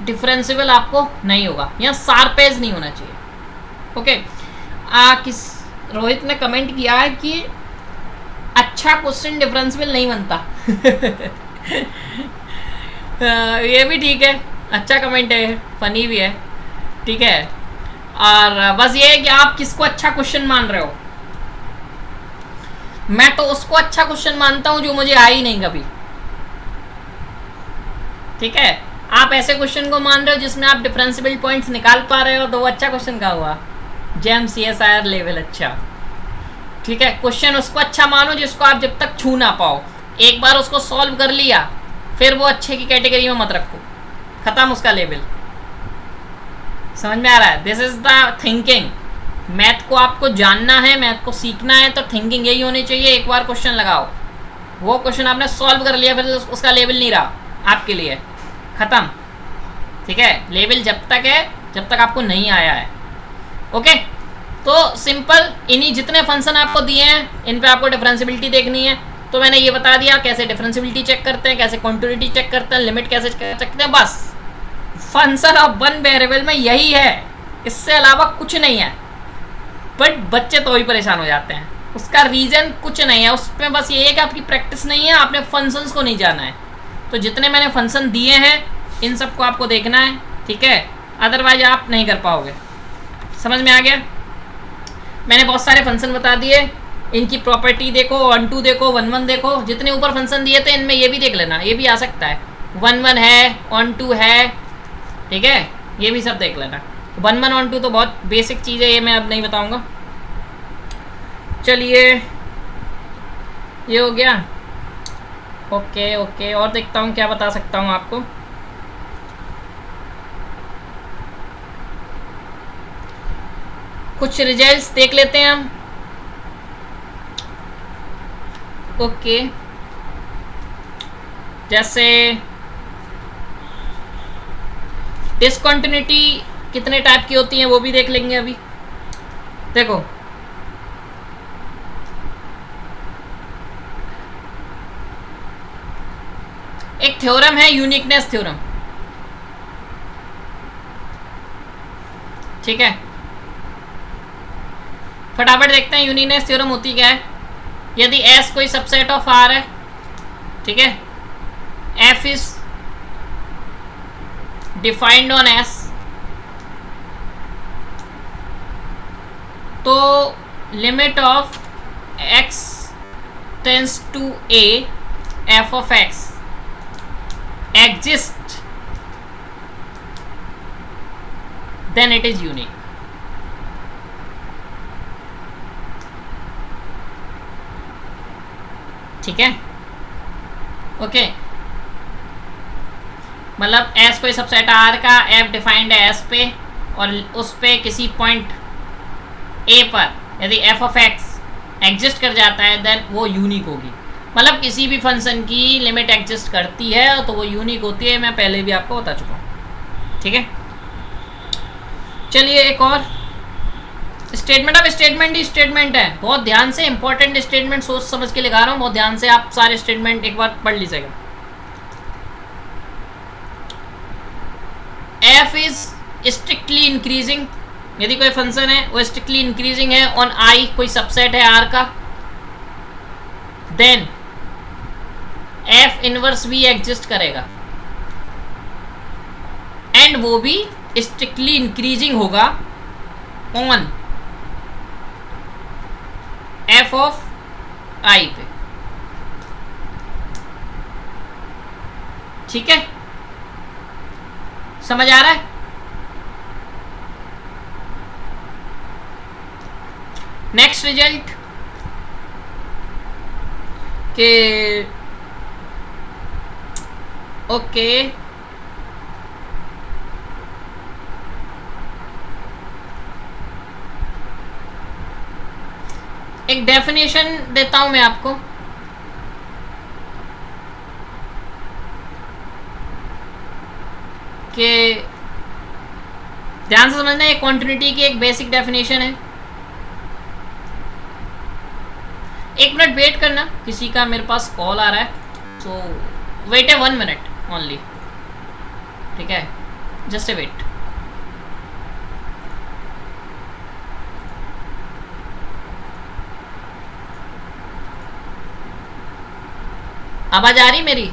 डिफरेंशिएबल आपको नहीं होगा, यहाँ शार्प एज नहीं होना चाहिए। ओके, किस रोहित ने कमेंट किया है कि अच्छा क्वेश्चन डिफरेंशिएबल नहीं बनता ये भी ठीक है, अच्छा कमेंट है, फनी भी है, ठीक है। और बस ये है कि आप किसको अच्छा क्वेश्चन मान रहे हो। मैं तो उसको अच्छा क्वेश्चन मानता हूं जो मुझे आ ही नहीं कभी, ठीक है। आप ऐसे क्वेश्चन को मान रहे हो जिसमें आप डिफरेंशिएबल पॉइंट्स निकाल पा रहे हो, तो वो अच्छा क्वेश्चन का हुआ, जेम CSIR लेवल अच्छा, ठीक है। क्वेश्चन उसको अच्छा मानो जिसको आप जब तक छू ना पाओ, एक बार उसको सॉल्व कर लिया फिर वो अच्छे की कैटेगरी में मत रखो, खत्म उसका लेवल। समझ में आ रहा है? This is the thinking. Math को आपको जानना है, मैथ को सीखना है, तो थिंकिंग यही होनी चाहिए। एक बार क्वेश्चन लगाओ, वो क्वेश्चन आपने सॉल्व कर लिया, फिर उसका लेवल नहीं रहा आपके लिए, खत्म, ठीक है। लेवल जब तक है जब तक आपको नहीं आया है। ओके, तो सिंपल, इन्हीं जितने फंक्शन आपको दिए हैं इन पे आपको डिफरेंशिएबिलिटी देखनी है, तो मैंने ये बता दिया कैसे डिफरेंशिएबिलिटी चेक करते हैं, कैसे कॉन्टिन्यूटी चेक करते हैं, लिमिट कैसे चेक करते हैं। बस फंक्शन ऑफ वन वेरिएबल में यही है, इससे अलावा कुछ नहीं है। बट बच्चे तो ही परेशान हो जाते हैं, उसका रीजन कुछ नहीं है, उसमें बस ये है कि आपकी प्रैक्टिस नहीं है, आपने फंक्शंस को नहीं जाना है। तो जितने मैंने फंक्शन दिए हैं इन सबको आपको देखना है, ठीक है, अदरवाइज आप नहीं कर पाओगे। समझ में आ गया? मैंने बहुत सारे फंक्शन बता दिए, इनकी प्रॉपर्टी देखो, 1 2 देखो, 1 1 देखो, जितने ऊपर फंक्शन दिए थे इनमें ये भी देख लेना, ये भी आ सकता है, 1 1 है, 1 2 है, ठीक है, ये भी सब देख लेना। 1 1 1 2 तो बहुत बेसिक चीज़ है, ये मैं अब नहीं बताऊंगा। चलिए, ये हो गया। ओके ओके, और देखता हूँ क्या बता सकता हूँ आपको। कुछ रिजल्ट्स देख लेते हैं हम। ओके, जैसे डिसकंटिन्यूटी कितने टाइप की होती हैं वो भी देख लेंगे अभी। देखो, एक थ्योरम है यूनिकनेस थ्योरम, ठीक है, फटाफट देखते हैं यूनिकनेस थ्योरम होती क्या है। यदि S कोई सबसेट ऑफ R है, ठीक है, F is defined on S, तो limit of x tends to a f of x exist, then it is unique। ठीक है, ओके, मतलब S कोई सबसेट R का, F डिफाइंड है S पे, और उस पे किसी पॉइंट A पर यदि f of x एग्जिस्ट कर जाता है देन वो यूनिक होगी। मतलब किसी भी फंक्शन की लिमिट एग्जिस्ट करती है तो वो यूनिक होती है, मैं पहले भी आपको बता चुका हूँ, ठीक है। चलिए एक और स्टेटमेंट। अब स्टेटमेंट ही स्टेटमेंट है, बहुत ध्यान से इंपॉर्टेंट स्टेटमेंट सोच समझ के लिखा रहा हूँ, बहुत ध्यान से आप सारे स्टेटमेंट एक बार पढ़ लीजिएगा। एफ इज स्ट्रिक्टली इंक्रीजिंग, यदि कोई फंक्शन है वो स्ट्रिक्टली इंक्रीजिंग है ऑन आई, कोई सबसेट है आर का, देन एफ इनवर्स भी एग्जिस्ट करेगा एंड वो भी स्ट्रिक्टली इंक्रीजिंग होगा ऑन एफ ऑफ आई पे। ठीक है, समझ आ रहा है? नेक्स्ट रिजल्ट के ओके एक डेफिनेशन देता हूं मैं आपको कि ध्यान से समझना, एक कॉन्टिन्यूटी की एक बेसिक डेफिनेशन है। एक मिनट वेट करना, किसी का मेरे पास कॉल आ रहा है, सो वेट है 1 मिनट ओनली। ठीक है, जस्ट ए वेट। आवाज आ रही मेरी?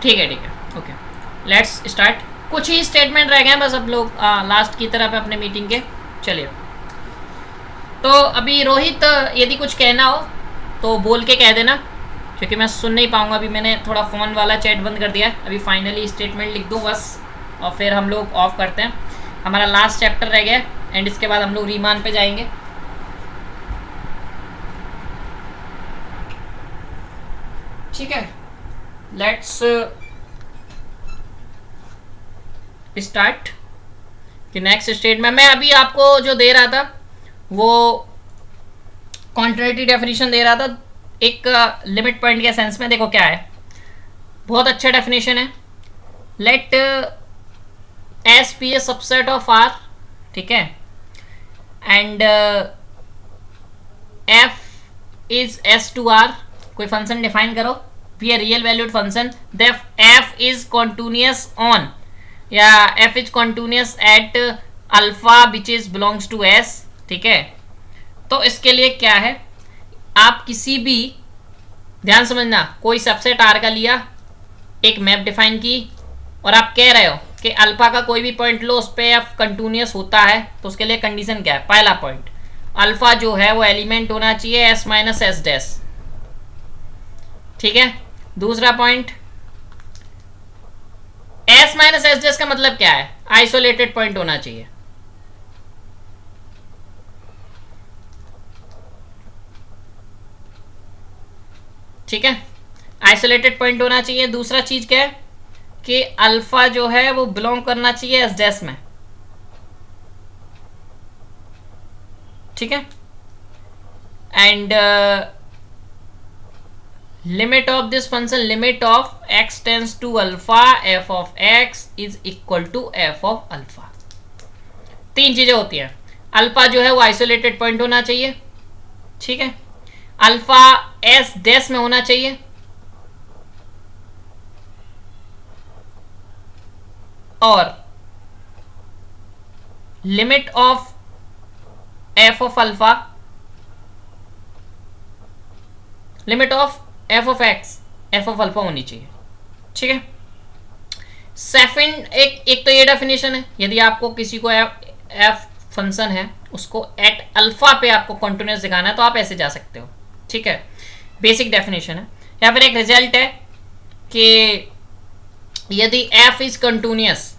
ठीक है ठीक है, ओके लेट्स स्टार्ट। कुछ ही स्टेटमेंट रह गए हैं बस, अब लोग लास्ट की तरफ अपने मीटिंग के। चलिए, तो अभी रोहित यदि कुछ कहना हो तो बोल के कह देना, क्योंकि मैं सुन नहीं पाऊंगा। अभी मैंने थोड़ा फ़ोन वाला चैट बंद कर दिया है। अभी फाइनली स्टेटमेंट लिख दूँ बस, और फिर हम लोग ऑफ करते हैं। हमारा लास्ट चैप्टर रह गया एंड इसके बाद हम लोग रीमान पे जाएंगे। ठीक है, लेट्स स्टार्ट कि नेक्स्ट स्टेटमेंट मैं अभी आपको जो दे रहा था वो कॉन्ट्रिन्यूटी डेफिनेशन दे रहा था एक लिमिट पॉइंट के सेंस में। देखो क्या है, बहुत अच्छा डेफिनेशन है। Let S be a subset of R, ठीक है, and F is S to R. कोई फंक्शन डिफाइन करो, be a real valued function, then F is continuous on या F is continuous at alpha which is belongs to S. ठीक है, तो इसके लिए क्या है, आप किसी भी, ध्यान समझना, कोई सबसेट आर का लिया, एक मैप डिफाइन की, और आप कह रहे हो कि अल्फा का कोई भी पॉइंट लो उस पर एफ कंटिन्यूअस होता है, तो उसके लिए कंडीशन क्या है? पहला पॉइंट, अल्फा जो है वो एलिमेंट होना चाहिए एस माइनस एस डैश। ठीक है, दूसरा point, S minus S dash का मतलब क्या है? आइसोलेटेड पॉइंट होना चाहिए। ठीक है, आइसोलेटेड पॉइंट होना चाहिए। दूसरा चीज क्या है कि अल्फा जो है वो बिलोंग करना चाहिए एस डैश में। ठीक है, and limit of this function, limit of x tends to alpha f of x is equal to f of alpha. तीन चीजें होती हैं। अल्फा जो है वो आइसोलेटेड पॉइंट होना चाहिए, ठीक है, अल्फा एस डैश में होना चाहिए, और limit of F of alpha, limit of F of x F of alpha होनी चाहिए। ठीक है, सेकंड एक तो ये डेफिनेशन है, यदि आपको किसी को एफ फंक्शन है उसको एट अल्फा पे आपको कॉन्टिन्यूअस दिखाना है तो आप ऐसे जा सकते हो। ठीक है, बेसिक डेफिनेशन है। या फिर एक रिजल्ट है कि यदि एफ इज कंटिन्यूअस,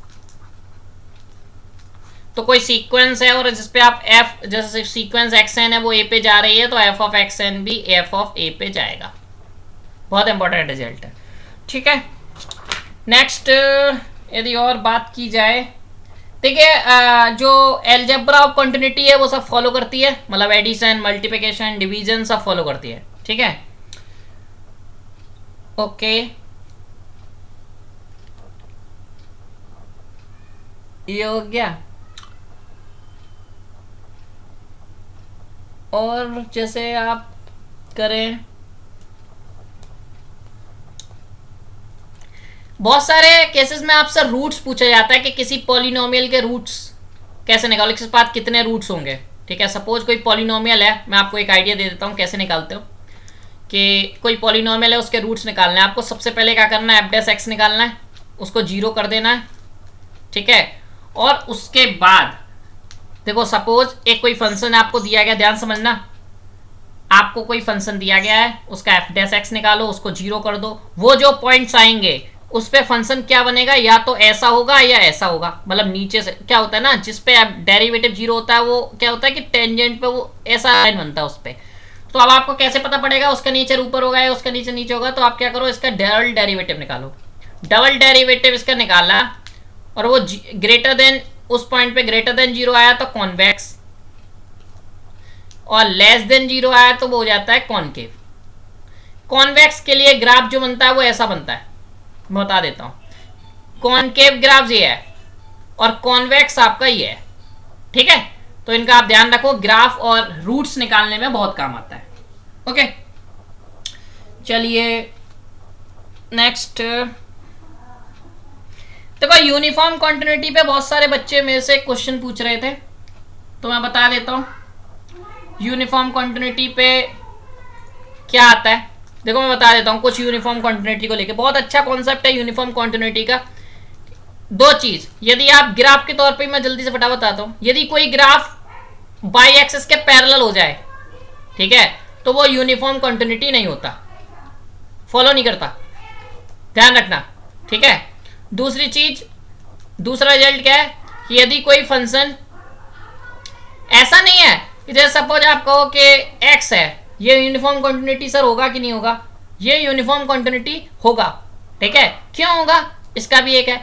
तो कोई सीक्वेंस है और जिसपे आप एफ, जैसे सीक्वेंस एक्स एन है वो ए पे जा रही है, तो एफ ऑफ एक्स एन भी एफ ऑफ ए पे जाएगा। बहुत इंपॉर्टेंट रिजल्ट है। ठीक है, नेक्स्ट यदि और बात की जाए, देखिए जो एलजेब्रा ऑफ कंटिन्यूटी है वो सब फॉलो करती है, मतलब एडिशन, मल्टीप्लिकेशन, डिवीजन सब फॉलो करती है। ठीक है, ओके, ये हो गया। और जैसे आप करें, बहुत सारे केसेस में आपसे रूट्स पूछा जाता है कि किसी पॉलिनोमियल के रूट्स कैसे निकालो, इसके बाद कितने रूट्स होंगे। ठीक है, सपोज कोई पॉलिनोमियल है, मैं आपको एक आइडिया दे देता हूँ कैसे निकालते हो। कि कोई पॉलिनोमियल है, उसके रूट्स निकालने हैं आपको। सबसे पहले क्या करना है, f' निकालना है, उसको 0 कर देना है। ठीक है, और उसके बाद देखो सपोज एक कोई फंक्शन आपको दिया गया, ध्यान समझना, आपको कोई फंक्शन दिया गया है, उसका f' निकालो, उसको 0 कर दो। वो जो पॉइंट्स आएंगे उस पे फंक्शन क्या बनेगा, या तो ऐसा होगा या ऐसा होगा। मतलब नीचे से क्या होता है ना, जिस पे डेरिवेटिव 0 होता है वो क्या होता है कि टेंजेंट पे वो ऐसा लाइन बनता है उस पे। तो अब आपको कैसे पता पड़ेगा उसका नीचे ऊपर होगा या उसका नीचे नीचे होगा। तो आप क्या करो, इसका डबल डेरिवेटिव निकालो। डबल डेरिवेटिव इसका निकाला और वो ग्रेटर देन, उस पॉइंट पे ग्रेटर देन 0 आया तो कॉन्वेक्स, और लेस देन 0 आया तो वो हो जाता है कॉनकेव। कॉन्वेक्स के लिए ग्राफ जो बनता है वो ऐसा बनता है, मैं बता देता हूं। कॉनकेव ग्राफ ये है और कॉन्वेक्स आपका ये है। ठीक है, तो इनका आप ध्यान रखो, ग्राफ और रूट्स निकालने में बहुत काम आता है। ओके, चलिए नेक्स्ट देखो, यूनिफॉर्म कॉन्टिन्यूटी पे बहुत सारे बच्चे मेरे से क्वेश्चन पूछ रहे थे, तो मैं बता देता हूं यूनिफॉर्म कॉन्टिन्यूटी पे क्या आता है। देखो मैं बता देता हूं कुछ यूनिफॉर्म कॉन्टिन्यूटी को लेके, बहुत अच्छा कॉन्सेप्ट है यूनिफॉर्म कॉन्टिन्यूटी का। दो चीज, यदि आप ग्राफ के तौर पे, मैं जल्दी से फटाफट बताता हूं, यदि कोई ग्राफ बाई एक्सिस के पैरेलल हो जाए, ठीक है, तो वो यूनिफॉर्म कॉन्टिन्यूटी नहीं होता, फॉलो नहीं करता, ध्यान रखना। ठीक है, दूसरी चीज, दूसरा रिजल्ट क्या है कि यदि कोई फंक्शन ऐसा नहीं है कि जैसे सपोज आप कहो कि एक्स है, ये यूनिफॉर्म कॉन्टिन्यूटी सर होगा कि नहीं होगा, ये यूनिफॉर्म कॉन्टिन्यूटी होगा। ठीक है, क्यों होगा, इसका भी एक है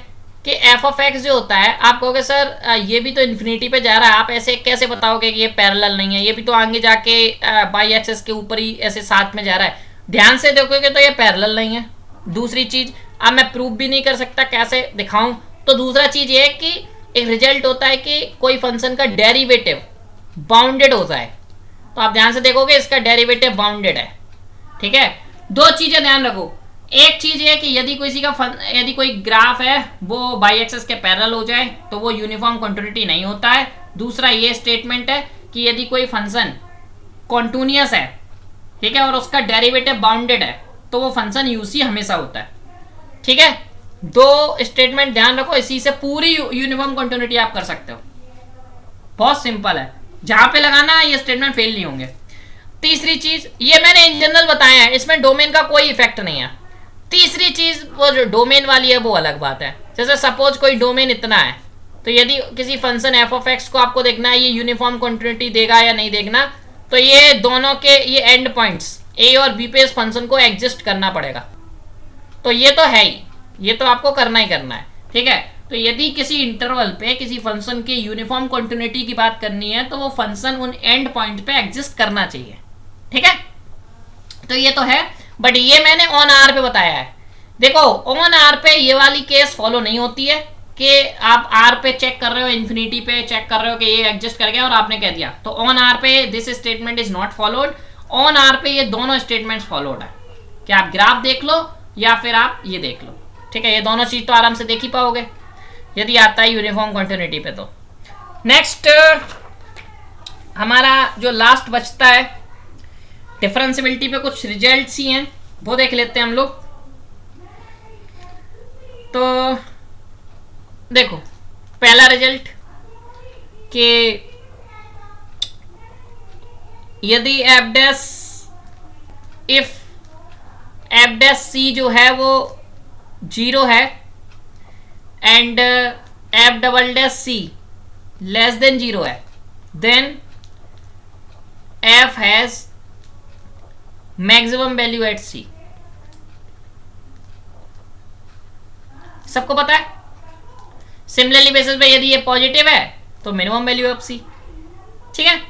कि एफ ऑफ एक्स जो होता है, आप कहोगे सर ये भी तो इन्फिनिटी पे जा रहा है, आप ऐसे कैसे बताओगे कि ये पैरेलल नहीं है, ये भी तो आगे जाके बाई एक्सिस के ऊपर ही ऐसे साथ में जा रहा है। ध्यान से देखोगे तो ये पैरेलल नहीं है। दूसरी चीज, अब मैं प्रूफ भी नहीं कर सकता, कैसे दिखाऊं, तो दूसरा चीज ये कि एक रिजल्ट होता है कि कोई फंक्शन का डेरिवेटिव बाउंडेड होता है, तो आप ध्यान से देखोगे इसका डेरिवेटिव बाउंडेड है। ठीक है, दो चीजें ध्यान रखो, एक चीज ये कि यदि यदि कोई ग्राफ है वो बाई एक्सिस के पैरेलल हो जाए तो वो यूनिफॉर्म कॉन्टिन्यूटी नहीं होता है। दूसरा ये स्टेटमेंट है कि यदि कोई फंक्शन कॉन्टिन्यूअस है, ठीक है, और उसका डेरिवेटिव बाउंडेड है, तो वो फंक्शन यूसी हमेशा होता है। ठीक है, दो स्टेटमेंट ध्यान रखो, इसी से पूरी यूनिफॉर्म कॉन्टिन्यूटी आप कर सकते हो। बहुत सिंपल है, जहां पे लगाना ये स्टेटमेंट फेल नहीं होंगे। तीसरी चीज, ये मैंने इन जनरल बताया है, इसमें डोमेन का कोई इफेक्ट नहीं है। तीसरी चीज, वो जो डोमेन वाली है वो अलग बात है। जैसे सपोज कोई डोमेन इतना है, तो यदि किसी फंक्शन एफ ऑफ एक्स को आपको देखना है ये यूनिफॉर्म कॉन्टिन्यूटी देगा या नहीं देखना, तो ये दोनों के ये एंड पॉइंट्स ए और बी पे इस फंक्शन को एग्जिस्ट करना पड़ेगा। तो ये तो है ही, ये तो आपको करना ही करना है। ठीक है, तो यदि किसी इंटरवल पे किसी फंक्शन की यूनिफॉर्म कॉन्टिन्यूटी की बात करनी है तो वो फंक्शन उन एंड पॉइंट पे एग्जिस्ट करना चाहिए। ठीक है, तो ये तो है, बट ये मैंने ऑन आर पे बताया है। देखो ऑन आर पे ये वाली केस फॉलो नहीं होती है कि आप आर पे चेक कर रहे हो, इन्फिनिटी पे चेक कर रहे हो कि ये एग्जिस्ट कर गया और आपने कह दिया, तो ऑन आर पे this statement is not followed. On R पे ये दोनों स्टेटमेंट्स फॉलोड है कि आप ग्राफ देख लो या फिर आप ये देख लो। ठीक है, ये दोनों चीज तो आराम से देख ही पाओगे यदि आता है यूनिफॉर्म कॉन्टिन्यूटी पे। तो नेक्स्ट हमारा जो लास्ट बचता है डिफरेंशियबिलिटी पे, कुछ रिजल्ट्स ही हैं, वो देख लेते हैं हम लोग। तो देखो पहला रिजल्ट कि यदि F dash, if F dash C जो है वो 0 है and F double dash C less than 0 है, then F has maximum value at C. सबको पता है। सिमिलरली बेसिस पे यदि ये पॉजिटिव है तो मिनिमम वैल्यू ऑफ सी। ठीक है,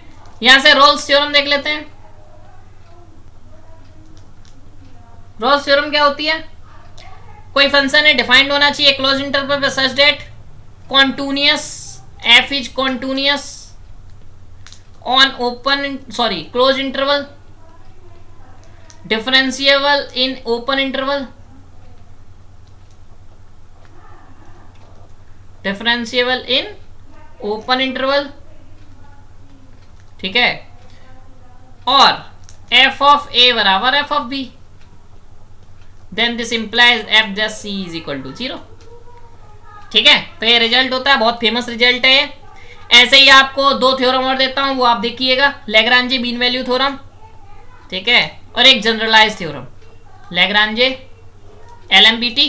यहां से रोल्स थ्योरम देख लेते हैं। रोल्स थ्योरम क्या होती है, कोई फंक्शन है डिफाइंड होना चाहिए क्लोज इंटरवल पे such that continuous, f is continuous on open sorry close interval, differentiable in open interval, differentiable in open interval, ठीक है, और एफ ऑफ ए बराबर f of b, then this implies f dash c is equal to 0। ठीक है, तो ये result होता है, बहुत फेमस रिजल्ट है ये। ऐसे ही आपको दो थ्योरम और देता हूं, वो आप देखिएगा, लैग्रांजे मीन वैल्यू थ्योरम, ठीक है, और एक जनरलाइज थ्योरम, लैग्रांजे एलएमबीटी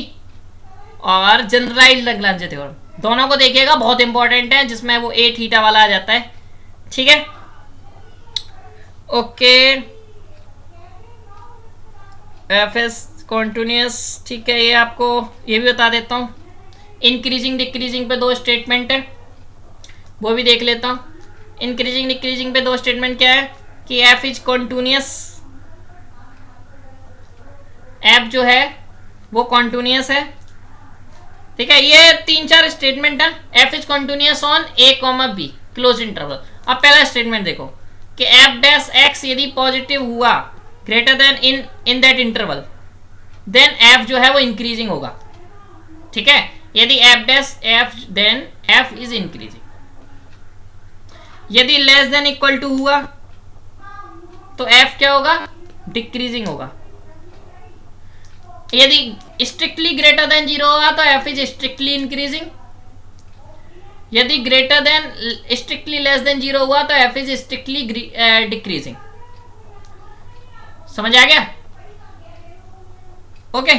और जनरलाइज लैग्रांजे थ्योरम, दोनों को देखिएगा, बहुत इंपॉर्टेंट है, जिसमें वो ए थीटा वाला आ जाता है। ठीक है, ओके, एफ एस कॉन्टिन्यूस, ठीक है, ये आपको ये भी बता देता हूँ। इंक्रीजिंग डिक्रीजिंग पे दो स्टेटमेंट है, वो भी देख लेता हूँ। इंक्रीजिंग डिक्रीजिंग पे दो स्टेटमेंट क्या है कि एफ इज कॉन्टिन्यूस, एफ जो है वो कॉन्टिन्यूस है। ठीक है, ये 3-4 स्टेटमेंट है। F is continuous on a comma b close interval. अब पहला स्टेटमेंट देखो कि एफ डैश एक्स यदि पॉजिटिव हुआ greater than in that interval, then f जो है वो इंक्रीजिंग होगा। ठीक है, यदि F dash f then f is increasing. यदि लेस देन इक्वल टू हुआ तो एफ क्या होगा, डिक्रीजिंग होगा। यदि स्ट्रिक्टली ग्रेटर देन 0 होगा तो एफ इज स्ट्रिक्टली इंक्रीजिंग। यदि greater than strictly less than 0 हुआ तो एफ इज स्ट्रिक्टली डिक्रीजिंग। समझ आ गया? ओके,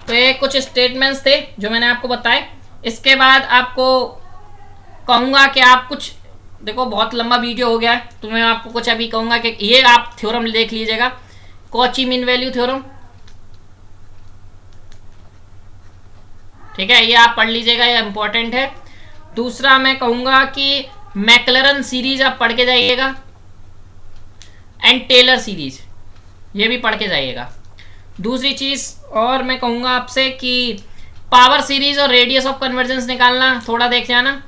तो ये कुछ स्टेटमेंट्स थे जो मैंने आपको बताए। इसके बाद आपको कहूंगा कि आप कुछ देखो, बहुत लंबा वीडियो हो गया है, तो मैं आपको कुछ अभी कहूंगा कि ये आप थ्योरम देख लीजिएगा, कॉची मीन वैल्यू थ्योरम। ठीक है, ये आप पढ़ लीजिएगा, ये इंपॉर्टेंट है। दूसरा मैं कहूंगा कि मैक्लरन सीरीज आप पढ़ के जाइएगा, एंड टेलर सीरीज ये भी पढ़ के जाइएगा। दूसरी चीज और मैं कहूंगा आपसे कि पावर सीरीज और रेडियस ऑफ कन्वर्जेंस निकालना थोड़ा देख जाना,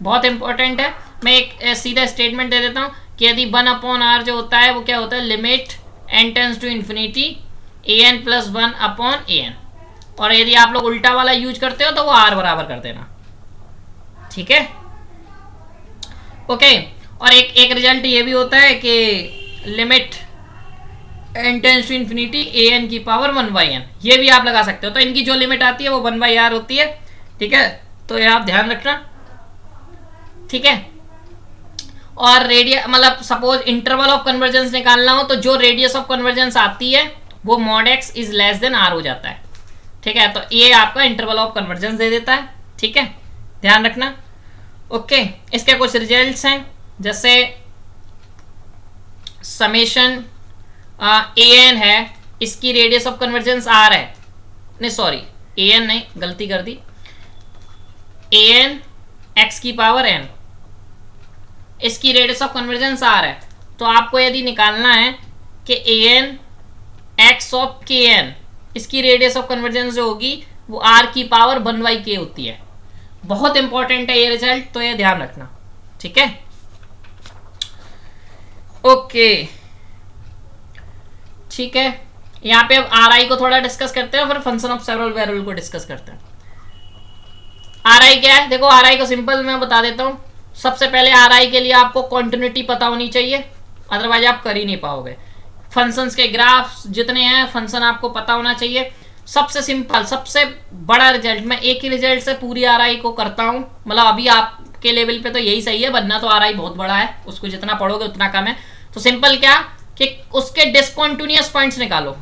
बहुत इंपॉर्टेंट है। मैं एक सीधा स्टेटमेंट दे देता हूं कि यदि 1/r जो होता है वो क्या होता है, limit n tends to infinity an plus 1/an, और यदि आप लोग उल्टा वाला यूज करते हो तो वो r बराबर कर देना। ठीक है, ओके। और एक रिजल्ट ये भी होता है कि limit n tends to infinity an की पावर 1/n, ये भी आप लगा सकते हो। तो इनकी जो लिमिट आती है वो 1/r होती है। ठीक है, तो ये आप ध्यान रखना। ठीक है, और रेडियस मतलब सपोज इंटरवल ऑफ कन्वर्जेंस निकालना हो तो जो रेडियस ऑफ कन्वर्जेंस आती है वो mod x is less then r हो जाता है। ठीक है, तो ये आपका इंटरवल ऑफ कन्वर्जेंस दे देता है। ठीक है, ध्यान रखना। ओके, इसके कुछ रिजल्ट्स हैं, जैसे समेशन an है, इसकी रेडियस ऑफ कन्वर्जेंस r है, नहीं सॉरी an नहीं, गलती कर दी, an x की पावर n, इसकी रेडियस ऑफ कन्वर्जेंस r है। तो आपको यदि निकालना है कि an x ऑफ kn, इसकी रेडियस ऑफ कन्वर्जेंस जो होगी वो r की पावर 1/k होती है। बहुत इंपॉर्टेंट है ये रिजल्ट, तो ये ध्यान रखना। ठीक है, ओके, ठीक है। यहाँ पे अब RI को थोड़ा डिस्कस करते हैं, फिर फंक्शन ऑफ सेवरल वेरिएबल को डिस्कस करते हैं। RI क्या है, देखो RI को सिंपल मैं बता देता हूँ। सबसे पहले RI के लिए आपको कॉन्टिन्यूटी पता होनी चाहिए, अदरवाइज आप कर ही नहीं पाओगे। फंक्शंस के ग्राफ्स जितने हैं, फंक्शन आपको पता होना चाहिए। सबसे सिंपल, सबसे बड़ा रिजल्ट, मैं एक ही रिजल्ट से पूरी RI को करता हूँ, मतलब अभी आपके लेवल पे तो यही सही है, वरना तो RI बहुत बड़ा है, उसको जितना पढ़ोगे उतना कम है। तो सिंपल क्या कि उसके डिसकंटिन्यूअस पॉइंट्स निकालो,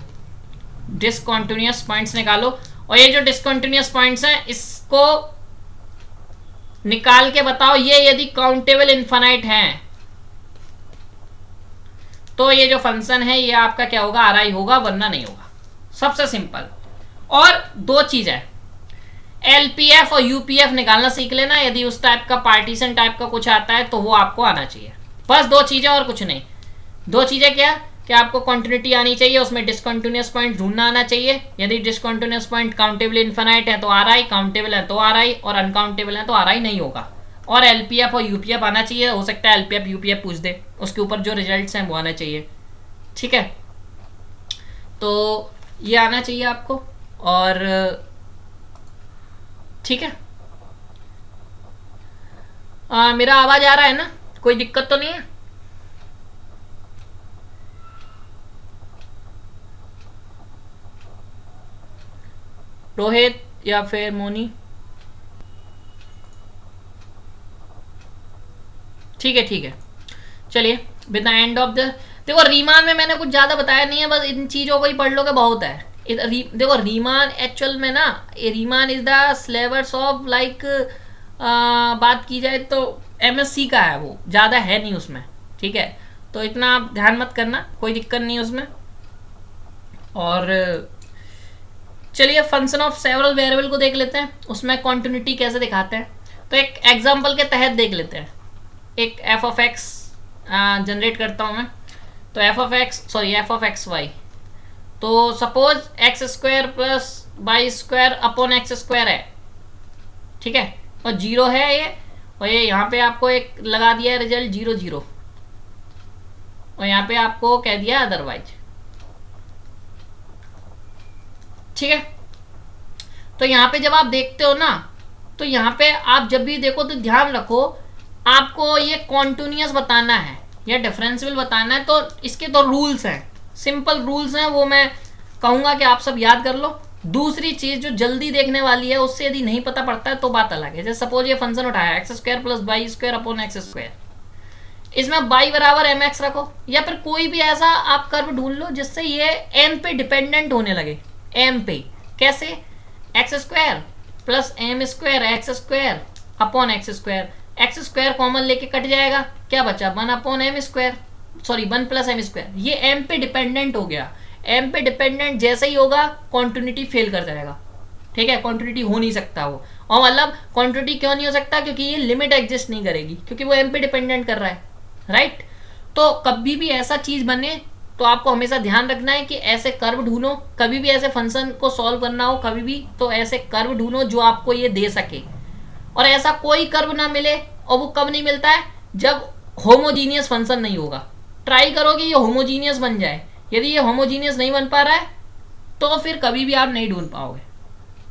डिसकंटिन्यूअस पॉइंट्स निकालो, और ये जो डिसकंटिन्यूअस पॉइंट्स हैं इसको निकाल के बताओ ये यदि काउंटेबल इनफाइनाइट हैं तो ये जो फंक्शन है ये आपका क्या होगा, RI होगा, वरना नहीं होगा। सबसे सिंपल। और दो चीज है, LPF और UPF निकालना सीख लेना, यदि उस टाइप का पार्टीशन टाइप का कुछ आता है तो वो आपको आना चाहिए। बस दो चीजें और कुछ नहीं। दो चीजें क्या कि आपको कंटिन्यूटी आनी चाहिए, उसमें डिसकंटिन्यूअस पॉइंट ढूंढना आना चाहिए। यदि डिसकंटिन्यूअस पॉइंट काउंटेबल इनफाइनाइट है तो RI, काउंटेबल है तो RI, और अनकाउंटेबल है तो RI नहीं होगा। और एलपीएफ और यूपीएफ आना चाहिए, हो सकता है एलपीएफ यूपीएफ पूछ दे, उसके ऊपर जो रिजल्ट्स हैं वो आना चाहिए, ठीक है। तो ये आना चाहिए आपको, और ठीक है। मेरा आवाज आ रहा है ना, कोई दिक्कत तो नहीं है? रोहित या फिर मोनी? ठीक है ठीक है, चलिए with the end of the, देखो रीमान में मैंने कुछ ज़्यादा बताया नहीं है, बस इन चीज़ों को ही पढ़ लोगे बहुत है। देखो रीमान एक्चुअल में ना, Riemann is the syllabus of like, बात की जाए तो एमएससी का है, वो ज़्यादा है नहीं उसमें, ठीक है। तो इतना आप ध्यान मत करना, कोई दिक्कत नहीं उसमें। और चलिए फंक्शन ऑफ सेवरल वेरिएबल को देख लेते हैं, उसमें कॉन्टिन्यूटी कैसे दिखाते हैं। तो एक एग्जाम्पल के तहत देख लेते हैं। एक एफ ऑफ एक्स जनरेट करता हूँ मैं, तो एफ ऑफ एक्स वाई, तो suppose x square plus y square upon x square है, ठीक है, और जीरो है ये, और ये यहाँ पे आपको एक लगा दिया है रिजल्ट 0 0, और यहाँ पे आपको कह दिया अदरवाइज, ठीक है। तो यहाँ पे जब आप देखते हो ना, तो यहाँ पे आप जब भी देखो तो ध्यान रखो, आपको ये कॉन्टिन्यूअस बताना है या डिफरेंशियल बताना है, तो इसके तो रूल्स हैं, सिंपल रूल्स हैं, वो मैं कहूँगा कि आप सब याद कर लो। दूसरी चीज़ जो जल्दी देखने वाली है, उससे यदि नहीं पता पड़ता है तो बात अलग है। जैसे सपोज ये फंक्शन उठाया x square plus y square upon x square, इसमें y बराबर एम एक्स रखो, या फिर कोई भी ऐसा आप कर्व ढूंढ लो जिससे ये m पे डिपेंडेंट होने लगे, m पे। कैसे? X square plus m square x square upon x square, x square common लेके कट जाएगा, क्या बचा 1 upon m square, sorry 1 plus m square. ये m पे डिपेंडेंट हो गया, m पे डिपेंडेंट जैसे ही होगा कॉन्टिन्यूटी फेल कर जाएगा, ठीक है, कॉन्टिन्यूटी हो नहीं सकता वो। और मतलब कॉन्टिन्यूटी क्यों नहीं हो सकता? क्योंकि ये लिमिट एग्जिस्ट नहीं करेगी, क्योंकि वो m पे डिपेंडेंट कर रहा है, राइट। तो कभी भी ऐसा चीज बने तो आपको हमेशा ध्यान रखना है कि ऐसे कर्व ढूंढो, कभी भी ऐसे फंक्शन को सॉल्व करना हो कभी भी, तो ऐसे कर्व ढूंढो जो आपको ये दे सके। और ऐसा कोई कर्व ना मिले, और वो कब नहीं मिलता है? जब होमोजीनियस फंक्शन नहीं होगा। ट्राई करो कि ये होमोजीनियस बन जाए, यदि ये होमोजीनियस नहीं बन पा रहा है तो फिर कभी भी आप नहीं ढूंढ पाओगे,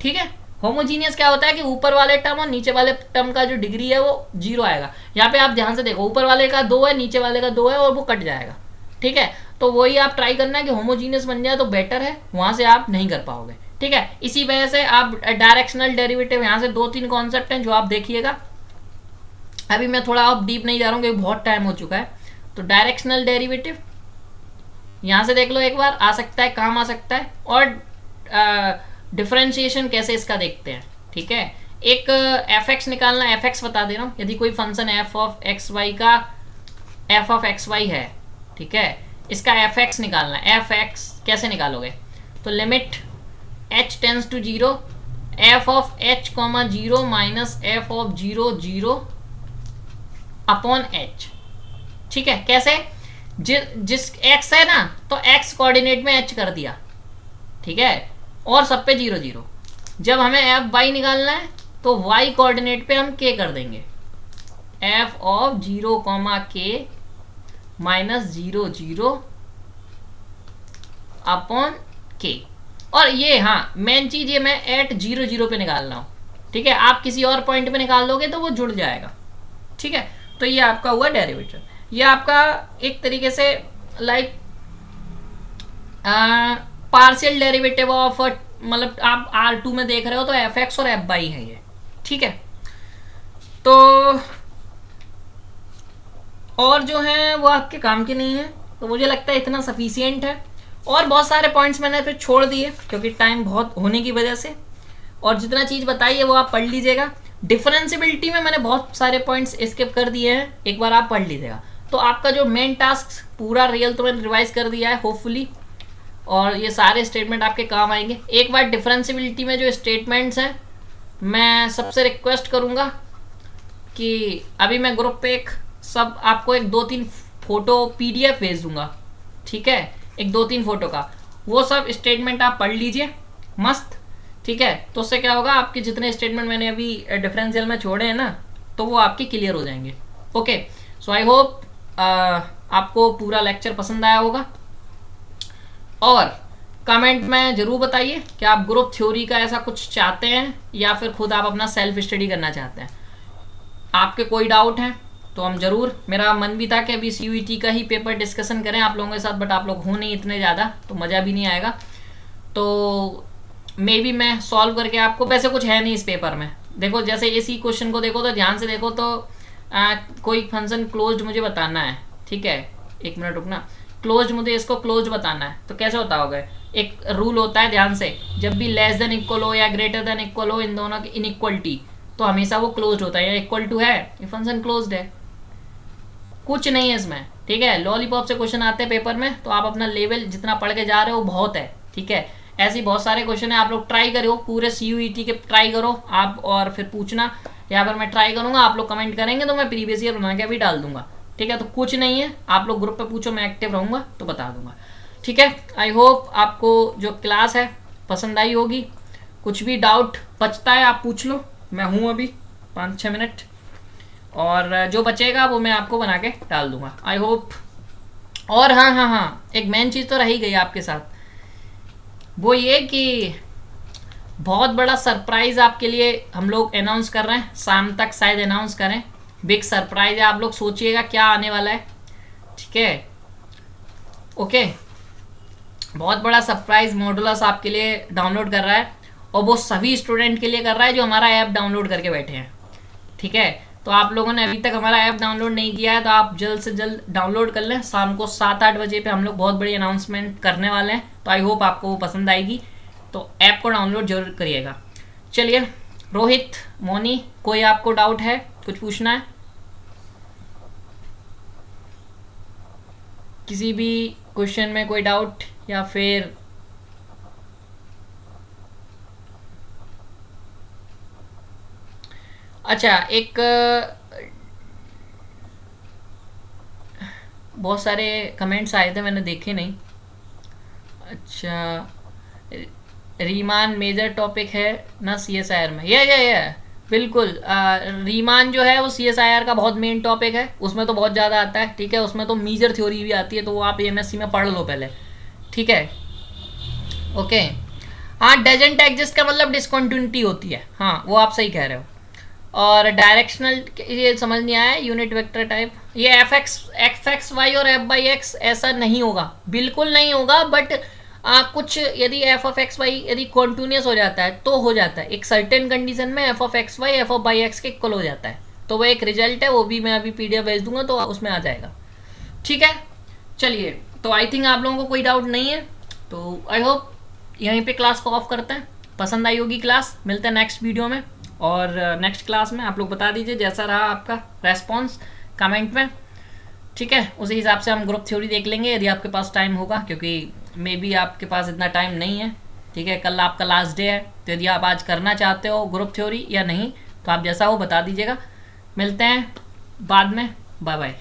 ठीक है। होमोजीनियस क्या होता है कि ऊपर वाले टर्म और नीचे वाले टर्म का जो डिग्री है वो 0 आएगा। यहाँ पे आप ध्यान से देखो, ऊपर वाले का 2 है, नीचे वाले का 2 है, और वो कट जाएगा, ठीक है। तो वही आप ट्राई करना है कि होमोजीनियस बन जाए तो बेटर है, वहां से आप नहीं कर पाओगे, ठीक है। इसी वजह से आप डायरेक्शनल डेरिवेटिव, यहाँ से 2-3 कॉन्सेप्ट हैं जो आप देखिएगा। अभी मैं थोड़ा आप डीप नहीं जा रहा हूँ क्योंकि बहुत टाइम हो चुका है। तो डायरेक्शनल डेरिवेटिव यहाँ से देख लो एक बार, आ सकता है, काम आ सकता है। और डिफरेंशिएशन कैसे इसका देखते हैं, ठीक है। एक एफ एक्स निकालना, एफ एक्स बता दे रहा हूँ। यदि कोई function f of x y का एफ ऑफ एक्स वाई है, ठीक है, इसका एफ एक्स निकालना है। एफ एक्स कैसे निकालोगे? तो limit h tends to 0 f of h comma 0 minus F of 0 0 upon h, ठीक है। कैसे? जिस x है ना, तो x कोऑर्डिनेट में h कर दिया, ठीक है, और सब पे 0 0। जब हमें एफ वाई निकालना है तो y कोऑर्डिनेट पे हम k कर देंगे, F of 0 comma k minus 0 0 upon k। और ये हाँ मेन चीज, ये मैं एट 0 0 पे निकाल रहा हूँ, ठीक है। आप किसी और पॉइंट पे निकाल लोगे तो वो जुड़ जाएगा, ठीक है। तो ये आपका हुआ डेरिवेटिव। ये आपका एक तरीके से लाइक पार्शियल डेरिवेटिव ऑफ, मतलब आप R2 में देख रहे हो तो एफ एक्स और एफ वाई है ये, ठीक है। तो और जो है वो आपके काम के नहीं है, तो मुझे लगता है इतना सफिशियंट है। और बहुत सारे पॉइंट्स मैंने फिर छोड़ दिए क्योंकि टाइम बहुत होने की वजह से, और जितना चीज़ बताई है वो आप पढ़ लीजिएगा। डिफरेंशियबिलिटी में मैंने बहुत सारे पॉइंट्स स्किप कर दिए हैं, एक बार आप पढ़ लीजिएगा। तो आपका जो मेन टास्क पूरा रियल तो मैंने रिवाइज कर दिया है होपफुली, और ये सारे स्टेटमेंट आपके काम आएंगे। एक बार डिफरेंशियबिलिटी में जो स्टेटमेंट्स हैं, मैं सबसे रिक्वेस्ट करूँगा कि अभी मैं ग्रुप पे एक सब आपको एक 2-3 फोटो PDF भेज दूंगा, ठीक है, एक 2-3 फोटो का, वो सब स्टेटमेंट आप पढ़ लीजिए मस्त, ठीक है। तो उससे क्या होगा, आपके जितने स्टेटमेंट मैंने अभी डिफरेंशियल में छोड़े हैं ना, तो वो आपके क्लियर हो जाएंगे। ओके, सो आई होप आपको पूरा लेक्चर पसंद आया होगा, और कमेंट में जरूर बताइए कि आप ग्रुप थ्योरी का ऐसा कुछ चाहते हैं या फिर खुद आप अपना सेल्फ स्टडी करना चाहते हैं। आपके कोई डाउट हैं तो हम जरूर, मेरा मन भी था कि अभी CUET का ही पेपर डिस्कशन करें आप लोगों के साथ, बट आप लोग हो नहीं इतने ज़्यादा तो मज़ा भी नहीं आएगा। तो मे बी मैं सॉल्व करके आपको, वैसे कुछ है नहीं इस पेपर में। देखो जैसे इसी क्वेश्चन को देखो तो ध्यान से देखो तो कोई फंक्शन क्लोज्ड मुझे बताना है, ठीक है, एक मिनट रुकना, क्लोज्ड मुझे इसको क्लोज बताना है, तो कैसे होता होगा? एक रूल होता है ध्यान से, जब भी लेस देन इक्वल हो या ग्रेटर देन इक्वल हो, इन दोनों की इनइक्वलिटी, तो हमेशा वो क्लोज्ड होता है, या इक्वल टू है ये फंक्शन क्लोज्ड है, कुछ नहीं है इसमें, ठीक है। लॉलीपॉप से क्वेश्चन आते हैं पेपर में, तो आप अपना लेवल जितना पढ़ के जा रहे हो बहुत है, ठीक है। ऐसे ही बहुत सारे क्वेश्चन है, आप लोग ट्राई करो, पूरे CUET के ट्राई करो आप, और फिर पूछना, यहाँ पर मैं ट्राई करूंगा, आप लोग कमेंट करेंगे तो मैं प्रीवियस ईयर बना के अभी डाल दूंगा, ठीक है। तो कुछ नहीं है, आप लोग ग्रुप पे पूछो, मैं एक्टिव रहूंगा तो बता दूंगा, ठीक है। आई होप आपको जो क्लास है पसंद आई होगी। कुछ भी डाउट बचता है आप पूछ लो, मैं हूँ अभी 5-6 मिनट, और जो बचेगा वो मैं आपको बना के डाल दूंगा, आई होप। और हाँ, एक मेन चीज़ तो रही गई आपके साथ, वो ये कि बहुत बड़ा सरप्राइज़ आपके लिए हम लोग अनाउंस कर रहे हैं, शाम तक शायद अनाउंस करें, बिग सरप्राइज़ है, आप लोग सोचिएगा क्या आने वाला है, ठीक है। ओके, बहुत बड़ा सरप्राइज़ मॉडुलस आपके लिए डाउनलोड कर रहा है, और वो सभी स्टूडेंट के लिए कर रहा है जो हमारा ऐप डाउनलोड करके बैठे हैं, ठीक है। तो आप लोगों ने अभी तक हमारा ऐप डाउनलोड नहीं किया है तो आप जल्द से जल्द डाउनलोड कर लें। शाम को 7-8 बजे पे हम लोग बहुत बड़ी अनाउंसमेंट करने वाले हैं, तो आई होप आपको वो पसंद आएगी, तो ऐप को डाउनलोड जरूर करिएगा। चलिए रोहित, मोनी, कोई आपको डाउट है, कुछ पूछना है? किसी भी क्वेश्चन में कोई डाउट, या फिर अच्छा, एक बहुत सारे कमेंट्स आए थे मैंने देखे नहीं। अच्छा, रीमान मेजर टॉपिक है ना CSIR में, या बिल्कुल, रीमान जो है वो CSIR का बहुत मेन टॉपिक है, उसमें तो बहुत ज़्यादा आता है, ठीक है। उसमें तो मेजर थ्योरी भी आती है, तो वो आप MSc में पढ़ लो पहले, ठीक है। ओके, हाँ, डजंट एग्जिस्ट का मतलब डिसकंटिन्यूटी होती है, हाँ वो आप सही कह रहे हो। और डायरेक्शनल ये समझ नहीं आया, यूनिट वेक्टर टाइप, ये fx/y और f/x ऐसा नहीं होगा, बिल्कुल नहीं होगा, बट कुछ यदि f(x, y) यदि कॉन्टिन्यूस हो जाता है तो हो जाता है, एक सर्टेन कंडीशन में f(x, y) f(x) के इक्वल हो जाता है, तो वो एक रिजल्ट है, वो भी मैं अभी PDF भेज दूंगा तो उसमें आ जाएगा, ठीक है। चलिए, तो आई थिंक आप लोगों को कोई डाउट नहीं है, तो आई होप यहीं पे क्लास को ऑफ करते हैं। पसंद आई होगी क्लास, मिलते हैं नेक्स्ट वीडियो में, और नेक्स्ट क्लास में आप लोग बता दीजिए जैसा रहा आपका रेस्पॉन्स कमेंट में, ठीक है। उसी हिसाब से हम ग्रुप थ्योरी देख लेंगे यदि आपके पास टाइम होगा, क्योंकि मे बी आपके पास इतना टाइम नहीं है, ठीक है। कल आपका लास्ट डे है, तो यदि आप आज करना चाहते हो ग्रुप थ्योरी या नहीं, तो आप जैसा हो बता दीजिएगा। मिलते हैं बाद में, बाय बाय।